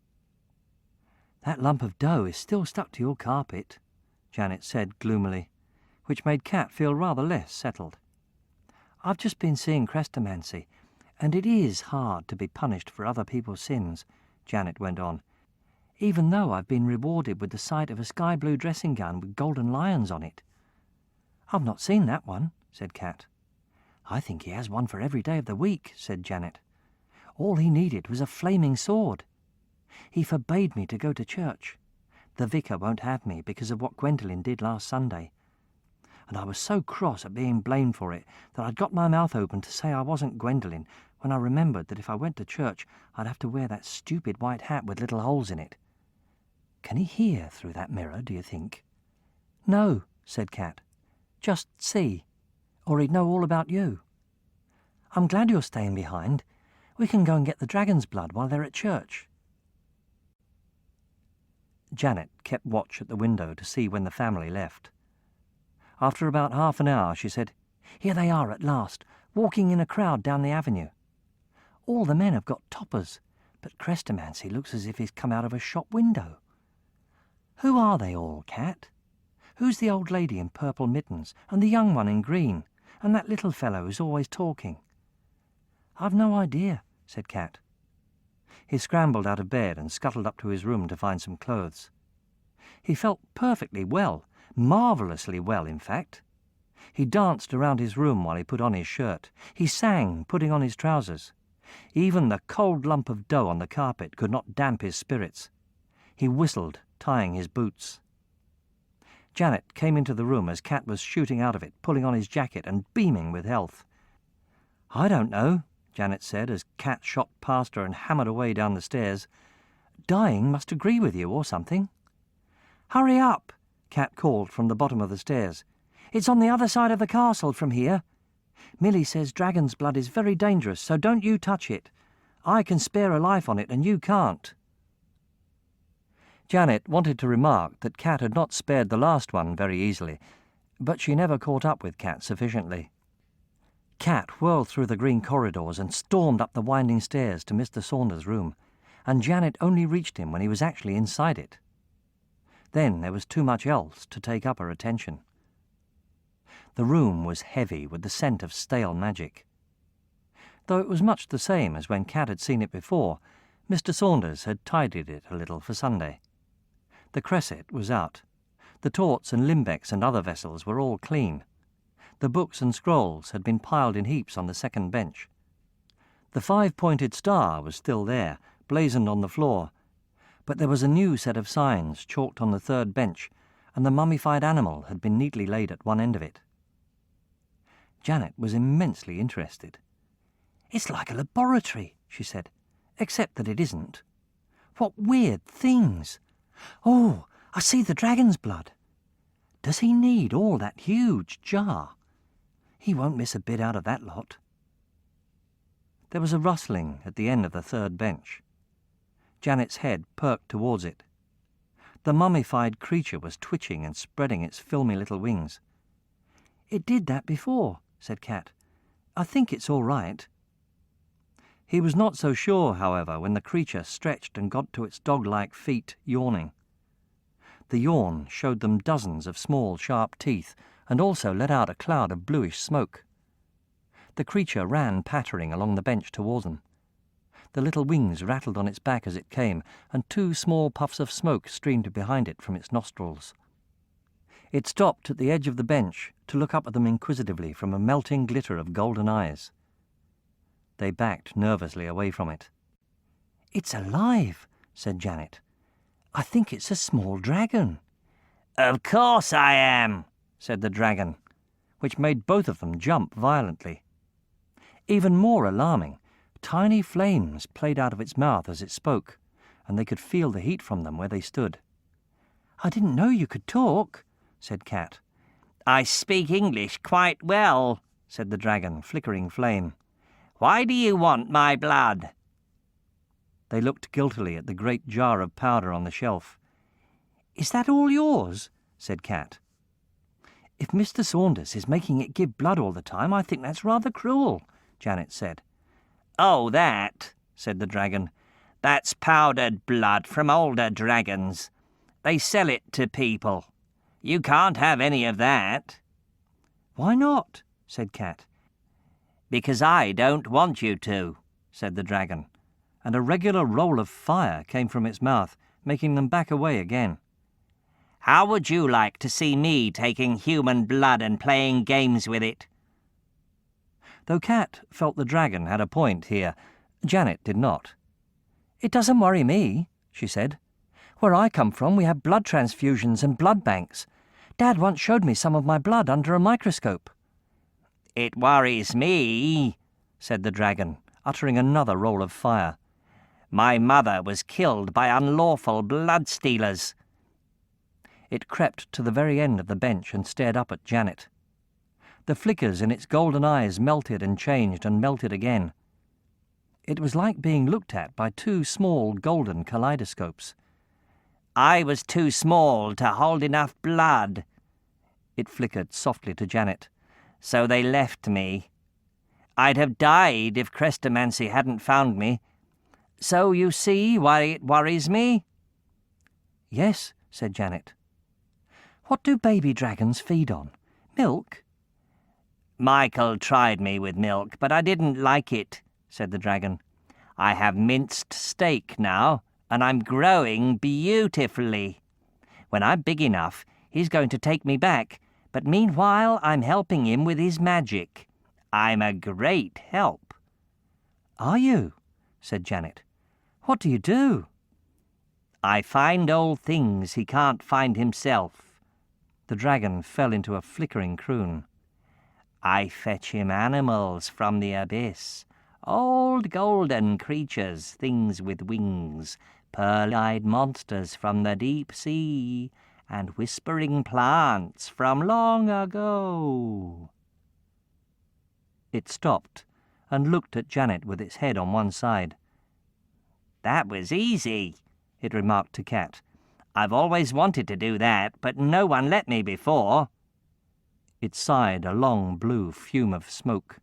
"That lump of dough is still stuck to your carpet," Janet said gloomily, which made Cat feel rather less settled. "I've just been seeing Crestomancy, and it is hard to be punished for other people's sins," Janet went on, "even though I've been rewarded with the sight of a sky-blue dressing gown with golden lions on it." "I've not seen that one," said Cat. "I think he has one for every day of the week," said Janet. "All he needed was a flaming sword. He forbade me to go to church. The vicar won't have me because of what Gwendolyn did last Sunday. And I was so cross at being blamed for it that I'd got my mouth open to say I wasn't Gwendolyn when I remembered that if I went to church I'd have to wear that stupid white hat with little holes in it. Can he hear through that mirror, do you think?" "No," said Cat. "Just see, or he'd know all about you. I'm glad you're staying behind. We can go and get the dragon's blood while they're at church." Janet kept watch at the window to see when the family left. After about half an hour she said, "Here they are at last, walking in a crowd down the avenue. All the men have got toppers, but Crestomancy looks as if he's come out of a shop window. Who are they all, Cat? Who's the old lady in purple mittens, and the young one in green, and that little fellow who's always talking?" "I've no idea," said Cat. He scrambled out of bed and scuttled up to his room to find some clothes. He felt perfectly well, marvellously well, in fact. He danced around his room while he put on his shirt. He sang, putting on his trousers. Even the cold lump of dough on the carpet could not damp his spirits. He whistled, tying his boots. Janet came into the room as Cat was shooting out of it, pulling on his jacket and beaming with health. "I don't know," Janet said as Cat shot past her and hammered away down the stairs. "Dying must agree with you or something." "Hurry up," Cat called from the bottom of the stairs. "It's on the other side of the castle from here. Millie says dragon's blood is very dangerous, so don't you touch it. I can spare a life on it and you can't." Janet wanted to remark that Cat had not spared the last one very easily, but she never caught up with Cat sufficiently. Cat whirled through the green corridors and stormed up the winding stairs to Mr. Saunders' room, and Janet only reached him when he was actually inside it. Then there was too much else to take up her attention. The room was heavy with the scent of stale magic. Though it was much the same as when Cat had seen it before, Mr. Saunders had tidied it a little for Sunday. The cresset was out. The torts and limbecs and other vessels were all clean. The books and scrolls had been piled in heaps on the second bench. The 5-pointed star was still there, blazoned on the floor, but there was a new set of signs chalked on the third bench, and the mummified animal had been neatly laid at one end of it. Janet was immensely interested. "It's like a laboratory," she said, "except that it isn't. What weird things! Oh, I see the dragon's blood. Does he need all that huge jar? He won't miss a bit out of that lot." There was a rustling at the end of the third bench. Janet's head perked towards it. The mummified creature was twitching and spreading its filmy little wings. "It did that before," said Cat. "I think it's all right." He was not so sure, however, when the creature stretched and got to its dog-like feet, yawning. The yawn showed them dozens of small, sharp teeth, and also let out a cloud of bluish smoke. The creature ran pattering along the bench toward them. The little wings rattled on its back as it came, and 2 small puffs of smoke streamed behind it from its nostrils. It stopped at the edge of the bench to look up at them inquisitively from a melting glitter of golden eyes. They backed nervously away from it. "It's alive," said Janet. "I think it's a small dragon." "Of course I am," said the dragon, which made both of them jump violently. Even more alarming, tiny flames played out of its mouth as it spoke, and they could feel the heat from them where they stood. "I didn't know you could talk," said Cat. "I speak English quite well," said the dragon, flickering flame. "Why do you want my blood?" They looked guiltily at the great jar of powder on the shelf. "Is that all yours?" said Cat. "If Mr. Saunders is making it give blood all the time, I think that's rather cruel," Janet said. "Oh, that," said the dragon. "That's powdered blood from older dragons. They sell it to people. You can't have any of that." "Why not?" said Cat. "Because I don't want you to," said the dragon, and a regular roll of fire came from its mouth, making them back away again. "How would you like to see me taking human blood and playing games with it?" Though Cat felt the dragon had a point here, Janet did not. "It doesn't worry me," she said. "Where I come from, we have blood transfusions and blood banks. Dad once showed me some of my blood under a microscope." "It worries me," said the dragon, uttering another roll of fire. "My mother was killed by unlawful blood-stealers." It crept to the very end of the bench and stared up at Janet. The flickers in its golden eyes melted and changed and melted again. It was like being looked at by 2 small golden kaleidoscopes. "I was too small to hold enough blood," it flickered softly to Janet. "So they left me. I'd have died if Crestomancy hadn't found me. So you see why it worries me?" "Yes," said Janet. "What do baby dragons feed on? Milk?" "Michael tried me with milk, but I didn't like it," said the dragon. "I have minced steak now, and I'm growing beautifully. When I'm big enough, he's going to take me back, but meanwhile I'm helping him with his magic. I'm a great help." "Are you?" said Janet. "What do you do?" "I find old things he can't find himself." The dragon fell into a flickering croon. "I fetch him animals from the abyss, old golden creatures, things with wings, pearl-eyed monsters from the deep sea, and whispering plants from long ago." It stopped and looked at Janet with its head on one side. "That was easy," it remarked to Cat. "I've always wanted to do that, but no one let me before." It sighed a long blue fume of smoke.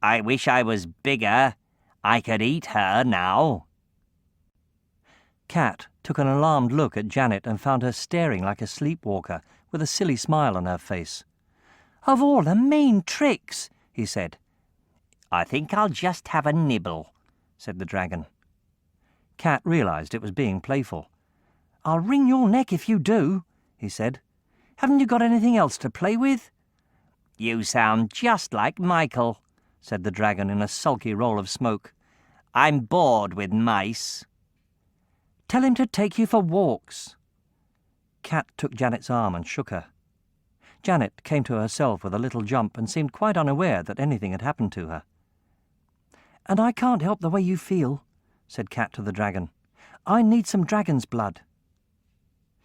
"I wish I was bigger. I could eat her now." Cat took an alarmed look at Janet and found her staring like a sleepwalker with a silly smile on her face. "Of all the mean tricks," he said. "I think I'll just have a nibble," said the dragon. Cat realised it was being playful. "I'll wring your neck if you do," he said. "Haven't you got anything else to play with?" "You sound just like Michael," said the dragon in a sulky roll of smoke. "I'm bored with mice." "Tell him to take you for walks." Cat took Janet's arm and shook her. Janet came to herself with a little jump and seemed quite unaware that anything had happened to her. "And I can't help the way you feel," said Cat to the dragon. "I need some dragon's blood."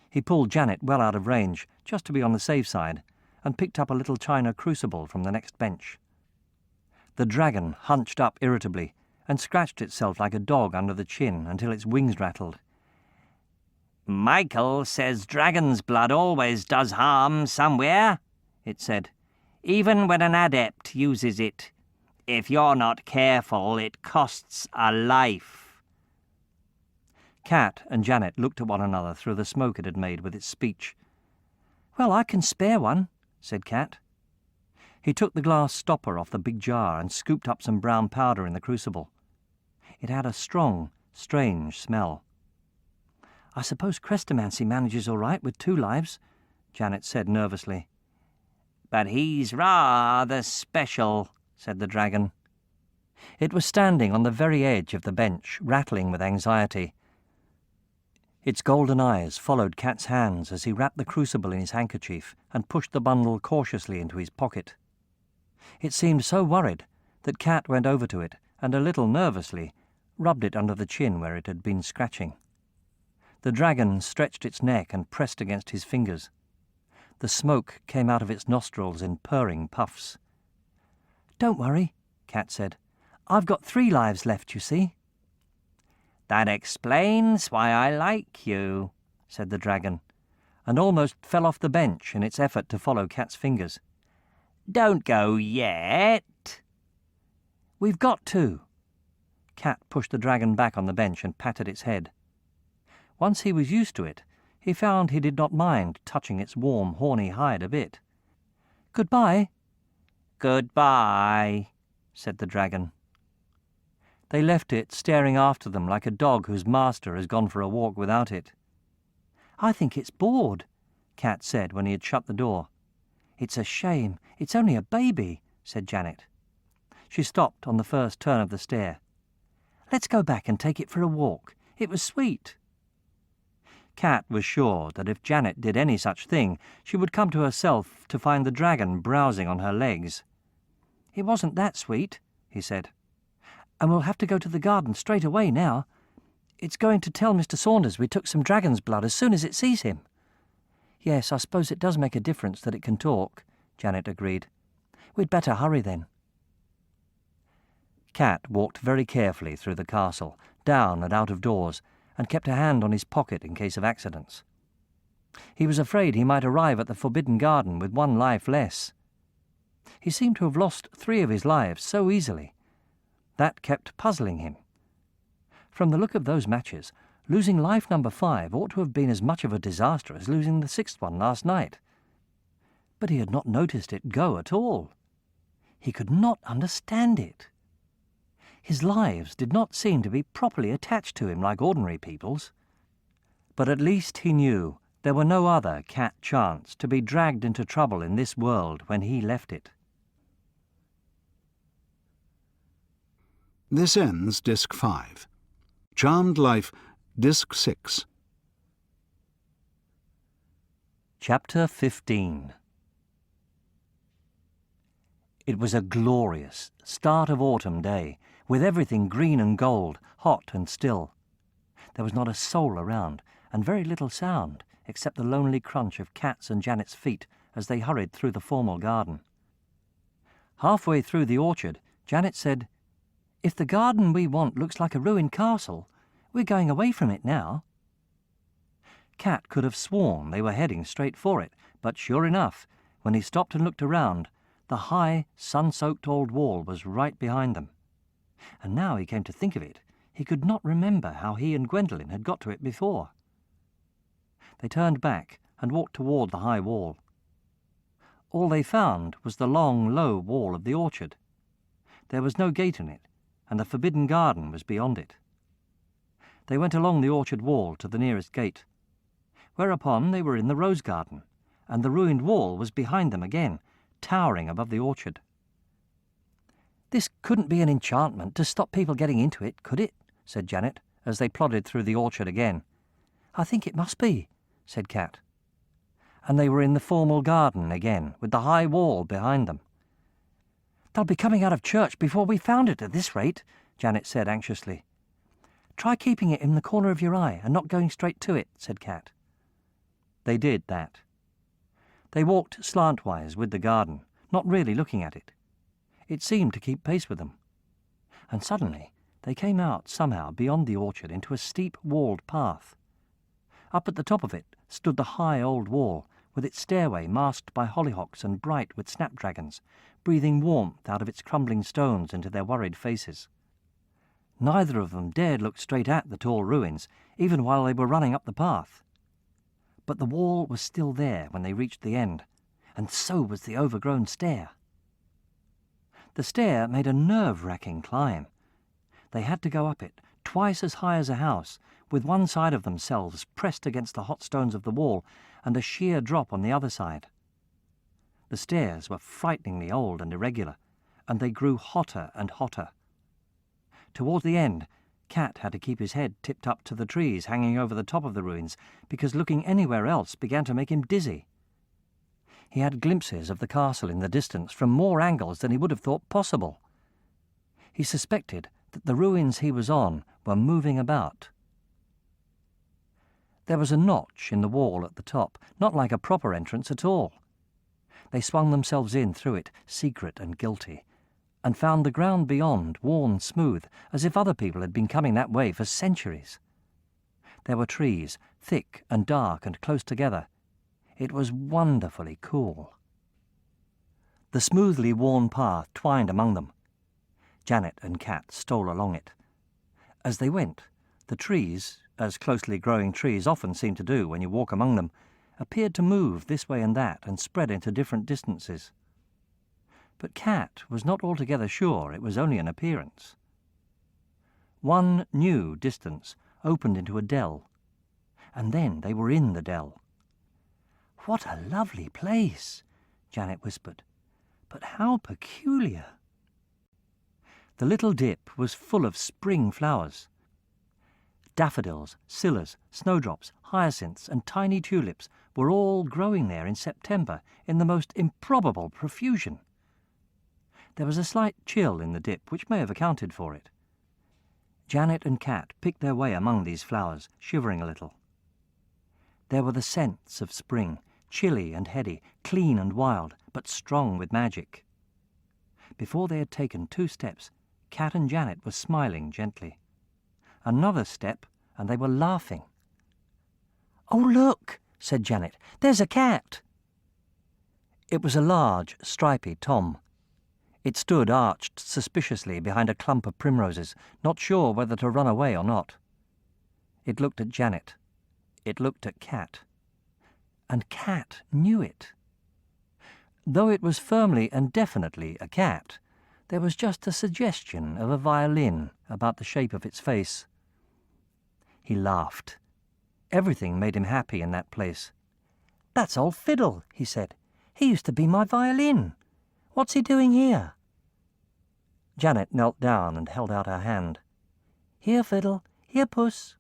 He pulled Janet well out of range, just to be on the safe side, and picked up a little china crucible from the next bench. The dragon hunched up irritably and scratched itself like a dog under the chin until its wings rattled. "Michael says dragon's blood always does harm somewhere," it said, "even when an adept uses it. If you're not careful, it costs a life." Cat and Janet looked at one another through the smoke it had made with its speech. "Well, I can spare one," said Cat. He took the glass stopper off the big jar and scooped up some brown powder in the crucible. It had a strong, strange smell. "I suppose Crestomancy manages all right with 2 lives," Janet said nervously. "But he's rather special," said the dragon. It was standing on the very edge of the bench, rattling with anxiety. Its golden eyes followed Cat's hands as he wrapped the crucible in his handkerchief and pushed the bundle cautiously into his pocket. It seemed so worried that Cat went over to it and, a little nervously, rubbed it under the chin where it had been scratching. The dragon stretched its neck and pressed against his fingers. The smoke came out of its nostrils in purring puffs. "Don't worry," Cat said. "I've got 3 lives left, you see." "That explains why I like you," said the dragon, and almost fell off the bench in its effort to follow Cat's fingers. "Don't go yet." "We've got to." Cat pushed the dragon back on the bench and patted its head. Once he was used to it, he found he did not mind touching its warm, horny hide a bit. "Goodbye." "Goodbye," said the dragon. They left it staring after them like a dog whose master has gone for a walk without it. "I think it's bored," Cat said when he had shut the door. "It's a shame. It's only a baby," said Janet. She stopped on the first turn of the stair. "Let's go back and take it for a walk. It was sweet." Cat was sure that if Janet did any such thing, she would come to herself to find the dragon browsing on her legs. "It wasn't that sweet," he said. "And we'll have to go to the garden straight away now. It's going to tell Mr. Saunders we took some dragon's blood as soon as it sees him." "Yes, I suppose it does make a difference that it can talk," Janet agreed. "We'd better hurry then." Cat walked very carefully through the castle, down and out of doors, and kept a hand on his pocket in case of accidents. He was afraid he might arrive at the forbidden garden with 1 life less. He seemed to have lost 3 of his lives so easily. That kept puzzling him. From the look of those matches, losing life number 5 ought to have been as much of a disaster as losing the 6th one last night. But he had not noticed it go at all. He could not understand it. His lives did not seem to be properly attached to him like ordinary people's. But at least he knew there were no other Cat chance to be dragged into trouble in this world when he left it. This ends Disc 5. Charmed Life, Disc 6. Chapter 15. It was a glorious start of autumn day, with everything green and gold, hot and still. There was not a soul around, and very little sound, except the lonely crunch of Cat's and Janet's feet as they hurried through the formal garden. Halfway through the orchard, Janet said, "If the garden we want looks like a ruined castle, we're going away from it now." Cat could have sworn they were heading straight for it, but sure enough, when he stopped and looked around, the high, sun-soaked old wall was right behind them. And now he came to think of it, he could not remember how he and Gwendolyn had got to it before. They turned back and walked toward the high wall. All they found was the long, low wall of the orchard. There was no gate in it, and the forbidden garden was beyond it. They went along the orchard wall to the nearest gate, whereupon they were in the rose garden, and the ruined wall was behind them again, towering above the orchard. "This couldn't be an enchantment to stop people getting into it, could it?" said Janet, as they plodded through the orchard again. "I think it must be," said Cat. And they were in the formal garden again, with the high wall behind them. "They'll be coming out of church before we found it at this rate," Janet said anxiously. "Try keeping it in the corner of your eye and not going straight to it," said Cat. They did that. They walked slantwise with the garden, not really looking at it. It seemed to keep pace with them. And suddenly they came out somehow beyond the orchard into a steep walled path. Up at the top of it stood the high old wall, with its stairway masked by hollyhocks and bright with snapdragons, breathing warmth out of its crumbling stones into their worried faces. Neither of them dared look straight at the tall ruins, even while they were running up the path. But the wall was still there when they reached the end, and so was the overgrown stair. The stair made a nerve-racking climb. They had to go up it, twice as high as a house, with one side of themselves pressed against the hot stones of the wall and a sheer drop on the other side. The stairs were frighteningly old and irregular, and they grew hotter and hotter. Toward the end, Cat had to keep his head tipped up to the trees hanging over the top of the ruins, because looking anywhere else began to make him dizzy. He had glimpses of the castle in the distance from more angles than he would have thought possible. He suspected that the ruins he was on were moving about. There was a notch in the wall at the top, not like a proper entrance at all. They swung themselves in through it, secret and guilty, and found the ground beyond worn smooth, as if other people had been coming that way for centuries. There were trees, thick and dark and close together. It was wonderfully cool. The smoothly worn path twined among them. Janet and Cat stole along it. As they went, the trees, as closely growing trees often seem to do when you walk among them, appeared to move this way and that and spread into different distances. But Cat was not altogether sure it was only an appearance. One new distance opened into a dell, and then they were in the dell. "What a lovely place," Janet whispered, "but how peculiar." The little dip was full of spring flowers. Daffodils, scillas, snowdrops, hyacinths, and tiny tulips were all growing there in September in the most improbable profusion. There was a slight chill in the dip, which may have accounted for it. Janet and Cat picked their way among these flowers, shivering a little. There were the scents of spring, chilly and heady, clean and wild, but strong with magic. Before they had taken 2 steps, Cat and Janet were smiling gently. Another step, and they were laughing. "Oh, look," said Janet, "there's a cat." It was a large, stripy tom. It stood arched suspiciously behind a clump of primroses, not sure whether to run away or not. It looked at Janet. It looked at Cat. And Cat knew it. Though it was firmly and definitely a cat, there was just a suggestion of a violin about the shape of its face. He laughed. Everything made him happy in that place. "That's old Fiddle," he said. "He used to be my violin. What's he doing here?" Janet knelt down and held out her hand. "Here, Fiddle. Here, Puss."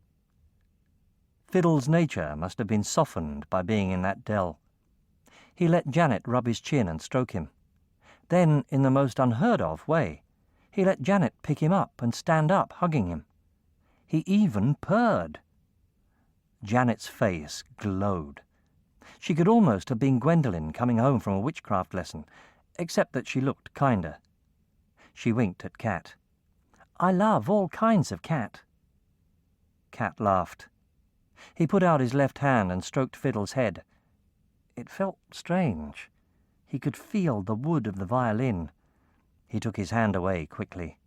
Fiddle's nature must have been softened by being in that dell. He let Janet rub his chin and stroke him. Then, in the most unheard-of way, he let Janet pick him up and stand up, hugging him. He even purred. Janet's face glowed. She could almost have been Gwendolyn coming home from a witchcraft lesson, except that she looked kinder. She winked at Cat. "I love all kinds of cat." Cat laughed. He put out his left hand and stroked Fiddle's head. It felt strange. He could feel the wood of the violin. He took his hand away quickly.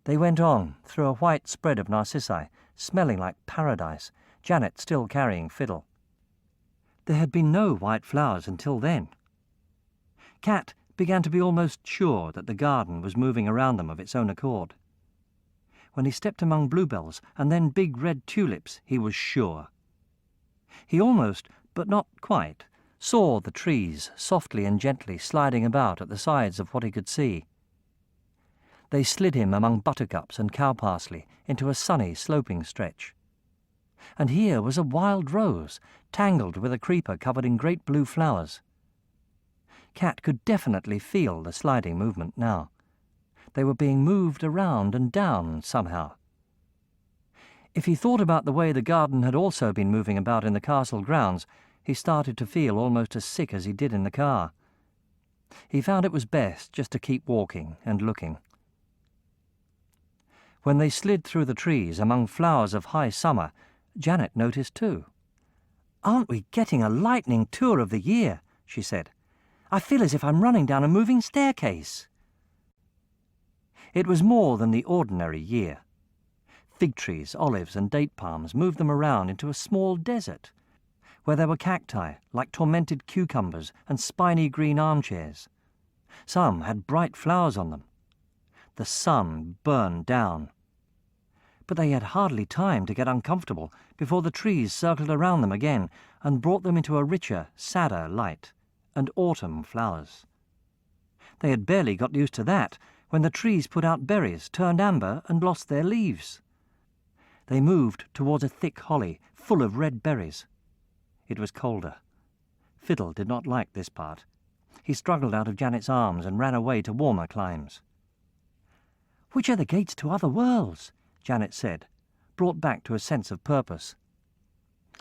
They went on through a white spread of narcissi, smelling like paradise, Janet still carrying Fiddle. There had been no white flowers until then. Cat began to be almost sure that the garden was moving around them of its own accord. When he stepped among bluebells and then big red tulips, he was sure. He almost, but not quite, saw the trees softly and gently sliding about at the sides of what he could see. They slid him among buttercups and cow-parsley into a sunny, sloping stretch. And here was a wild rose, tangled with a creeper covered in great blue flowers. Cat could definitely feel the sliding movement now. They were being moved around and down somehow. If he thought about the way the garden had also been moving about in the castle grounds, he started to feel almost as sick as he did in the car. He found it was best just to keep walking and looking. When they slid through the trees among flowers of high summer, Janet noticed too. "Aren't we getting a lightning tour of the year?" she said. "I feel as if I'm running down a moving staircase." It was more than the ordinary year. Fig trees, olives, and date palms moved them around into a small desert, where there were cacti, like tormented cucumbers, and spiny green armchairs. Some had bright flowers on them. The sun burned down. But they had hardly time to get uncomfortable before the trees circled around them again and brought them into a richer, sadder light, and autumn flowers. They had barely got used to that when the trees put out berries, turned amber, and lost their leaves. They moved towards a thick holly full of red berries. It was colder. Fiddle did not like this part. He struggled out of Janet's arms and ran away to warmer climes. "Which are the gates to other worlds?" Janet said, brought back to a sense of purpose.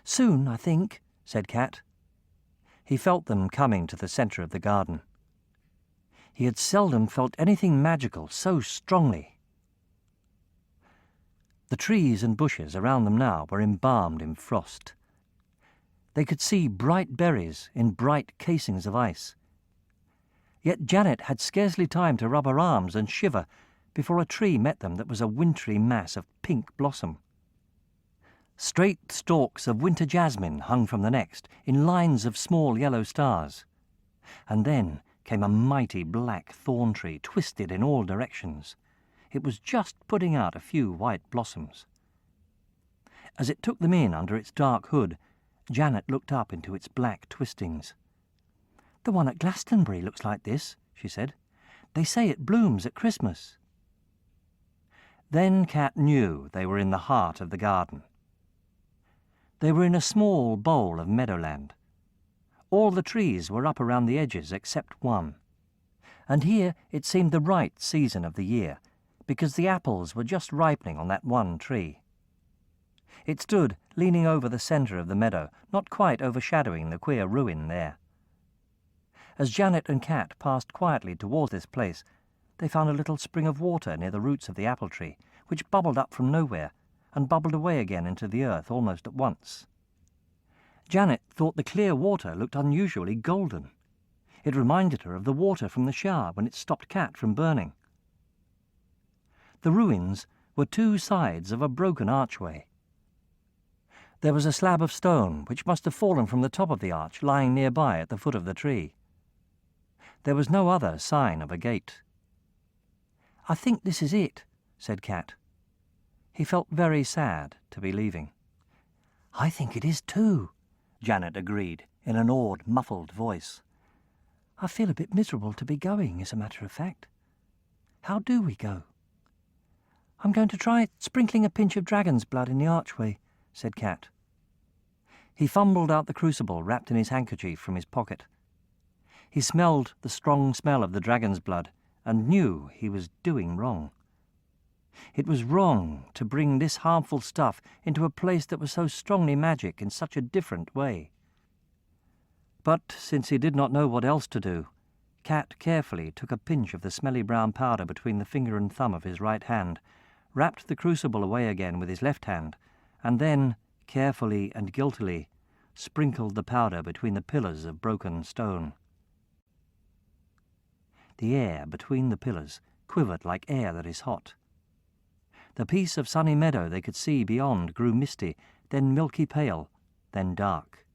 "Soon, I think," said Cat. He felt them coming to the centre of the garden. He had seldom felt anything magical so strongly. The trees and bushes around them now were embalmed in frost. They could see bright berries in bright casings of ice. Yet Janet had scarcely time to rub her arms and shiver before a tree met them that was a wintry mass of pink blossom. Straight stalks of winter jasmine hung from the next, in lines of small yellow stars. And then came a mighty black thorn tree, twisted in all directions. It was just putting out a few white blossoms. As it took them in under its dark hood, Janet looked up into its black twistings. "The one at Glastonbury looks like this," she said. "They say it blooms at Christmas." Then Cat knew they were in the heart of the garden. They were in a small bowl of meadowland. All the trees were up around the edges except one. And here it seemed the right season of the year, because the apples were just ripening on that one tree. It stood leaning over the centre of the meadow, not quite overshadowing the queer ruin there. As Janet and Cat passed quietly towards this place, they found a little spring of water near the roots of the apple tree, which bubbled up from nowhere and bubbled away again into the earth almost at once. Janet thought the clear water looked unusually golden. It reminded her of the water from the shower when it stopped Cat from burning. The ruins were two sides of a broken archway. There was a slab of stone which must have fallen from the top of the arch lying nearby at the foot of the tree. There was no other sign of a gate. "I think this is it," said Cat. He felt very sad to be leaving. "I think it is too," Janet agreed in an awed, muffled voice. "I feel a bit miserable to be going, as a matter of fact. How do we go?" "I'm going to try sprinkling a pinch of dragon's blood in the archway," said Cat. He fumbled out the crucible wrapped in his handkerchief from his pocket. He smelled the strong smell of the dragon's blood and knew he was doing wrong. It was wrong to bring this harmful stuff into a place that was so strongly magic in such a different way. But since he did not know what else to do, Cat carefully took a pinch of the smelly brown powder between the finger and thumb of his right hand, wrapped the crucible away again with his left hand, and then, carefully and guiltily, sprinkled the powder between the pillars of broken stone. The air between the pillars quivered like air that is hot. The piece of sunny meadow they could see beyond grew misty, then milky pale, then dark.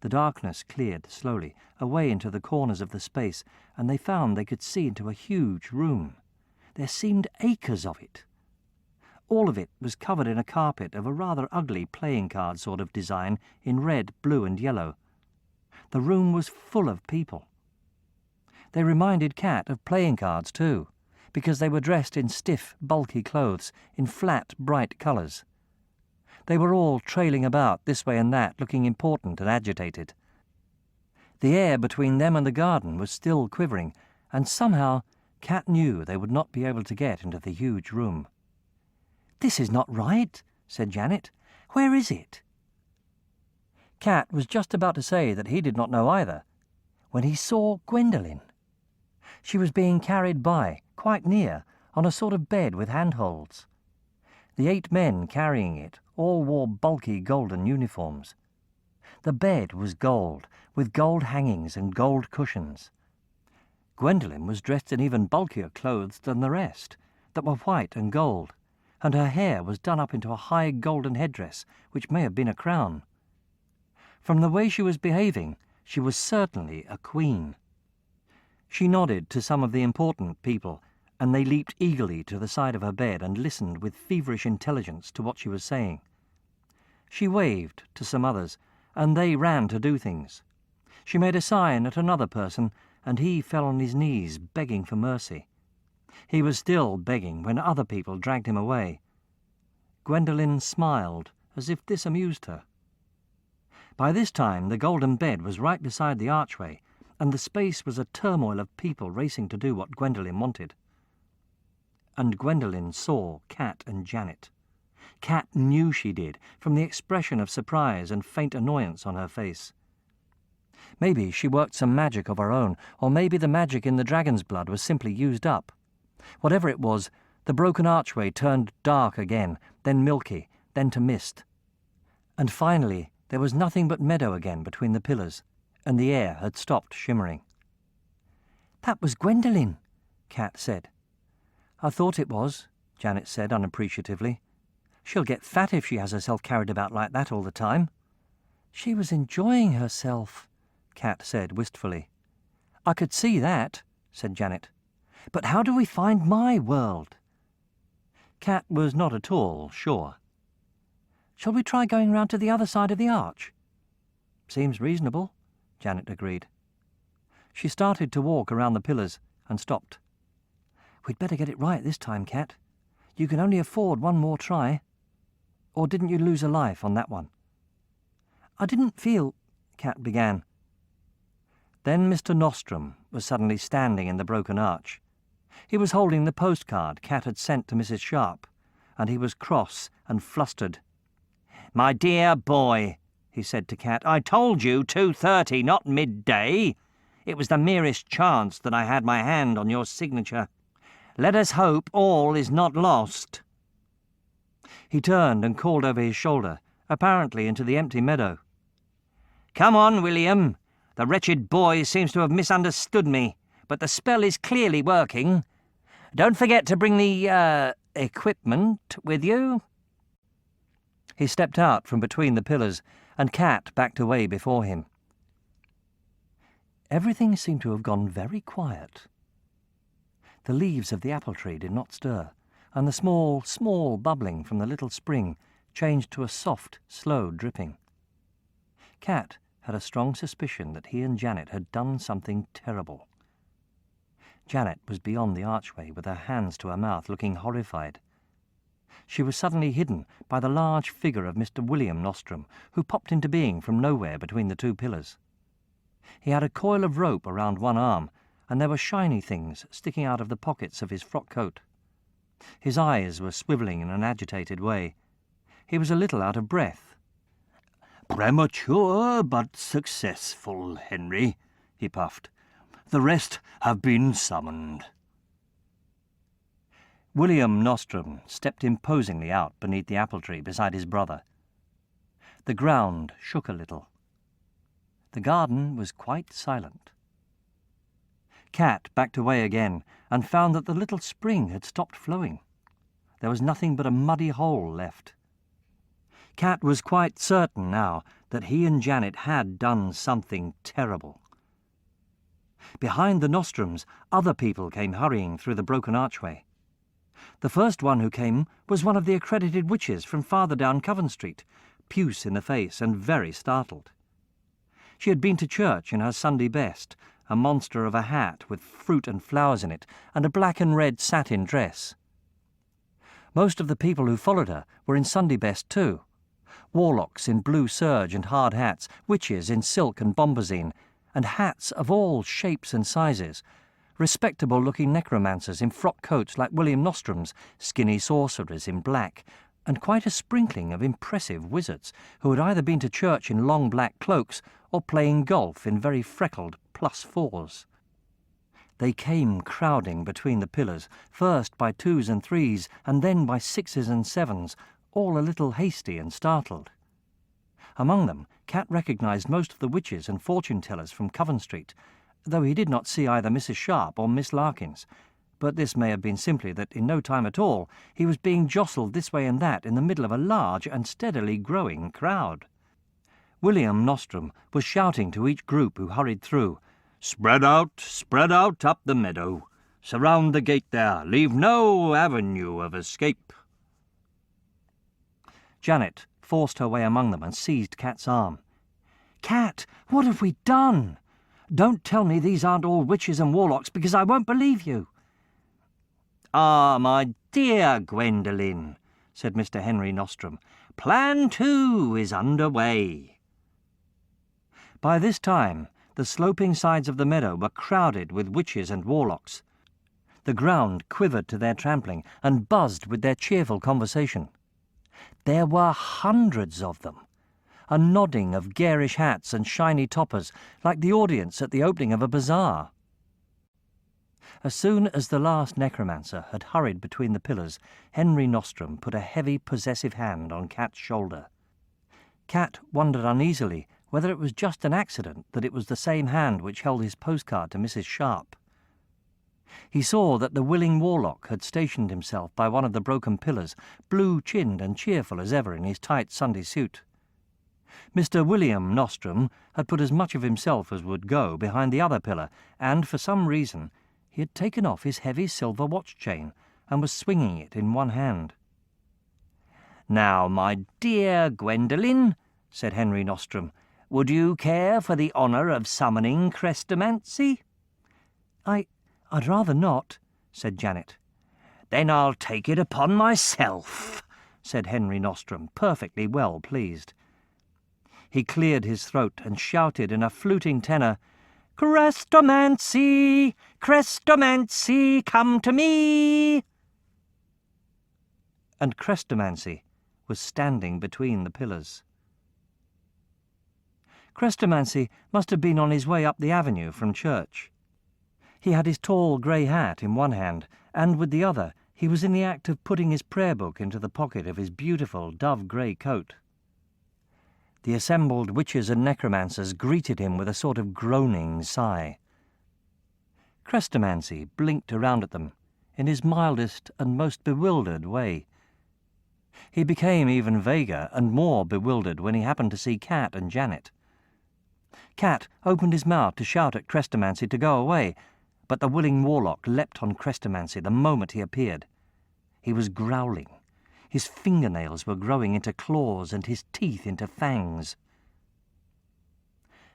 The darkness cleared slowly, away into the corners of the space, and they found they could see into a huge room. There seemed acres of it. All of it was covered in a carpet of a rather ugly playing card sort of design in red, blue, and yellow. The room was full of people. They reminded Cat of playing cards too, because they were dressed in stiff, bulky clothes in flat, bright colours. They were all trailing about this way and that, looking important and agitated. The air between them and the garden was still quivering, and somehow Cat knew they would not be able to get into the huge room. "This is not right," said Janet. "Where is it?" Cat was just about to say that he did not know either, when he saw Gwendolyn. She was being carried by, quite near, on a sort of bed with handholds. The 8 men carrying it all wore bulky golden uniforms. The bed was gold, with gold hangings and gold cushions. Gwendolyn was dressed in even bulkier clothes than the rest, that were white and gold, and her hair was done up into a high golden headdress, which may have been a crown. From the way she was behaving, she was certainly a queen. She nodded to some of the important people, and they leaped eagerly to the side of her bed and listened with feverish intelligence to what she was saying. She waved to some others, and they ran to do things. She made a sign at another person, and he fell on his knees, begging for mercy. He was still begging when other people dragged him away. Gwendolyn smiled, as if this amused her. By this time the golden bed was right beside the archway, and the space was a turmoil of people racing to do what Gwendolyn wanted. And Gwendolyn saw Cat and Janet. Cat knew she did, from the expression of surprise and faint annoyance on her face. Maybe she worked some magic of her own, or maybe the magic in the dragon's blood was simply used up. Whatever it was, the broken archway turned dark again, then milky, then to mist. And finally there was nothing but meadow again between the pillars, and the air had stopped shimmering. "That was Gwendolyn," Cat said. "I thought it was," Janet said unappreciatively. "She'll get fat if she has herself carried about like that all the time." "She was enjoying herself," Cat said wistfully. "I could see that," said Janet. "But how do we find my world?" Cat was not at all sure. "Shall we try going round to the other side of the arch?" "Seems reasonable," Janet agreed. She started to walk around the pillars and stopped. "We'd better get it right this time, Cat. You can only afford one more try. Or didn't you lose a life on that one?" "I didn't feel—" Cat began. Then Mr. Nostrum was suddenly standing in the broken arch. He was holding the postcard Cat had sent to Mrs. Sharp, and he was cross and flustered. "My dear boy," he said to Cat, "I told you 2:30, not midday. It was the merest chance that I had my hand on your signature. Let us hope all is not lost." He turned and called over his shoulder, apparently into the empty meadow. "Come on, William. The wretched boy seems to have misunderstood me, but the spell is clearly working. Don't forget to bring the, equipment with you." He stepped out from between the pillars, and Cat backed away before him. Everything seemed to have gone very quiet. The leaves of the apple tree did not stir, and the small, small bubbling from the little spring changed to a soft, slow dripping. Cat had a strong suspicion that he and Janet had done something terrible. Janet was beyond the archway with her hands to her mouth, looking horrified. She was suddenly hidden by the large figure of Mr. William Nostrum, who popped into being from nowhere between the two pillars. He had a coil of rope around one arm, and there were shiny things sticking out of the pockets of his frock coat. His eyes were swivelling in an agitated way. He was a little out of breath. "Premature but successful, Henry," he puffed. "The rest have been summoned." William Nostrum stepped imposingly out beneath the apple tree beside his brother. The ground shook a little. The garden was quite silent. Cat backed away again and found that the little spring had stopped flowing. There was nothing but a muddy hole left. Cat was quite certain now that he and Janet had done something terrible. Behind the Nostrums, other people came hurrying through the broken archway. The first one who came was one of the accredited witches from farther down Coven Street, puce in the face and very startled. She had been to church in her Sunday best, a monster of a hat with fruit and flowers in it, and a black and red satin dress. Most of the people who followed her were in Sunday best too. Warlocks in blue serge and hard hats, witches in silk and bombazine, and hats of all shapes and sizes, respectable-looking necromancers in frock coats like William Nostrum's, skinny sorcerers in black, and quite a sprinkling of impressive wizards who had either been to church in long black cloaks or playing golf in very freckled +4s. They came crowding between the pillars, first by 2s and 3s, and then by 6s and 7s, all a little hasty and startled. Among them, Cat recognised most of the witches and fortune-tellers from Coven Street, though he did not see either Mrs. Sharp or Miss Larkins. But this may have been simply that in no time at all he was being jostled this way and that in the middle of a large and steadily growing crowd. William Nostrum was shouting to each group who hurried through, spread out up the meadow. Surround the gate there. Leave no avenue of escape. Janet forced her way among them and seized Cat's arm. "Cat, what have we done? Don't tell me these aren't all witches and warlocks, because I won't believe you." "Ah, my dear Gwendolyn," said Mr. Henry Nostrum, "Plan 2 is under way." By this time, the sloping sides of the meadow were crowded with witches and warlocks. The ground quivered to their trampling and buzzed with their cheerful conversation. There were hundreds of them, a nodding of garish hats and shiny toppers, like the audience at the opening of a bazaar. As soon as the last necromancer had hurried between the pillars, Henry Nostrum put a heavy, possessive hand on Cat's shoulder. Cat wondered uneasily whether it was just an accident that it was the same hand which held his postcard to Mrs. Sharp. He saw that the willing warlock had stationed himself by one of the broken pillars, blue-chinned and cheerful as ever in his tight Sunday suit. Mr. William Nostrum had put as much of himself as would go behind the other pillar, and, for some reason, he had taken off his heavy silver watch-chain and was swinging it in one hand. "Now, my dear Gwendolyn," said Henry Nostrum, "would you care for the honour of summoning Crestomanci?" I'd rather not," said Janet. "Then I'll take it upon myself," said Henry Nostrum, perfectly well pleased. He cleared his throat and shouted in a fluting tenor, "Crestomanci! Crestomanci, come to me!" And Crestomancy was standing between the pillars. Crestomancy must have been on his way up the avenue from church. He had his tall grey hat in one hand, and with the other he was in the act of putting his prayer book into the pocket of his beautiful dove-grey coat. The assembled witches and necromancers greeted him with a sort of groaning sigh. Crestomancy blinked around at them in his mildest and most bewildered way. He became even vaguer and more bewildered when he happened to see Cat and Janet. Cat opened his mouth to shout at Crestomancy to go away, but the willing warlock leapt on Crestomancy the moment he appeared. He was growling. His fingernails were growing into claws and his teeth into fangs.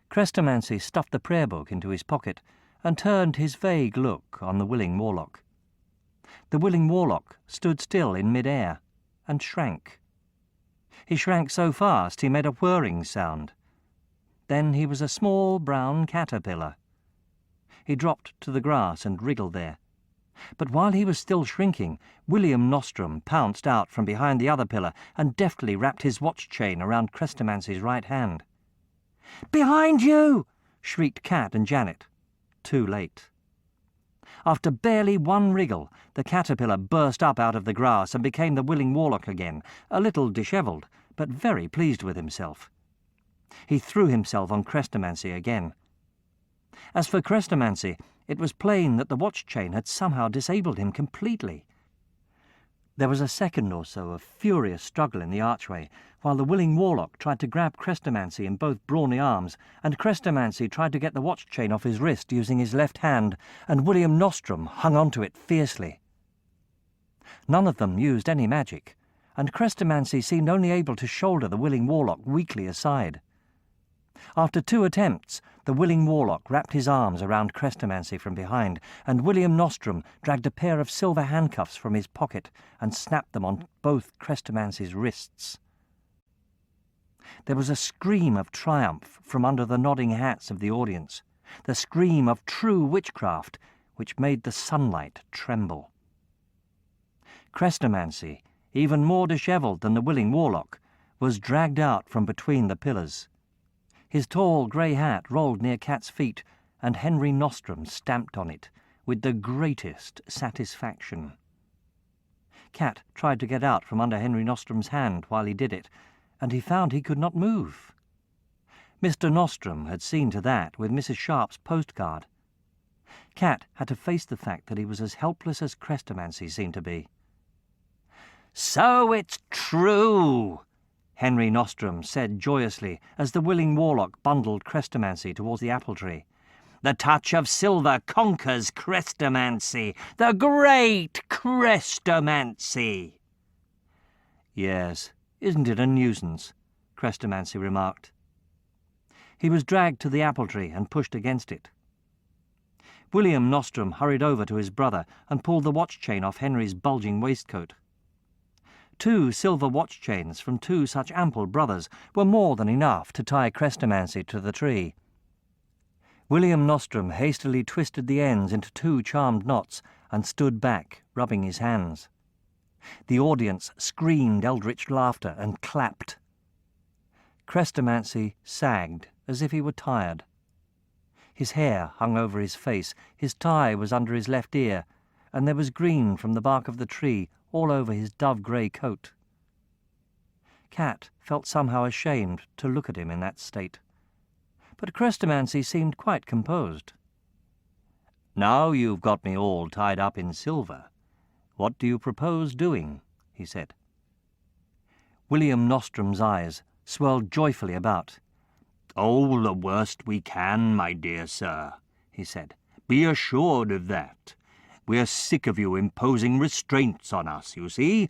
Crestomancy stuffed the prayer book into his pocket and turned his vague look on the willing warlock. The willing warlock stood still in mid-air and shrank. He shrank so fast he made a whirring sound. Then he was a small brown caterpillar. He dropped to the grass and wriggled there. But while he was still shrinking, William Nostrum pounced out from behind the other pillar and deftly wrapped his watch-chain around Crestomancy's right hand. "Behind you!" shrieked Cat and Janet. Too late. After barely one wriggle, the caterpillar burst up out of the grass and became the willing warlock again, a little dishevelled, but very pleased with himself. He threw himself on Crestomancy again. As for Crestomancy, it was plain that the watch-chain had somehow disabled him completely. There was a second or so of furious struggle in the archway, while the willing warlock tried to grab Crestomancy in both brawny arms, and Crestomancy tried to get the watch-chain off his wrist using his left hand, and William Nostrum hung on to it fiercely. None of them used any magic, and Crestomancy seemed only able to shoulder the willing warlock weakly aside. After 2 attempts, the willing warlock wrapped his arms around Crestomancy from behind, and William Nostrum dragged a pair of silver handcuffs from his pocket and snapped them on both Crestomancy's wrists. There was a scream of triumph from under the nodding hats of the audience, the scream of true witchcraft, which made the sunlight tremble. Crestomancy, even more dishevelled than the willing warlock, was dragged out from between the pillars. His tall grey hat rolled near Cat's feet, and Henry Nostrum stamped on it with the greatest satisfaction. Cat tried to get out from under Henry Nostrum's hand while he did it, and he found he could not move. Mr. Nostrum had seen to that with Mrs. Sharp's postcard. Cat had to face the fact that he was as helpless as Crestomancy seemed to be. "So it's true," Henry Nostrum said joyously as the willing warlock bundled Crestomancy towards the apple tree. The touch of silver conquers Crestomancy, the great Crestomancy. Yes, isn't it a nuisance? Crestomancy remarked. He was dragged to the apple tree and pushed against it. William Nostrum hurried over to his brother and pulled the watch chain off Henry's bulging waistcoat. 2 silver watch chains from 2 such ample brothers were more than enough to tie Crestomancy to the tree. William Nostrum hastily twisted the ends into 2 charmed knots and stood back, rubbing his hands. The audience screamed eldritch laughter and clapped. Crestomancy sagged as if he were tired. His hair hung over his face, his tie was under his left ear, and there was green from the bark of the tree all over his dove-grey coat. Cat felt somehow ashamed to look at him in that state, but Crestomancy seemed quite composed. "Now you've got me all tied up in silver, what do you propose doing?" he said. William Nostrum's eyes swirled joyfully about. "Oh, the worst we can, my dear sir," he said. "Be assured of that. We're sick of you imposing restraints on us, you see.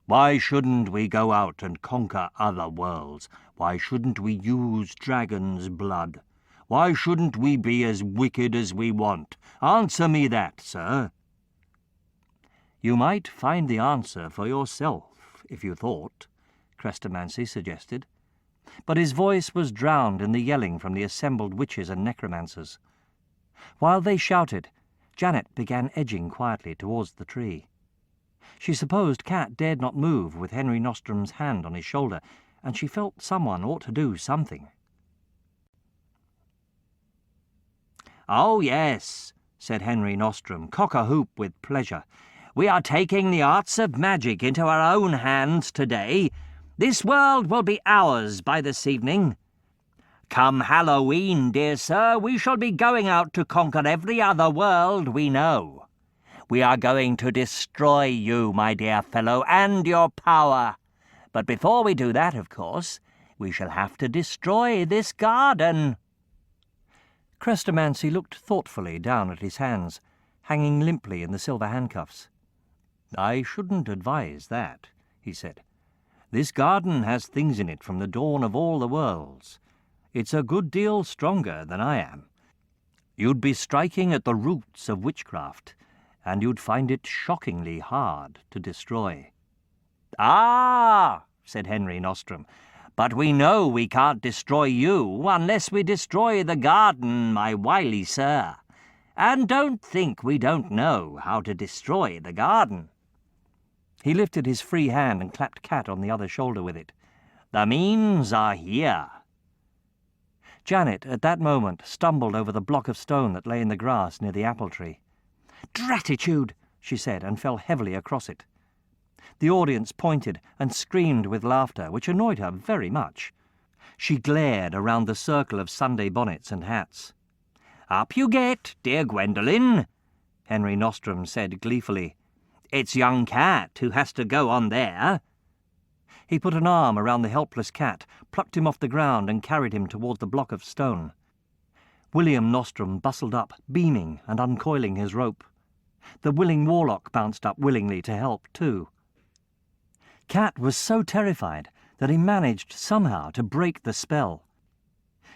Why shouldn't we go out and conquer other worlds? Why shouldn't we use dragon's blood? Why shouldn't we be as wicked as we want? Answer me that, sir." "You might find the answer for yourself, if you thought," Crestomancy suggested. But his voice was drowned in the yelling from the assembled witches and necromancers. While they shouted, Janet began edging quietly towards the tree. She supposed Cat dared not move with Henry Nostrum's hand on his shoulder, and she felt someone ought to do something. "Oh, yes," said Henry Nostrum, cock-a-hoop with pleasure. "We are taking the arts of magic into our own hands today. This world will be ours by this evening. Come Halloween, dear sir, we shall be going out to conquer every other world we know. We are going to destroy you, my dear fellow, and your power. But before we do that, of course, we shall have to destroy this garden." Crestomancy looked thoughtfully down at his hands, hanging limply in the silver handcuffs. "I shouldn't advise that," he said. "This garden has things in it from the dawn of all the worlds. It's a good deal stronger than I am. You'd be striking at the roots of witchcraft, and you'd find it shockingly hard to destroy." "Ah," said Henry Nostrum, "but we know we can't destroy you unless we destroy the garden, my wily sir. And don't think we don't know how to destroy the garden." He lifted his free hand and clapped Cat on the other shoulder with it. "The means are here." Janet, at that moment, stumbled over the block of stone that lay in the grass near the apple tree. "Dratitude!" she said, and fell heavily across it. The audience pointed and screamed with laughter, which annoyed her very much. She glared around the circle of Sunday bonnets and hats. "Up you get, dear Gwendolyn," Henry Nostrum said gleefully. "It's young Cat who has to go on there." He put an arm around the helpless Cat, plucked him off the ground and carried him toward the block of stone. William Nostrum bustled up, beaming and uncoiling his rope. The willing warlock bounced up willingly to help too. Cat was so terrified that he managed somehow to break the spell.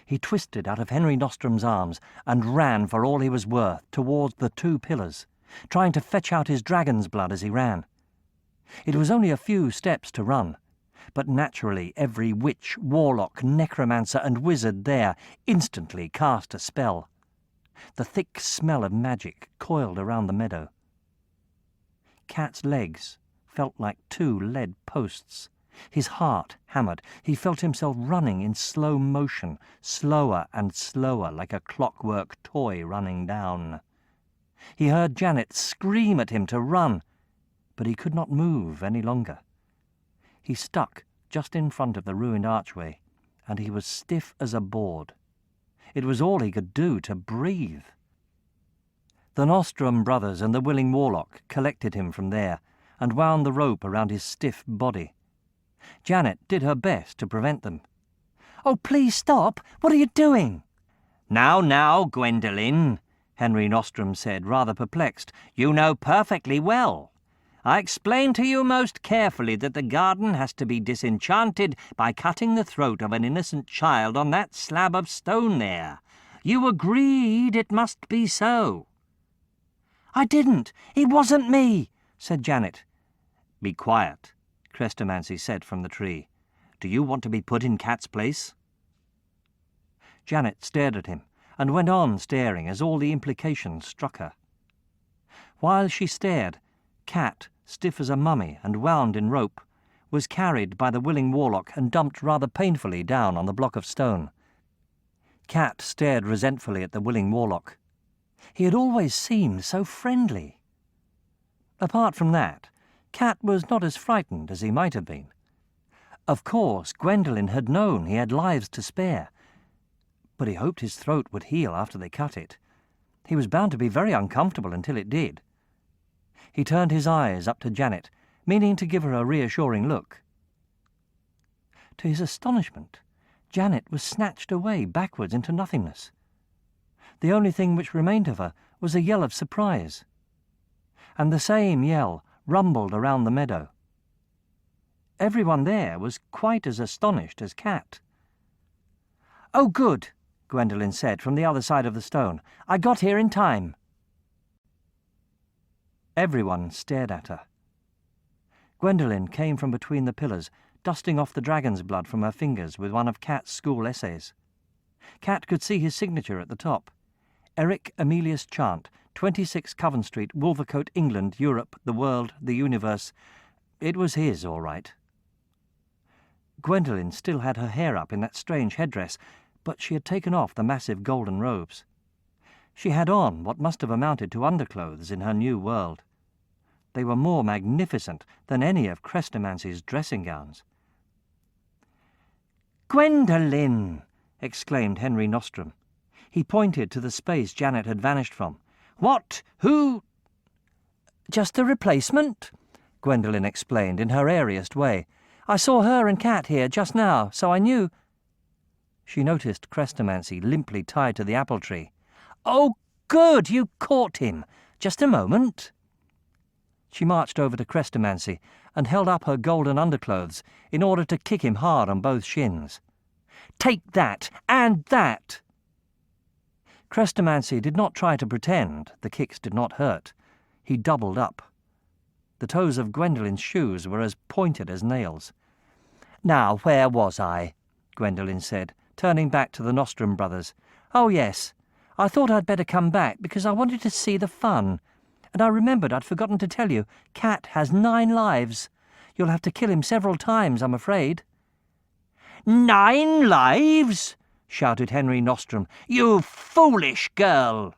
He twisted out of Henry Nostrum's arms and ran for all he was worth towards the 2 pillars, trying to fetch out his dragon's blood as he ran. It was only a few steps to run, but naturally every witch, warlock, necromancer and wizard there instantly cast a spell. The thick smell of magic coiled around the meadow. Cat's legs felt like 2 lead posts. His heart hammered. He felt himself running in slow motion, slower and slower, like a clockwork toy running down. He heard Janet scream at him to run, but he could not move any longer. He stuck just in front of the ruined archway, and he was stiff as a board. It was all he could do to breathe. The Nostrum brothers and the willing warlock collected him from there and wound the rope around his stiff body. Janet did her best to prevent them. "Oh, please stop! What are you doing?" Now, Gwendolyn, Henry Nostrum said, rather perplexed. You know perfectly well. I explained to you most carefully that the garden has to be disenchanted by cutting the throat of an innocent child on that slab of stone there. You agreed it must be so. I didn't. It wasn't me, said Janet. Be quiet, Crestomanci said from the tree. Do you want to be put in Cat's place? Janet stared at him, and went on staring as all the implications struck her. While she stared, Cat, stiff as a mummy and wound in rope, was carried by the willing warlock and dumped rather painfully down on the block of stone. Cat stared resentfully at the willing warlock. He had always seemed so friendly. Apart from that, Cat was not as frightened as he might have been. Of course, Gwendolyn had known he had lives to spare, but he hoped his throat would heal after they cut it. He was bound to be very uncomfortable until it did. He turned his eyes up to Janet, meaning to give her a reassuring look. To his astonishment, Janet was snatched away backwards into nothingness. The only thing which remained of her was a yell of surprise. And the same yell rumbled around the meadow. Everyone there was quite as astonished as Cat. "Oh, good," Gwendolyn said from the other side of the stone. "I got here in time." Everyone stared at her. Gwendolyn came from between the pillars, dusting off the dragon's blood from her fingers with one of Cat's school essays. Cat could see his signature at the top. Eric Emilius Chant, 26 Coven Street, Wolvercote, England, Europe, the world, the universe. It was his, all right. Gwendolyn still had her hair up in that strange headdress, but she had taken off the massive golden robes. She had on what must have amounted to underclothes in her new world. They were more magnificent than any of Chrestomanci's dressing gowns. "Gwendolyn!" exclaimed Henry Nostrum. He pointed to the space Janet had vanished from. "What? Who?" "Just a replacement," Gwendolyn explained in her airiest way. "I saw her and Cat here just now, so I knew—" She noticed Crestomancy limply tied to the apple tree. "Oh, good! You caught him! Just a moment." She marched over to Crestomancy and held up her golden underclothes in order to kick him hard on both shins. "Take that, and that!" Crestomancy did not try to pretend the kicks did not hurt. He doubled up. The toes of Gwendolyn's shoes were as pointed as nails. "Now, where was I?" Gwendolyn said, turning back to the Nostrum brothers. "Oh, yes. I thought I'd better come back because I wanted to see the fun. And I remembered I'd forgotten to tell you, Cat has 9 lives. You'll have to kill him several times, I'm afraid." "9 lives?" shouted Henry Nostrum. "You foolish girl!"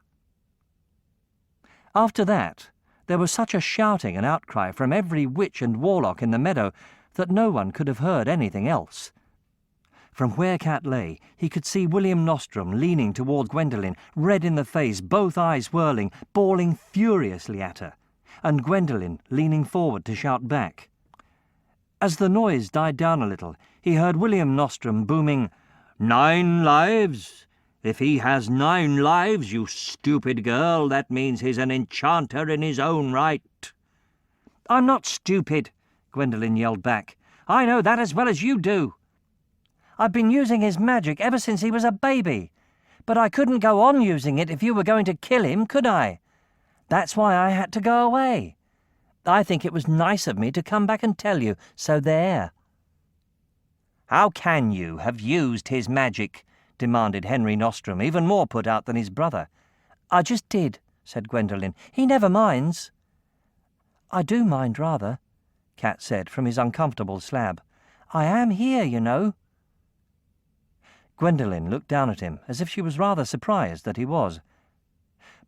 After that, there was such a shouting and outcry from every witch and warlock in the meadow that no one could have heard anything else. From where Cat lay, he could see William Nostrum leaning toward Gwendolyn, red in the face, both eyes whirling, bawling furiously at her, and Gwendolyn leaning forward to shout back. As the noise died down a little, he heard William Nostrum booming, "9 lives? If he has 9 lives, you stupid girl, that means he's an enchanter in his own right." "I'm not stupid," Gwendolyn yelled back. "I know that as well as you do. I've been using his magic ever since he was a baby, but I couldn't go on using it if you were going to kill him, could I? That's why I had to go away. I think it was nice of me to come back and tell you, so there." "How can you have used his magic?" demanded Henry Nostrum, even more put out than his brother. "I just did," said Gwendolyn. "He never minds." "I do mind, rather," Cat said from his uncomfortable slab. "I am here, you know." Gwendolyn looked down at him as if she was rather surprised that he was.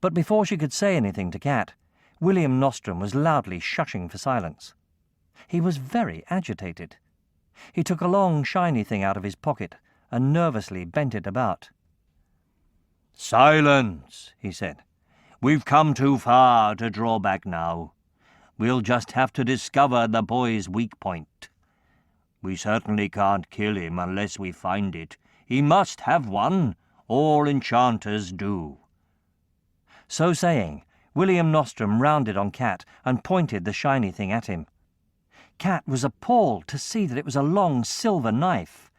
But before she could say anything to Cat, William Nostrum was loudly shushing for silence. He was very agitated. He took a long, shiny thing out of his pocket and nervously bent it about. "Silence," he said. "We've come too far to draw back now. We'll just have to discover the boy's weak point. We certainly can't kill him unless we find it. He must have one, all enchanters do." So saying, William Nostrum rounded on Cat and pointed the shiny thing at him. Cat was appalled to see that it was a long silver knife.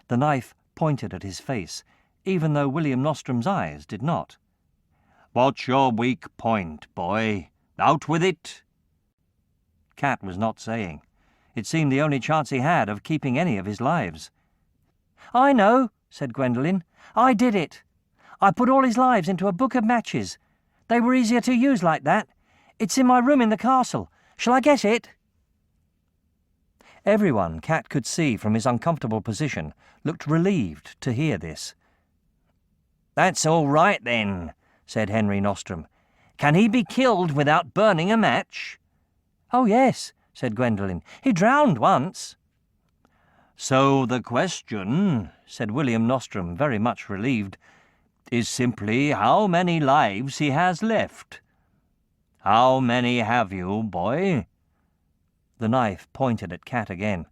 The knife pointed at his face, even though William Nostrum's eyes did not. "What's your weak point, boy? Out with it!" Cat was not saying. It seemed the only chance he had of keeping any of his lives. "I know," said Gwendolyn. "I did it. I put all his lives into a book of matches. They were easier to use like that. It's in my room in the castle. Shall I get it?" Everyone Cat could see from his uncomfortable position looked relieved to hear this. "That's all right, then," said Henry Nostrum. "Can he be killed without burning a match?" "Oh, yes," said Gwendolyn. "He drowned once." "So the question," said William Nostrum, very much relieved, "is simply how many lives he has left. How many have you, boy?" The knife pointed at Cat again.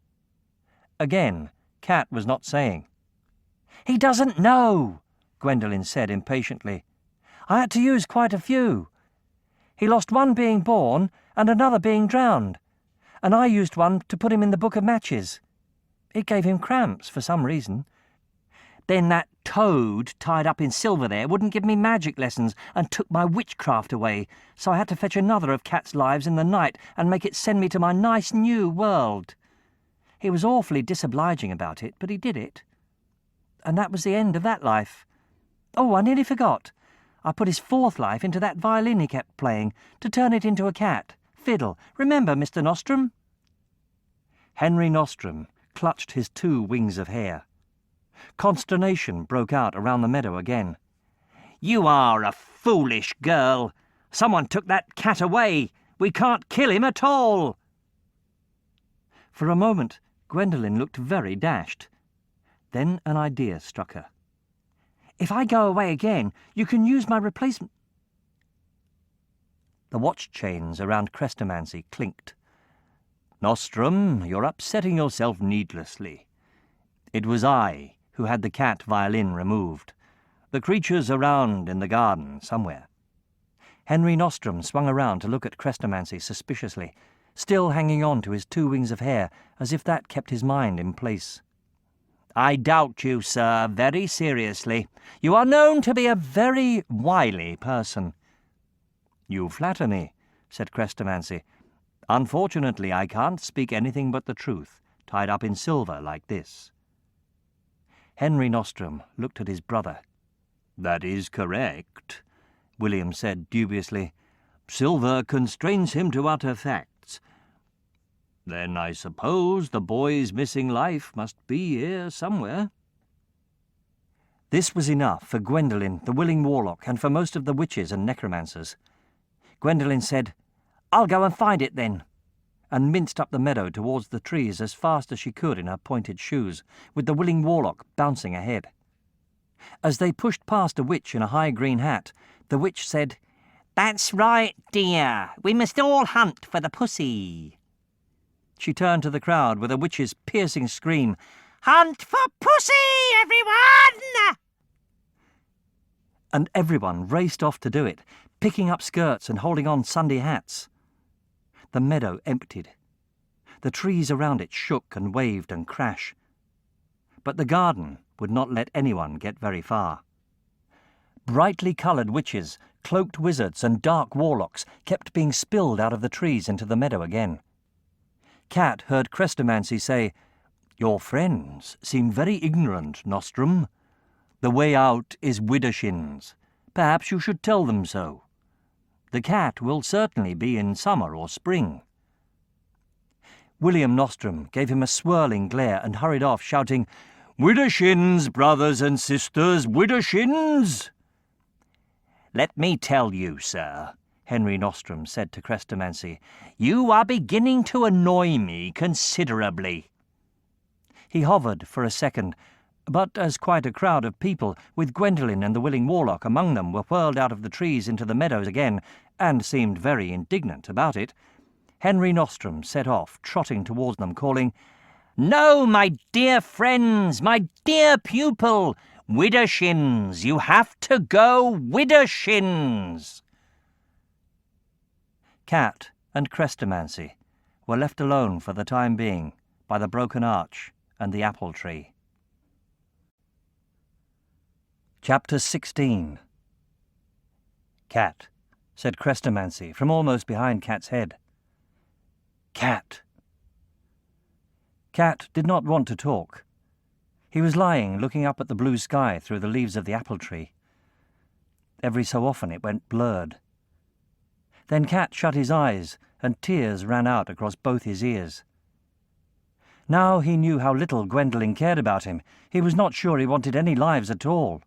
Again, Cat was not saying. "He doesn't know," Gwendolyn said impatiently. "I had to use quite a few. He lost one being born and another being drowned, and I used one to put him in the book of matches. It gave him cramps for some reason. Then that toad tied up in silver there wouldn't give me magic lessons and took my witchcraft away, so I had to fetch another of Cat's lives in the night and make it send me to my nice new world. He was awfully disobliging about it, but he did it. And that was the end of that life. Oh, I nearly forgot. I put his fourth life into that violin he kept playing, to turn it into a cat. Fiddle. Remember, Mr. Nostrum?" Henry Nostrum clutched his 2 wings of hair. Consternation broke out around the meadow again. "You are a foolish girl. Someone took that cat away. We can't kill him at all." For a moment, Gwendolyn looked very dashed. Then an idea struck her. "If I go away again, you can use my replacement." The watch chains around Crestomancy clinked. "Nostrum, you're upsetting yourself needlessly. It was I who had the cat violin removed. The creature's around in the garden somewhere." Henry Nostrum swung around to look at Crestomancy suspiciously, still hanging on to his 2 wings of hair as if that kept his mind in place. "I doubt you, sir, very seriously. You are known to be a very wily person." "You flatter me," said Crestomancy. "Unfortunately, I can't speak anything but the truth, tied up in silver like this." Henry Nostrum looked at his brother. "That is correct," William said dubiously. "Silver constrains him to utter facts. Then I suppose the boy's missing life must be here somewhere." This was enough for Gwendolyn, the willing warlock, and for most of the witches and necromancers. Gwendolyn said, "I'll go and find it then," and minced up the meadow towards the trees as fast as she could in her pointed shoes, with the willing warlock bouncing ahead. As they pushed past a witch in a high green hat, the witch said, "That's right, dear. We must all hunt for the pussy." She turned to the crowd with a witch's piercing scream, "Hunt for pussy, everyone!" And everyone raced off to do it, picking up skirts and holding on Sunday hats. The meadow emptied. The trees around it shook and waved and crashed. But the garden would not let anyone get very far. Brightly coloured witches, cloaked wizards and dark warlocks kept being spilled out of the trees into the meadow again. Cat heard Crestomancy say, "Your friends seem very ignorant, Nostrum. The way out is Widdershins. Perhaps you should tell them so. The cat will certainly be in summer or spring." William Nostrum gave him a swirling glare and hurried off, shouting, "Widdershins, brothers and sisters, Widdershins!" "Let me tell you, sir," Henry Nostrum said to Crestomancy, "you are beginning to annoy me considerably." He hovered for a second, but as quite a crowd of people, with Gwendolyn and the willing warlock among them, were whirled out of the trees into the meadows again, and seemed very indignant about it, Henry Nostrum set off, trotting towards them, calling, "No, my dear friends, my dear pupil, Widdershins, you have to go widdershins. Cat and Crestomancy were left alone for the time being by the broken arch and the apple tree. Chapter 16. Cat, said Crestomancy from almost behind Cat's head. Cat. Cat did not want to talk. He was lying, looking up at the blue sky through the leaves of the apple tree. Every so often it went blurred. Then Cat shut his eyes, and tears ran out across both his ears. Now he knew how little Gwendolyn cared about him. He was not sure he wanted any lives at all.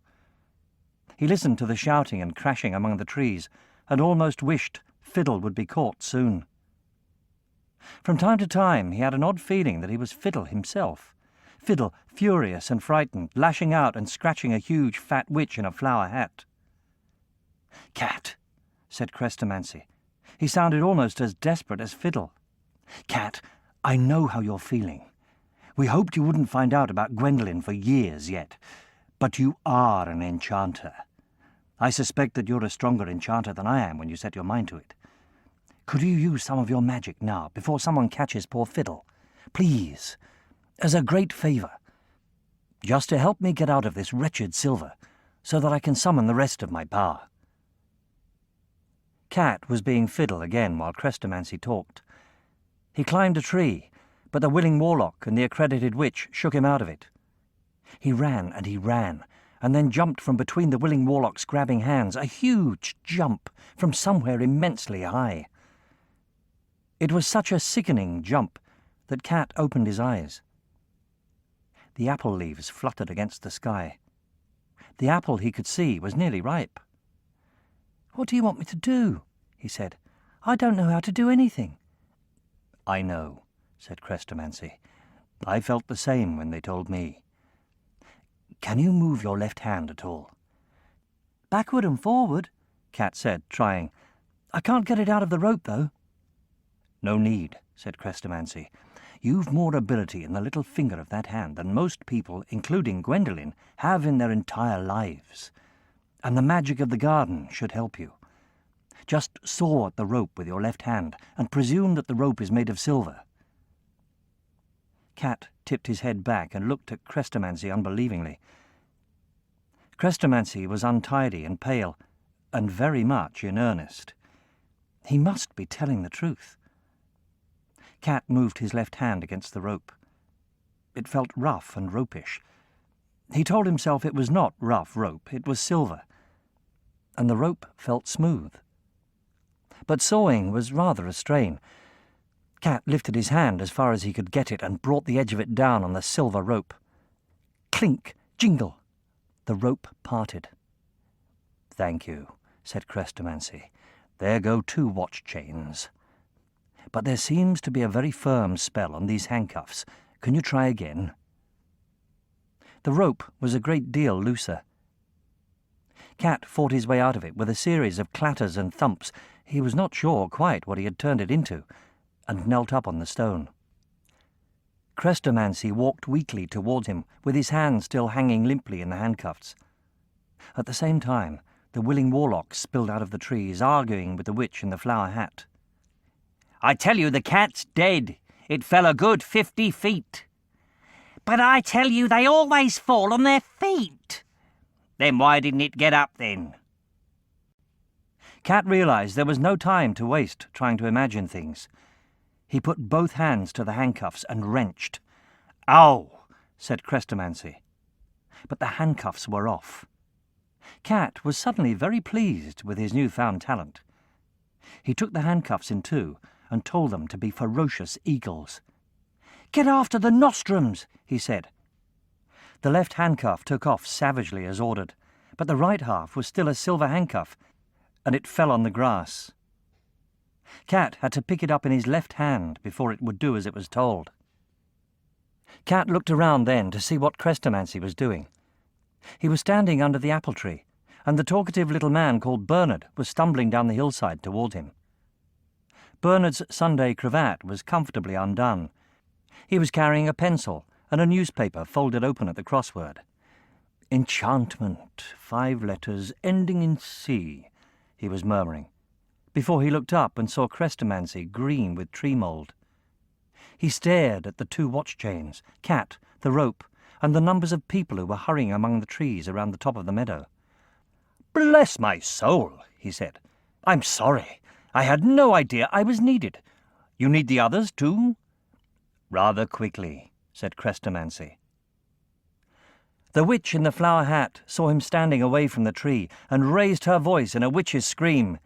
He listened to the shouting and crashing among the trees, and almost wished Fiddle would be caught soon. From time to time he had an odd feeling that he was Fiddle himself. Fiddle, furious and frightened, lashing out and scratching a huge fat witch in a flower hat. Cat, said Crestomancy. He sounded almost as desperate as Fiddle. Cat, I know how you're feeling. We hoped you wouldn't find out about Gwendolyn for years yet, but you are an enchanter. I suspect that you're a stronger enchanter than I am when you set your mind to it. Could you use some of your magic now, before someone catches poor Fiddle? Please, as a great favour. Just to help me get out of this wretched silver, so that I can summon the rest of my power. Cat was being Fiddle again while Crestomancy talked. He climbed a tree, but the willing warlock and the accredited witch shook him out of it. He ran, and then jumped from between the willing warlock's grabbing hands, a huge jump from somewhere immensely high. It was such a sickening jump that Cat opened his eyes. The apple leaves fluttered against the sky. The apple he could see was nearly ripe. "What do you want me to do?" he said. "I don't know how to do anything." "I know," said Crestomancy. "I felt the same when they told me. Can you move your left hand at all?" "Backward and forward," Cat said, trying. "I can't get it out of the rope, though." "No need," said Crestomancy. "You've more ability in the little finger of that hand than most people, including Gwendolyn, have in their entire lives. And the magic of the garden should help you. Just saw at the rope with your left hand, and presume that the rope is made of silver." Cat tipped his head back and looked at Crestomancy unbelievingly. Crestomancy was untidy and pale, and very much in earnest. He must be telling the truth. Cat moved his left hand against the rope. It felt rough and ropish. He told himself it was not rough rope, it was silver. And the rope felt smooth. But sawing was rather a strain. Cat lifted his hand as far as he could get it and brought the edge of it down on the silver rope. Clink, jingle. The rope parted. "Thank you," said Crestomancy. "There go 2 watch chains. But there seems to be a very firm spell on these handcuffs. Can you try again?" The rope was a great deal looser. Cat fought his way out of it with a series of clatters and thumps. He was not sure quite what he had turned it into, and knelt up on the stone. Crestomancy walked weakly towards him, with his hand still hanging limply in the handcuffs. At the same time, the willing warlock spilled out of the trees, arguing with the witch in the flower hat. "I tell you, the cat's dead. It fell a good 50 feet. "But I tell you, they always fall on their feet." "Then why didn't it get up then?" Cat realized there was no time to waste trying to imagine things. He put both hands to the handcuffs and wrenched. "Ow!" said Crestomancy. But the handcuffs were off. Cat was suddenly very pleased with his newfound talent. He took the handcuffs in two and told them to be ferocious eagles. "Get after the Nostrums," he said. The left handcuff took off savagely as ordered, but the right half was still a silver handcuff, and it fell on the grass. Cat had to pick it up in his left hand before it would do as it was told. Cat looked around then to see what Crestomancy was doing. He was standing under the apple tree, and the talkative little man called Bernard was stumbling down the hillside toward him. Bernard's Sunday cravat was comfortably undone. He was carrying a pencil and a newspaper folded open at the crossword. "Enchantment, 5 letters, ending in C," he was murmuring, before he looked up and saw Chrestomanci green with tree mould. He stared at the 2 watch chains, Cat, the rope, and the numbers of people who were hurrying among the trees around the top of the meadow. "Bless my soul," he said. "I'm sorry. I had no idea I was needed. You need the others too?" "Rather quickly," said Crestomanci. The witch in the flower hat saw him standing away from the tree and raised her voice in a witch's scream.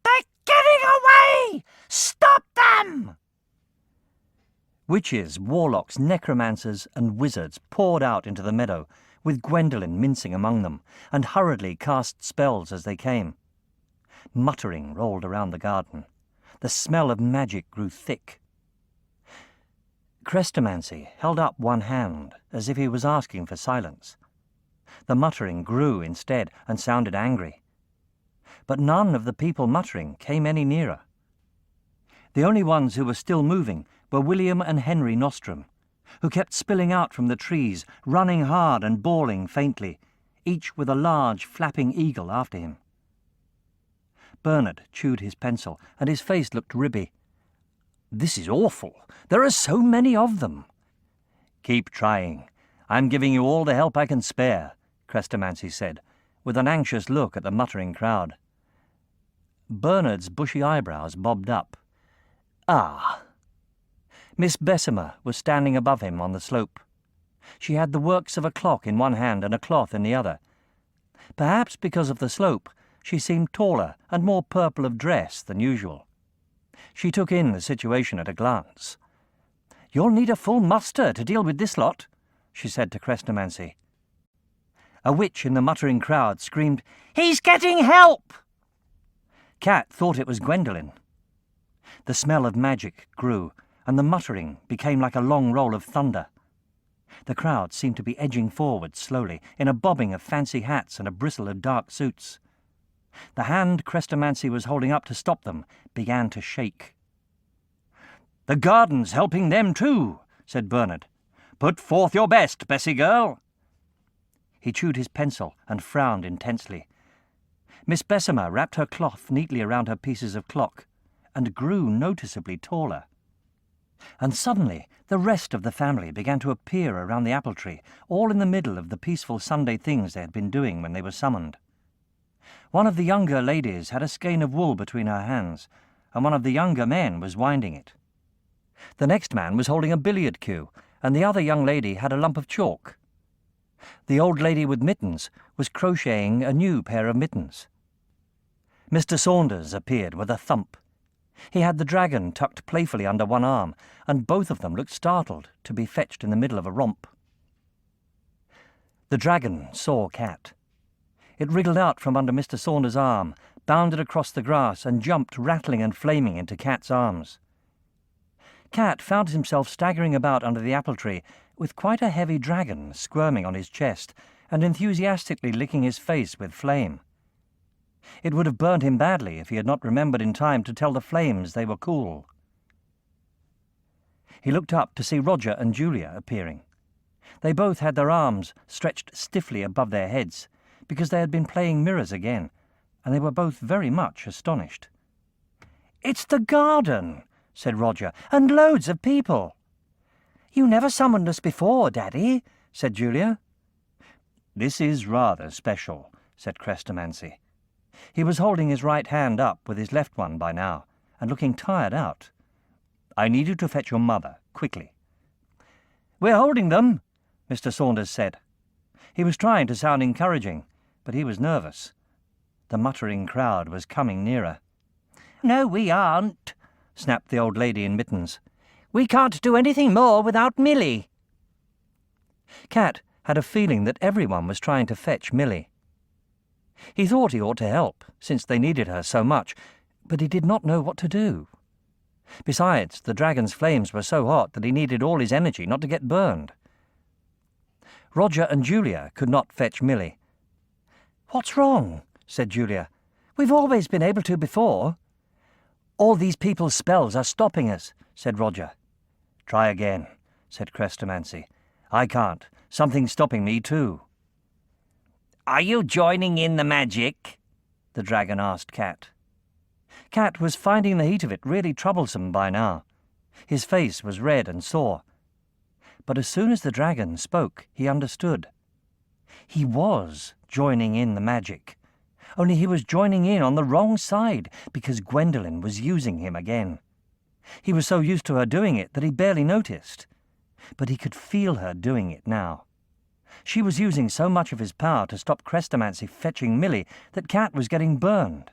"They're getting away! Stop them!" Witches, warlocks, necromancers, and wizards poured out into the meadow, with Gwendolyn mincing among them, and hurriedly cast spells as they came. Muttering rolled around the garden. The smell of magic grew thick. Crestomanci held up one hand, as if he was asking for silence. The muttering grew instead, and sounded angry. But none of the people muttering came any nearer. The only ones who were still moving were William and Henry Nostrum, who kept spilling out from the trees, running hard and bawling faintly, each with a large flapping eagle after him. Bernard chewed his pencil, and his face looked ribby. "This is awful. There are so many of them." "Keep trying. I'm giving you all the help I can spare," Crestomanci said, with an anxious look at the muttering crowd. Bernard's bushy eyebrows bobbed up. "Ah." Miss Bessemer was standing above him on the slope. She had the works of a clock in one hand and a cloth in the other. Perhaps because of the slope, she seemed taller and more purple of dress than usual. She took in the situation at a glance. "You'll need a full muster to deal with this lot," she said to Crestomanci. A witch in the muttering crowd screamed, "He's getting help!" Cat thought it was Gwendolyn. The smell of magic grew, and the muttering became like a long roll of thunder. The crowd seemed to be edging forward slowly, in a bobbing of fancy hats and a bristle of dark suits. The hand Crestomanci was holding up to stop them began to shake. "The garden's helping them too," said Bernard. "Put forth your best, Bessie girl." He chewed his pencil and frowned intensely. Miss Bessemer wrapped her cloth neatly around her pieces of clock, and grew noticeably taller. And suddenly the rest of the family began to appear around the apple tree, all in the middle of the peaceful Sunday things they had been doing when they were summoned. One of the younger ladies had a skein of wool between her hands, and one of the younger men was winding it. The next man was holding a billiard cue, and the other young lady had a lump of chalk. The old lady with mittens was crocheting a new pair of mittens. Mr. Saunders appeared with a thump. He had the dragon tucked playfully under one arm, and both of them looked startled to be fetched in the middle of a romp. The dragon saw Cat. It wriggled out from under Mr. Saunders' arm, bounded across the grass, and jumped rattling and flaming into Cat's arms. Cat found himself staggering about under the apple tree, with quite a heavy dragon squirming on his chest, and enthusiastically licking his face with flame. It would have burned him badly if he had not remembered in time to tell the flames they were cool. He looked up to see Roger and Julia appearing. They both had their arms stretched stiffly above their heads, because they had been playing mirrors again, and they were both very much astonished. "It's the garden," said Roger, "and loads of people." "You never summoned us before, Daddy," said Julia. "This is rather special," said Crestomanci. He was holding his right hand up with his left one by now, and looking tired out. "I need you to fetch your mother, quickly." "We're holding them," Mr. Saunders said. He was trying to sound encouraging, but he was nervous. The muttering crowd was coming nearer. "No, we aren't," snapped the old lady in mittens. "We can't do anything more without Millie." Cat had a feeling that everyone was trying to fetch Millie. He thought he ought to help, since they needed her so much, but he did not know what to do. Besides, the dragon's flames were so hot that he needed all his energy not to get burned. Roger and Julia could not fetch Millie. "What's wrong?" said Julia. "We've always been able to before." "All these people's spells are stopping us," said Roger. "Try again," said Crestomanci. "I can't. Something's stopping me too." Are you joining in the magic? The dragon asked Cat. Cat was finding the heat of it really troublesome by now. His face was red and sore. But as soon as the dragon spoke, he understood. He was joining in the magic, only he was joining in on the wrong side because Gwendolyn was using him again. He was so used to her doing it that he barely noticed, but he could feel her doing it now. She was using so much of his power to stop Crestomancy fetching Millie that Cat was getting burned.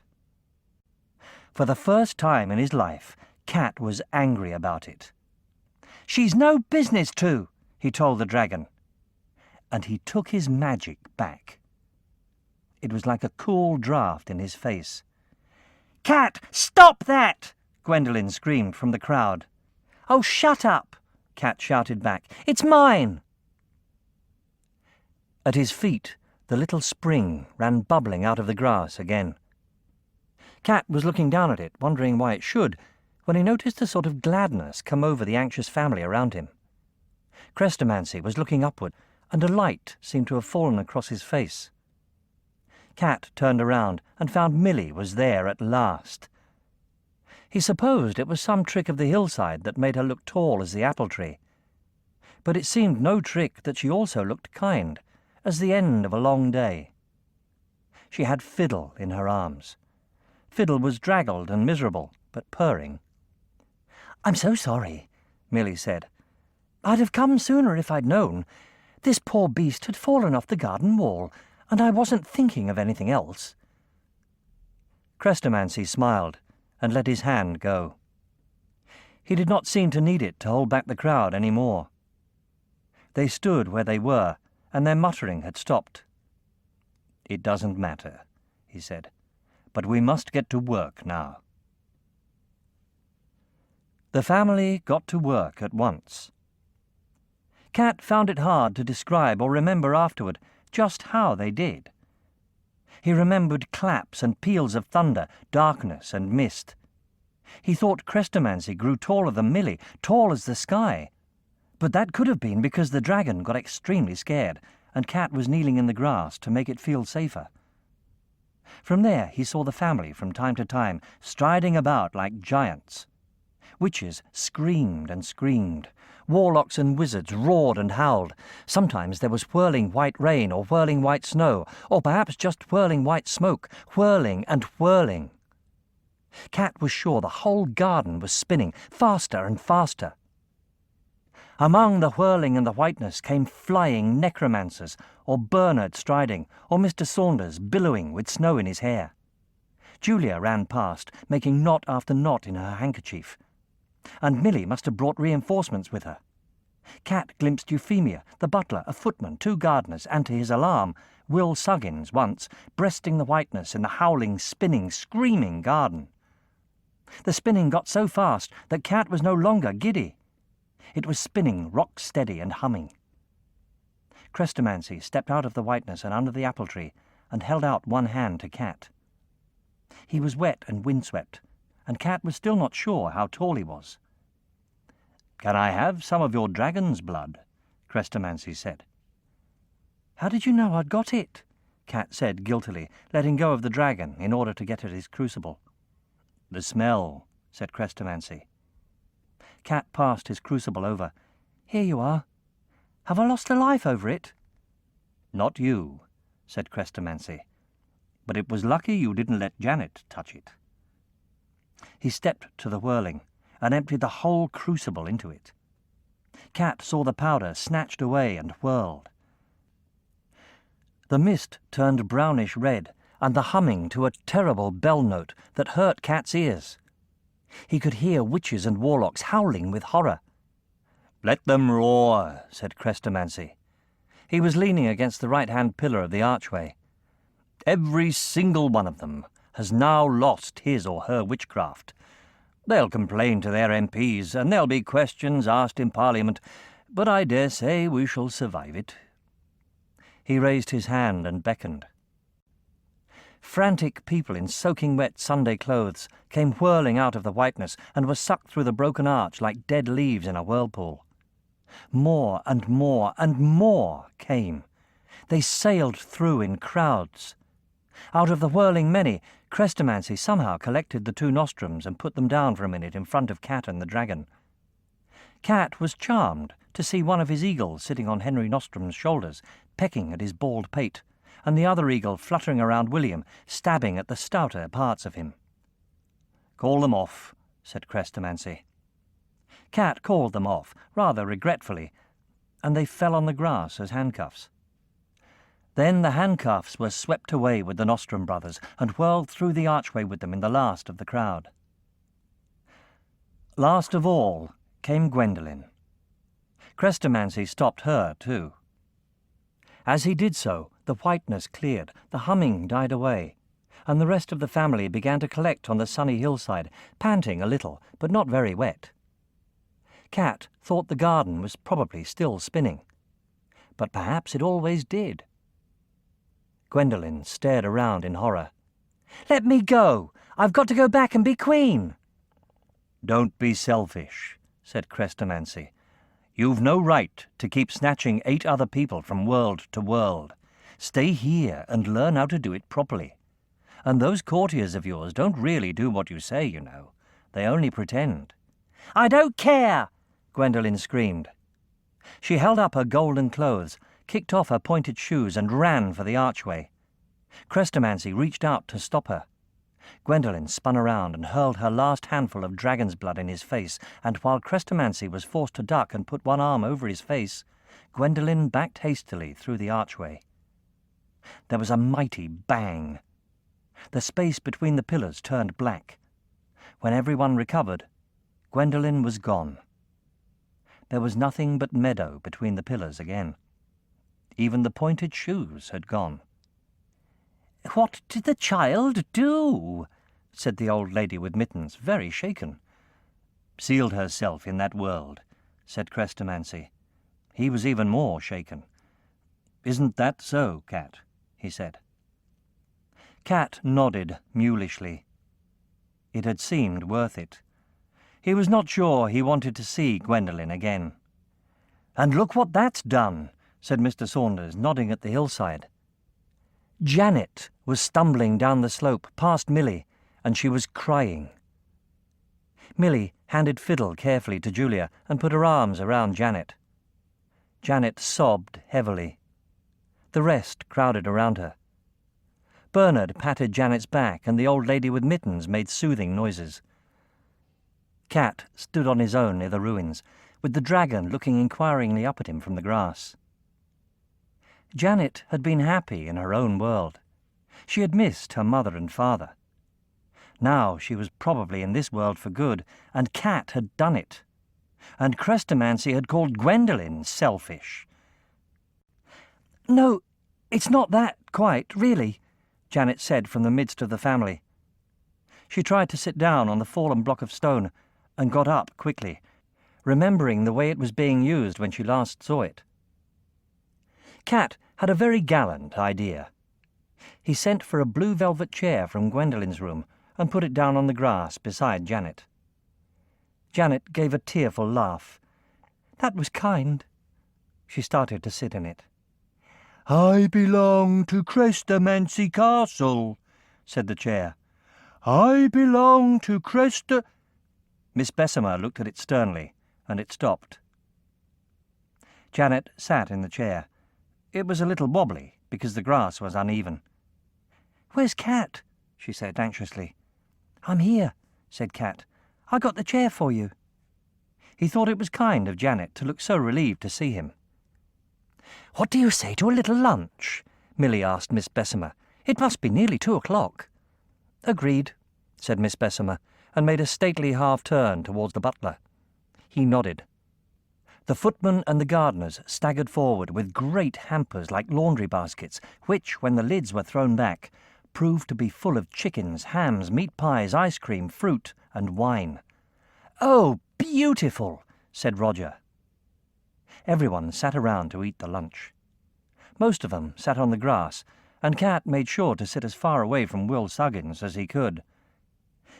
For the first time in his life, Cat was angry about it. "She's no business to," he told the dragon. And he took his magic back. It was like a cool draught in his face. "Cat, stop that!" Gwendolyn screamed from the crowd. "Oh, shut up!" Cat shouted back. "It's mine!" At his feet, the little spring ran bubbling out of the grass again. Cat was looking down at it, wondering why it should, when he noticed a sort of gladness come over the anxious family around him. Crestomancy was looking upward, and a light seemed to have fallen across his face. Cat turned around and found Millie was there at last. He supposed it was some trick of the hillside that made her look tall as the apple tree. But it seemed no trick that she also looked kind, as the end of a long day. She had Fiddle in her arms. Fiddle was draggled and miserable, but purring. "I'm so sorry," Millie said. "I'd have come sooner if I'd known. This poor beast had fallen off the garden wall, and I wasn't thinking of anything else." Crestomancy smiled and let his hand go. He did not seem to need it to hold back the crowd any more. They stood where they were, and their muttering had stopped. "It doesn't matter," he said, "but we must get to work now." The family got to work at once. Cat found it hard to describe or remember afterward just how they did. He remembered claps and peals of thunder, darkness and mist. He thought Crestomancy grew taller than Millie, tall as the sky. But that could have been because the dragon got extremely scared, and Cat was kneeling in the grass to make it feel safer. From there he saw the family from time to time, striding about like giants. Witches screamed and screamed. Warlocks and wizards roared and howled. Sometimes there was whirling white rain or whirling white snow, or perhaps just whirling white smoke, whirling and whirling. Cat was sure the whole garden was spinning, faster and faster. Among the whirling and the whiteness came flying necromancers, or Bernard striding, or Mr. Saunders billowing with snow in his hair. Julia ran past, making knot after knot in her handkerchief. And Millie must have brought reinforcements with her. Cat glimpsed Euphemia, the butler, a footman, 2 gardeners, and to his alarm, Will Saggins once, breasting the whiteness in the howling, spinning, screaming garden. The spinning got so fast that Cat was no longer giddy. It was spinning rock-steady and humming. Crestomancy stepped out of the whiteness and under the apple tree and held out one hand to Cat. He was wet and windswept, and Cat was still not sure how tall he was. "Can I have some of your dragon's blood?" Crestomancy said. "How did you know I'd got it?" Cat said guiltily, letting go of the dragon in order to get at his crucible. "The smell," said Crestomancy. Cat passed his crucible over. "Here you are. Have I lost a life over it?" "Not you," said Crestomancy. "But it was lucky you didn't let Janet touch it." He stepped to the whirling and emptied the whole crucible into it. Cat saw the powder snatched away and whirled. The mist turned brownish red, and the humming to a terrible bell note that hurt Cat's ears. He could hear witches and warlocks howling with horror. "Let them roar," said Crestomancy. He was leaning against the right-hand pillar of the archway. "Every single one of them has now lost his or her witchcraft. They'll complain to their MPs, and there'll be questions asked in Parliament, but I dare say we shall survive it." He raised his hand and beckoned. Frantic people in soaking wet Sunday clothes came whirling out of the whiteness and were sucked through the broken arch like dead leaves in a whirlpool. More and more and more came. They sailed through in crowds. Out of the whirling many, Chrestomanci somehow collected the 2 nostrums and put them down for a minute in front of Cat and the dragon. Cat was charmed to see one of his eagles sitting on Henry Nostrum's shoulders, pecking at his bald pate, and the other eagle fluttering around William, stabbing at the stouter parts of him. "Call them off," said Crestomanci. Cat called them off, rather regretfully, and they fell on the grass as handcuffs. Then the handcuffs were swept away with the Nostrum brothers and whirled through the archway with them in the last of the crowd. Last of all came Gwendolyn. Crestomanci stopped her too. As he did so, the whiteness cleared, the humming died away, and the rest of the family began to collect on the sunny hillside, panting a little, but not very wet. Cat thought the garden was probably still spinning, but perhaps it always did. Gwendolyn stared around in horror. "Let me go! I've got to go back and be queen!" "Don't be selfish," said Crestomanci. "You've no right to keep snatching 8 other people from world to world. Stay here and learn how to do it properly. And those courtiers of yours don't really do what you say, you know. They only pretend." "I don't care!" Gwendolyn screamed. She held up her golden clothes, kicked off her pointed shoes and ran for the archway. Crestomanci reached out to stop her. Gwendolyn spun around and hurled her last handful of dragon's blood in his face, and while Crestomanci was forced to duck and put one arm over his face, Gwendolyn backed hastily through the archway. There was a mighty bang. The space between the pillars turned black. When everyone recovered, Gwendolyn was gone. There was nothing but meadow between the pillars again. Even the pointed shoes had gone. "What did the child do?" said the old lady with mittens, very shaken. "Sealed herself in that world," said Crestomanci. He was even more shaken. "Isn't that so, Cat?" he said. Cat nodded mulishly. It had seemed worth it. He was not sure he wanted to see Gwendolyn again. "And look what that's done," said Mr. Saunders, nodding at the hillside. Janet was stumbling down the slope past Millie, and she was crying. Millie handed Fiddle carefully to Julia and put her arms around Janet. Janet sobbed heavily. The rest crowded around her. Bernard patted Janet's back, and the old lady with mittens made soothing noises. Cat stood on his own near the ruins, with the dragon looking inquiringly up at him from the grass. Janet had been happy in her own world. She had missed her mother and father. Now she was probably in this world for good, and Cat had done it. And Crestomanci had called Gwendolyn selfish. "No, it's not that, quite, really," Janet said from the midst of the family. She tried to sit down on the fallen block of stone, and got up quickly, remembering the way it was being used when she last saw it. Cat had a very gallant idea. He sent for a blue velvet chair from Gwendolyn's room and put it down on the grass beside Janet. Janet gave a tearful laugh. "That was kind." She started to sit in it. "I belong to Crestomancy Castle," said the chair. "I belong to Miss Bessemer looked at it sternly, and it stopped. Janet sat in the chair. It was a little wobbly, because the grass was uneven. "Where's Cat?" she said anxiously. "I'm here," said Cat. "I got the chair for you." He thought it was kind of Janet to look so relieved to see him. "What do you say to a little lunch?" Millie asked Miss Bessemer. "It must be nearly 2:00. "Agreed," said Miss Bessemer, and made a stately half-turn towards the butler. He nodded. The footman and the gardeners staggered forward with great hampers like laundry baskets, which, when the lids were thrown back, proved to be full of chickens, hams, meat pies, ice cream, fruit, and wine. "Oh, beautiful!" said Roger. Everyone sat around to eat the lunch. Most of them sat on the grass, and Cat made sure to sit as far away from Will Saggins as he could.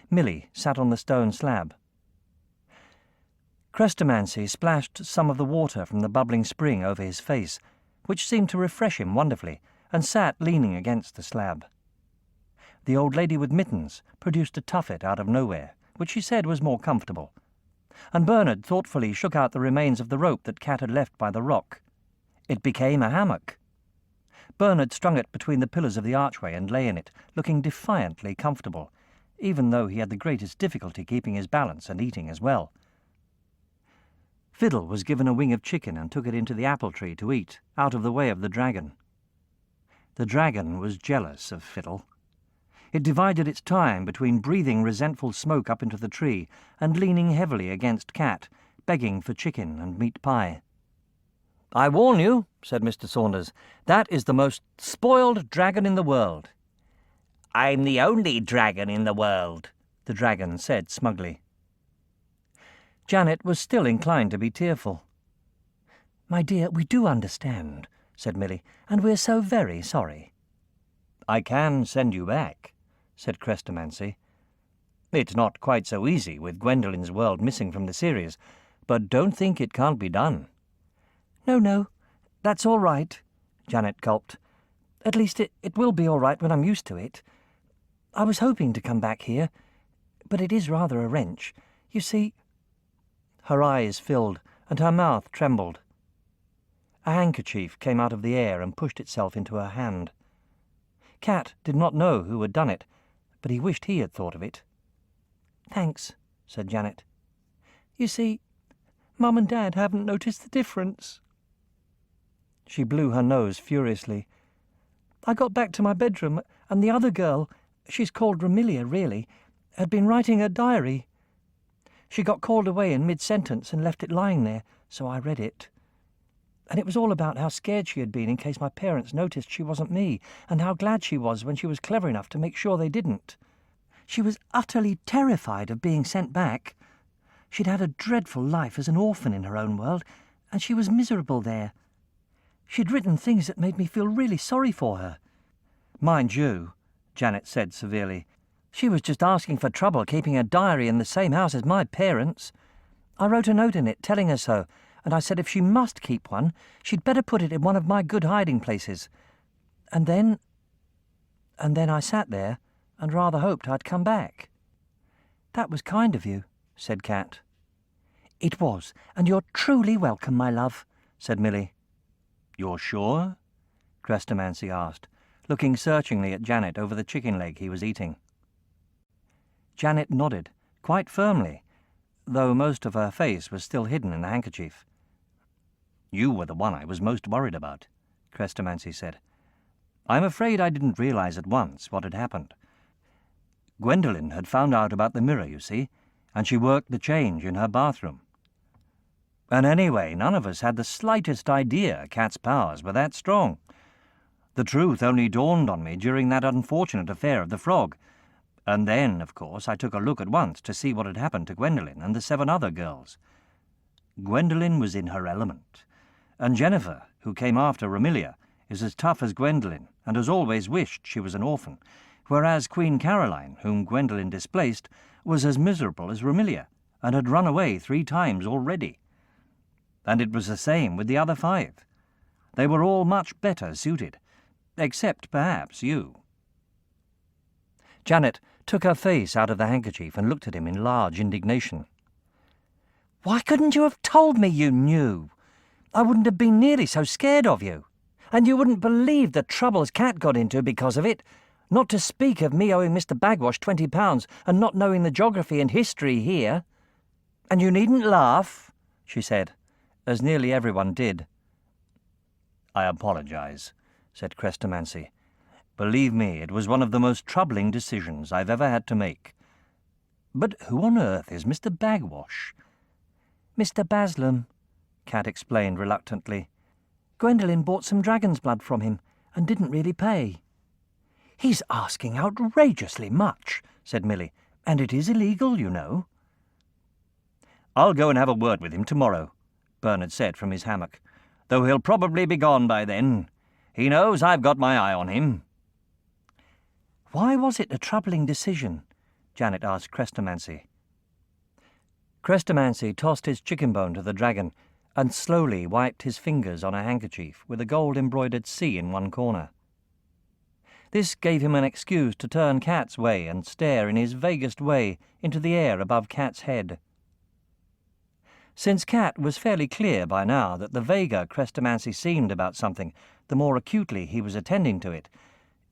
Millie sat on the stone slab. Crestomanci splashed some of the water from the bubbling spring over his face, which seemed to refresh him wonderfully, and sat leaning against the slab. The old lady with mittens produced a tuffet out of nowhere, which she said was more comfortable, and Bernard thoughtfully shook out the remains of the rope that Cat had left by the rock. It became a hammock. Bernard strung it between the pillars of the archway and lay in it, looking defiantly comfortable, even though he had the greatest difficulty keeping his balance and eating as well. Fiddle was given a wing of chicken and took it into the apple tree to eat, out of the way of the dragon. The dragon was jealous of Fiddle. It divided its time between breathing resentful smoke up into the tree and leaning heavily against Cat, begging for chicken and meat pie. "I warn you," said Mr. Saunders, "that is the most spoiled dragon in the world." I'm the only dragon in the world, the dragon said smugly. Janet was still inclined to be tearful. "My dear, we do understand," said Millie, "and we're so very sorry." "I can send you back," said Crestomanci. "It's not quite so easy with Gwendolyn's world missing from the series, but don't think it can't be done." No, that's all right," Janet gulped. "At least it will be all right when I'm used to it. I was hoping to come back here, but it is rather a wrench. You see—" Her eyes filled, and her mouth trembled. A handkerchief came out of the air and pushed itself into her hand. Cat did not know who had done it, but he wished he had thought of it. "Thanks," said Janet. "You see, Mum and Dad haven't noticed the difference." She blew her nose furiously. "I got back to my bedroom, and the other girl, she's called Romilia really, had been writing a diary. She got called away in mid-sentence and left it lying there, so I read it. And it was all about how scared she had been in case my parents noticed she wasn't me, and how glad she was when she was clever enough to make sure they didn't. She was utterly terrified of being sent back. She'd had a dreadful life as an orphan in her own world, and she was miserable there. She'd written things that made me feel really sorry for her." "Mind you," Janet said severely, "she was just asking for trouble keeping a diary in the same house as my parents. I wrote a note in it telling her so, and I said if she must keep one, she'd better put it in one of my good hiding places. And then I sat there and rather hoped I'd come back." "That was kind of you," said Cat. "It was, and you're truly welcome, my love," said Millie. "You're sure?" Crestomancy asked, looking searchingly at Janet over the chicken leg he was eating. Janet nodded, quite firmly, though most of her face was still hidden in the handkerchief. "You were the one I was most worried about," Crestomancy said. "I'm afraid I didn't realize at once what had happened. Gwendolyn had found out about the mirror, you see, and she worked the change in her bathroom. And anyway, none of us had the slightest idea Cat's powers were that strong. The truth only dawned on me during that unfortunate affair of the frog, and then, of course, I took a look at once to see what had happened to Gwendolyn and the 7 other girls. Gwendolyn was in her element, and Jennifer, who came after Romilia, is as tough as Gwendolyn and has always wished she was an orphan, whereas Queen Caroline, whom Gwendolyn displaced, was as miserable as Romilia and had run away 3 times already. And it was the same with the other 5. They were all much better suited, except perhaps you." Janet took her face out of the handkerchief and looked at him in large indignation. "Why couldn't you have told me you knew? I wouldn't have been nearly so scared of you. And you wouldn't believe the troubles Cat got into because of it, not to speak of me owing Mr. Bagwash £20 and not knowing the geography and history here. And you needn't laugh," she said, as nearly everyone did. "I apologize," said Crestomancy. "Believe me, it was one of the most troubling decisions I've ever had to make. But who on earth is Mr. Bagwash?" "Mr. Baslam," Cat explained reluctantly. "Gwendolyn bought some dragon's blood from him and didn't really pay." "He's asking outrageously much," said Millie, "and it is illegal, you know." "I'll go and have a word with him tomorrow," Bernard said from his hammock, "though he'll probably be gone by then. He knows I've got my eye on him." "Why was it a troubling decision?" Janet asked Crestomancy. Crestomancy tossed his chicken bone to the dragon and slowly wiped his fingers on a handkerchief with a gold-embroidered C in one corner. This gave him an excuse to turn Kat's way and stare in his vaguest way into the air above Kat's head. Since Kat was fairly clear by now that the vaguer Crestomanci seemed about something, the more acutely he was attending to it,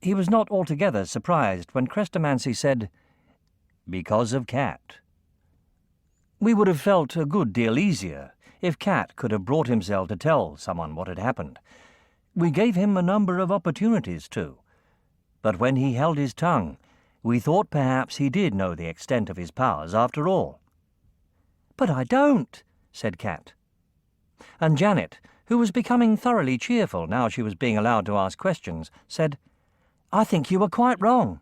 he was not altogether surprised when Crestomanci said, "Because of Kat." We would have felt a good deal easier if Kat could have brought himself to tell someone what had happened. We gave him a number of opportunities to. But when he held his tongue, we thought perhaps he did know the extent of his powers after all. "But I don't," said Kat. And Janet, who was becoming thoroughly cheerful now she was being allowed to ask questions, said, "I think you were quite wrong.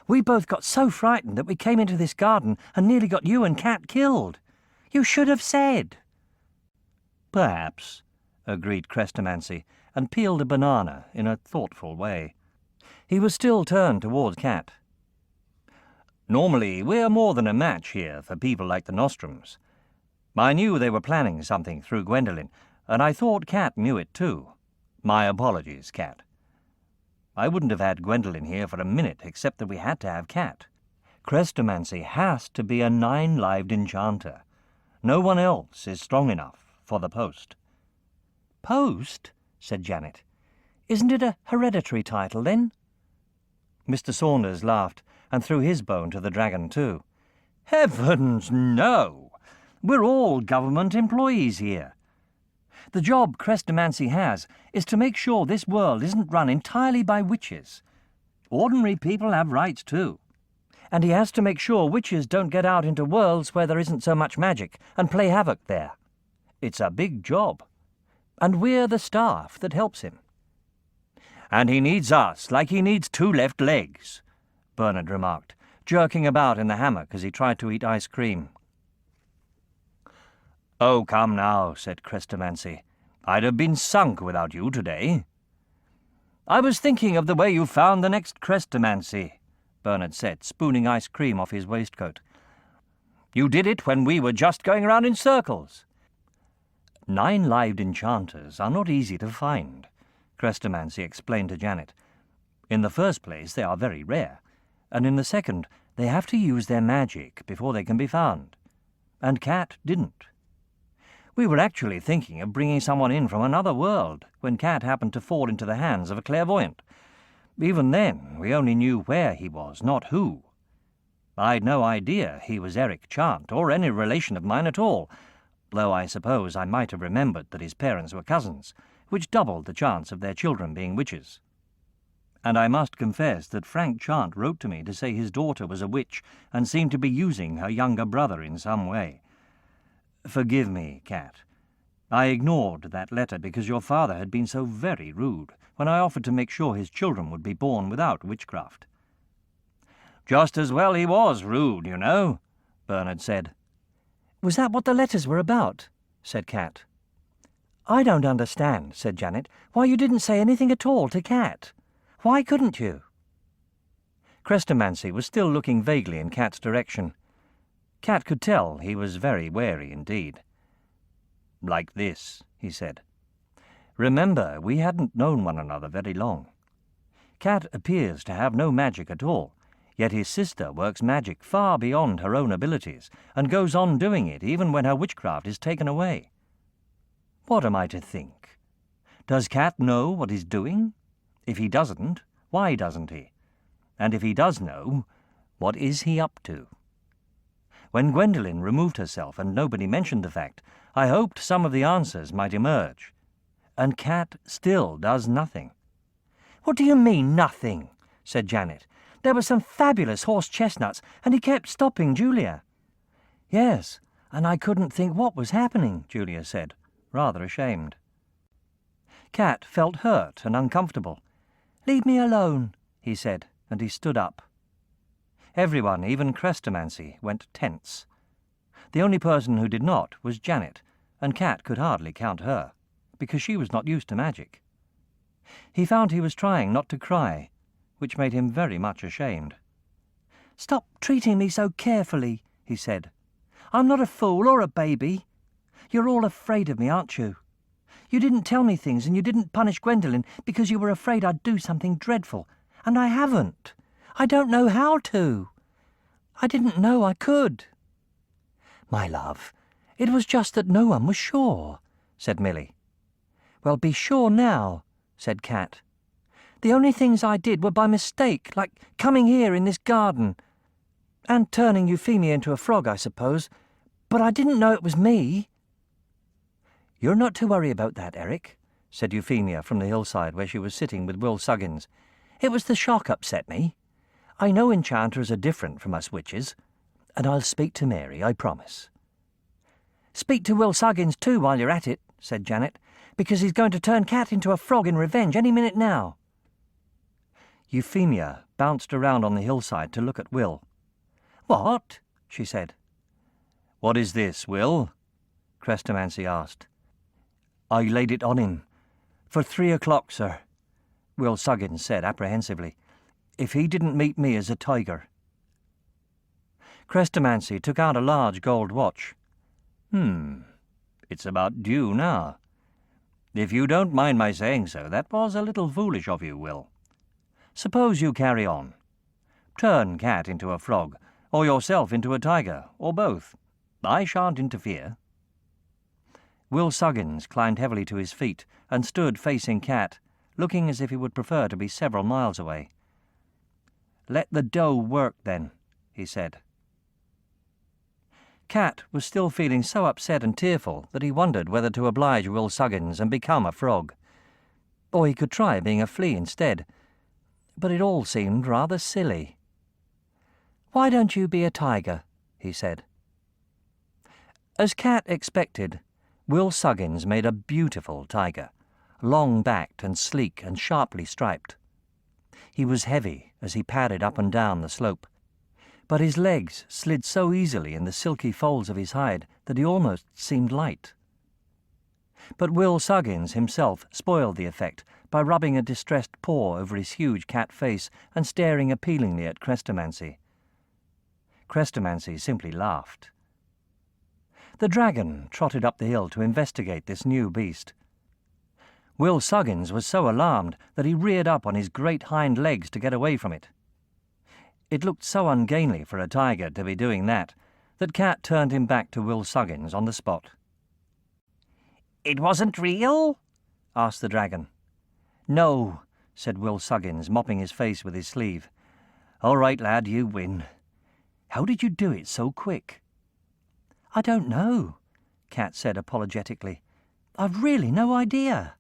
We both got so frightened that we came into this garden and nearly got you and Kat killed. You should have said." "Perhaps," agreed Crestomancy, and peeled a banana in a thoughtful way. He was still turned towards Kat. "Normally we're more than a match here for people like the Nostrums. I knew they were planning something through Gwendolyn, and I thought Kat knew it too. My apologies, Kat. I wouldn't have had Gwendolyn here for a minute except that we had to have Kat. Crestomancy has to be a 9-lived enchanter. No one else is strong enough for the post." "Post?" said Janet. "Isn't it a hereditary title, then?" Mr. Saunders laughed and threw his bone to the dragon too. "Heavens, no! We're all government employees here. The job Crestomancy has is to make sure this world isn't run entirely by witches. Ordinary people have rights too. And he has to make sure witches don't get out into worlds where there isn't so much magic and play havoc there. It's a big job. And we're the staff that helps him." "And he needs us like he needs 2 left legs," Bernard remarked, jerking about in the hammock as he tried to eat ice cream. "Oh, come now," said Crestomancy. "I'd have been sunk without you today." "I was thinking of the way you found the next Crestomancy," Bernard said, spooning ice cream off his waistcoat. "You did it when we were just going around in circles." 9-lived enchanters are not easy to find, Crestomancy explained to Janet. "In the first place, they are very rare, and in the second, they have to use their magic before they can be found. And Kat didn't. We were actually thinking of bringing someone in from another world when Kat happened to fall into the hands of a clairvoyant. Even then, we only knew where he was, not who. I'd no idea he was Eric Chant, or any relation of mine at all, though I suppose I might have remembered that his parents were cousins, which doubled the chance of their children being witches. And I must confess that Frank Chant wrote to me to say his daughter was a witch and seemed to be using her younger brother in some way. Forgive me, Kat. I ignored that letter because your father had been so very rude when I offered to make sure his children would be born without witchcraft." "Just as well he was rude, you know," Bernard said. "Was that what the letters were about?" said Kat. "I don't understand," said Janet, "why you didn't say anything at all to Kat. Why couldn't you?" Crestomancy was still looking vaguely in Kat's direction. Kat could tell he was very wary indeed. "Like this," he said. "Remember, we hadn't known one another very long. Kat appears to have no magic at all, yet his sister works magic far beyond her own abilities, and goes on doing it even when her witchcraft is taken away. What am I to think? Does Kat know what he's doing? If he doesn't, why doesn't he? And if he does know, what is he up to? When Gwendolyn removed herself and nobody mentioned the fact, I hoped some of the answers might emerge. And Kat still does nothing." "What do you mean, nothing?" said Janet. "There were some fabulous horse chestnuts, and he kept stopping Julia." "Yes, and I couldn't think what was happening," Julia said, rather ashamed. Kat felt hurt and uncomfortable. "Leave me alone," he said, and he stood up. Everyone, even Crestomancy, went tense. The only person who did not was Janet, and Kat could hardly count her, because she was not used to magic. He found he was trying not to cry, which made him very much ashamed. "Stop treating me so carefully," he said. "I'm not a fool or a baby. You're all afraid of me, aren't you? You didn't tell me things and you didn't punish Gwendolyn because you were afraid I'd do something dreadful. And I haven't. I don't know how to. I didn't know I could. My love, it was just that no one was sure, said Millie. Well, be sure now, said Cat. The only things I did were by mistake, like coming here in this garden. And turning Euphemia into a frog, I suppose. But I didn't know it was me. You're not to worry about that, Eric, said Euphemia from the hillside where she was sitting with Will Saggins. It was the shock upset me. I know enchanters are different from us witches, and I'll speak to Mary, I promise. Speak to Will Saggins too while you're at it, said Janet, because he's going to turn Cat into a frog in revenge any minute now. Euphemia bounced around on the hillside to look at Will. What? She said. What is this, Will? Crestomanci asked. I laid it on him. For 3 o'clock, sir, Will Saggins said apprehensively, if he didn't meet me as a tiger. Chrestomanci took out a large gold watch. It's about due now. If you don't mind my saying so, that was a little foolish of you, Will. Suppose you carry on. Turn Cat into a frog, or yourself into a tiger, or both. I shan't interfere. Will Saggins climbed heavily to his feet and stood facing Cat, looking as if he would prefer to be several miles away. Let the dough work, then, he said. Cat was still feeling so upset and tearful that he wondered whether to oblige Will Saggins and become a frog. Or he could try being a flea instead, but it all seemed rather silly. Why don't you be a tiger? He said. As Cat expected, Will Saggins made a beautiful tiger, long-backed and sleek and sharply striped. He was heavy as he padded up and down the slope, but his legs slid so easily in the silky folds of his hide that he almost seemed light. But Will Saggins himself spoiled the effect by rubbing a distressed paw over his huge cat face and staring appealingly at Crestomanci. Crestomanci simply laughed. The dragon trotted up the hill to investigate this new beast. Will Saggins was so alarmed that he reared up on his great hind legs to get away from it. It looked so ungainly for a tiger to be doing that Cat turned him back to Will Saggins on the spot. It wasn't real? Asked the dragon. No, said Will Saggins, mopping his face with his sleeve. All right, lad, you win. How did you do it so quick? I don't know, Cat said apologetically. I've really no idea.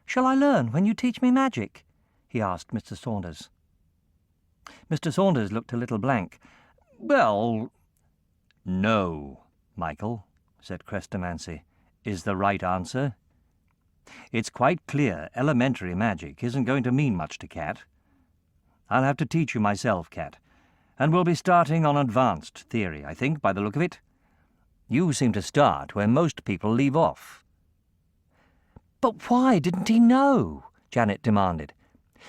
Shall I learn when you teach me magic? He asked Mr. Saunders. Mr. Saunders looked a little blank. Well, no, Michael, said Crestomanci, is the right answer. It's quite clear elementary magic isn't going to mean much to Cat. I'll have to teach you myself, Cat, and we'll be starting on advanced theory, I think, by the look of it. You seem to start where most people leave off. But why didn't he know? Janet demanded.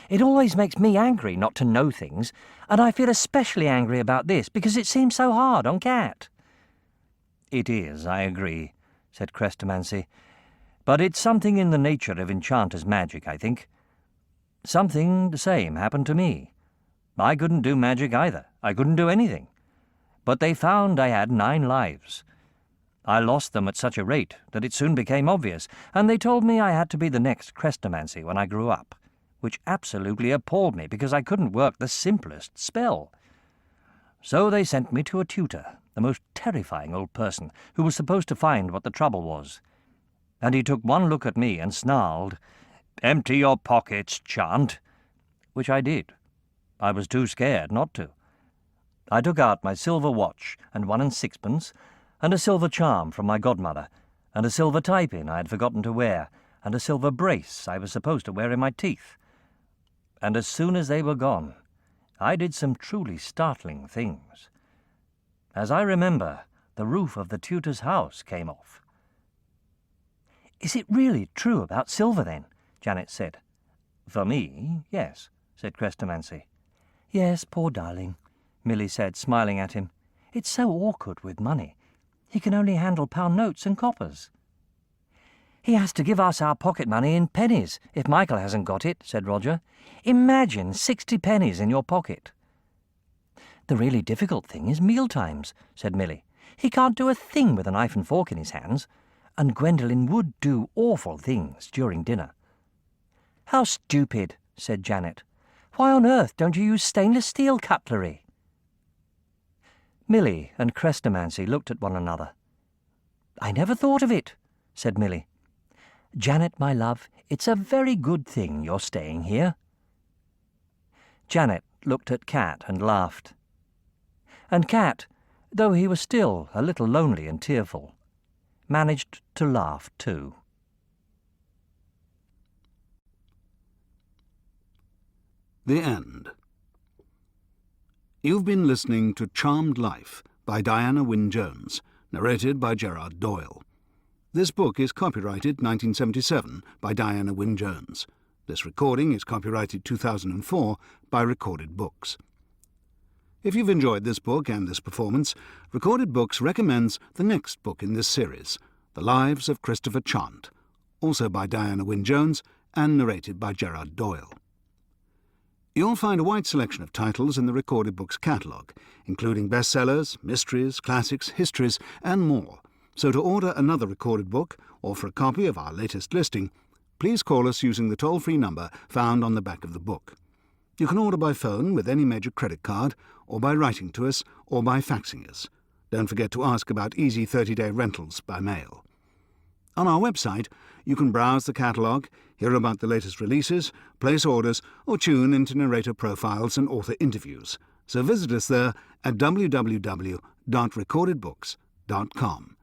It always makes me angry not to know things, and I feel especially angry about this because it seems so hard on Cat. It is, I agree, said Crestomanci. But it's something in the nature of enchanter's magic, I think. Something the same happened to me. I couldn't do magic either. I couldn't do anything. But they found I had 9 lives. I lost them at such a rate that it soon became obvious, and they told me I had to be the next Crestomanci when I grew up, which absolutely appalled me because I couldn't work the simplest spell. So they sent me to a tutor, the most terrifying old person, who was supposed to find what the trouble was. And he took one look at me and snarled, "Empty your pockets, Chant," which I did. I was too scared not to. I took out my silver watch and 1 6 and a silver charm from my godmother, and a silver tie-pin I had forgotten to wear, and a silver brace I was supposed to wear in my teeth. And as soon as they were gone, I did some truly startling things. As I remember, the roof of the tutor's house came off. "Is it really true about silver, then?" Janet said. "For me, yes," said Crestomanci. "Yes, poor darling," Millie said, smiling at him. "It's so awkward with money. He can only handle pound notes and coppers. He has to give us our pocket money in pennies, if Michael hasn't got it, said Roger. Imagine 60 pennies in your pocket. The really difficult thing is mealtimes, said Millie. He can't do a thing with a knife and fork in his hands, and Gwendolyn would do awful things during dinner. How stupid, said Janet. Why on earth don't you use stainless steel cutlery? Millie and Crestomanci looked at one another. I never thought of it, said Millie. Janet, my love, it's a very good thing you're staying here. Janet looked at Cat and laughed. And Cat, though he was still a little lonely and tearful, managed to laugh too. The End. You've been listening to Charmed Life by Diana Wynne Jones, narrated by Gerard Doyle. This book is copyrighted 1977 by Diana Wynne Jones. This recording is copyrighted 2004 by Recorded Books. If you've enjoyed this book and this performance, Recorded Books recommends the next book in this series, The Lives of Christopher Chant, also by Diana Wynne Jones and narrated by Gerard Doyle. You'll find a wide selection of titles in the Recorded Books catalogue, including bestsellers, mysteries, classics, histories, and more. So to order another recorded book, or for a copy of our latest listing, please call us using the toll-free number found on the back of the book. You can order by phone with any major credit card, or by writing to us, or by faxing us. Don't forget to ask about easy 30-day rentals by mail. On our website, you can browse the catalogue, hear about the latest releases, place orders, or tune into narrator profiles and author interviews. So visit us there at www.recordedbooks.com.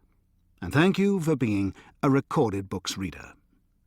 And thank you for being a Recorded Books reader.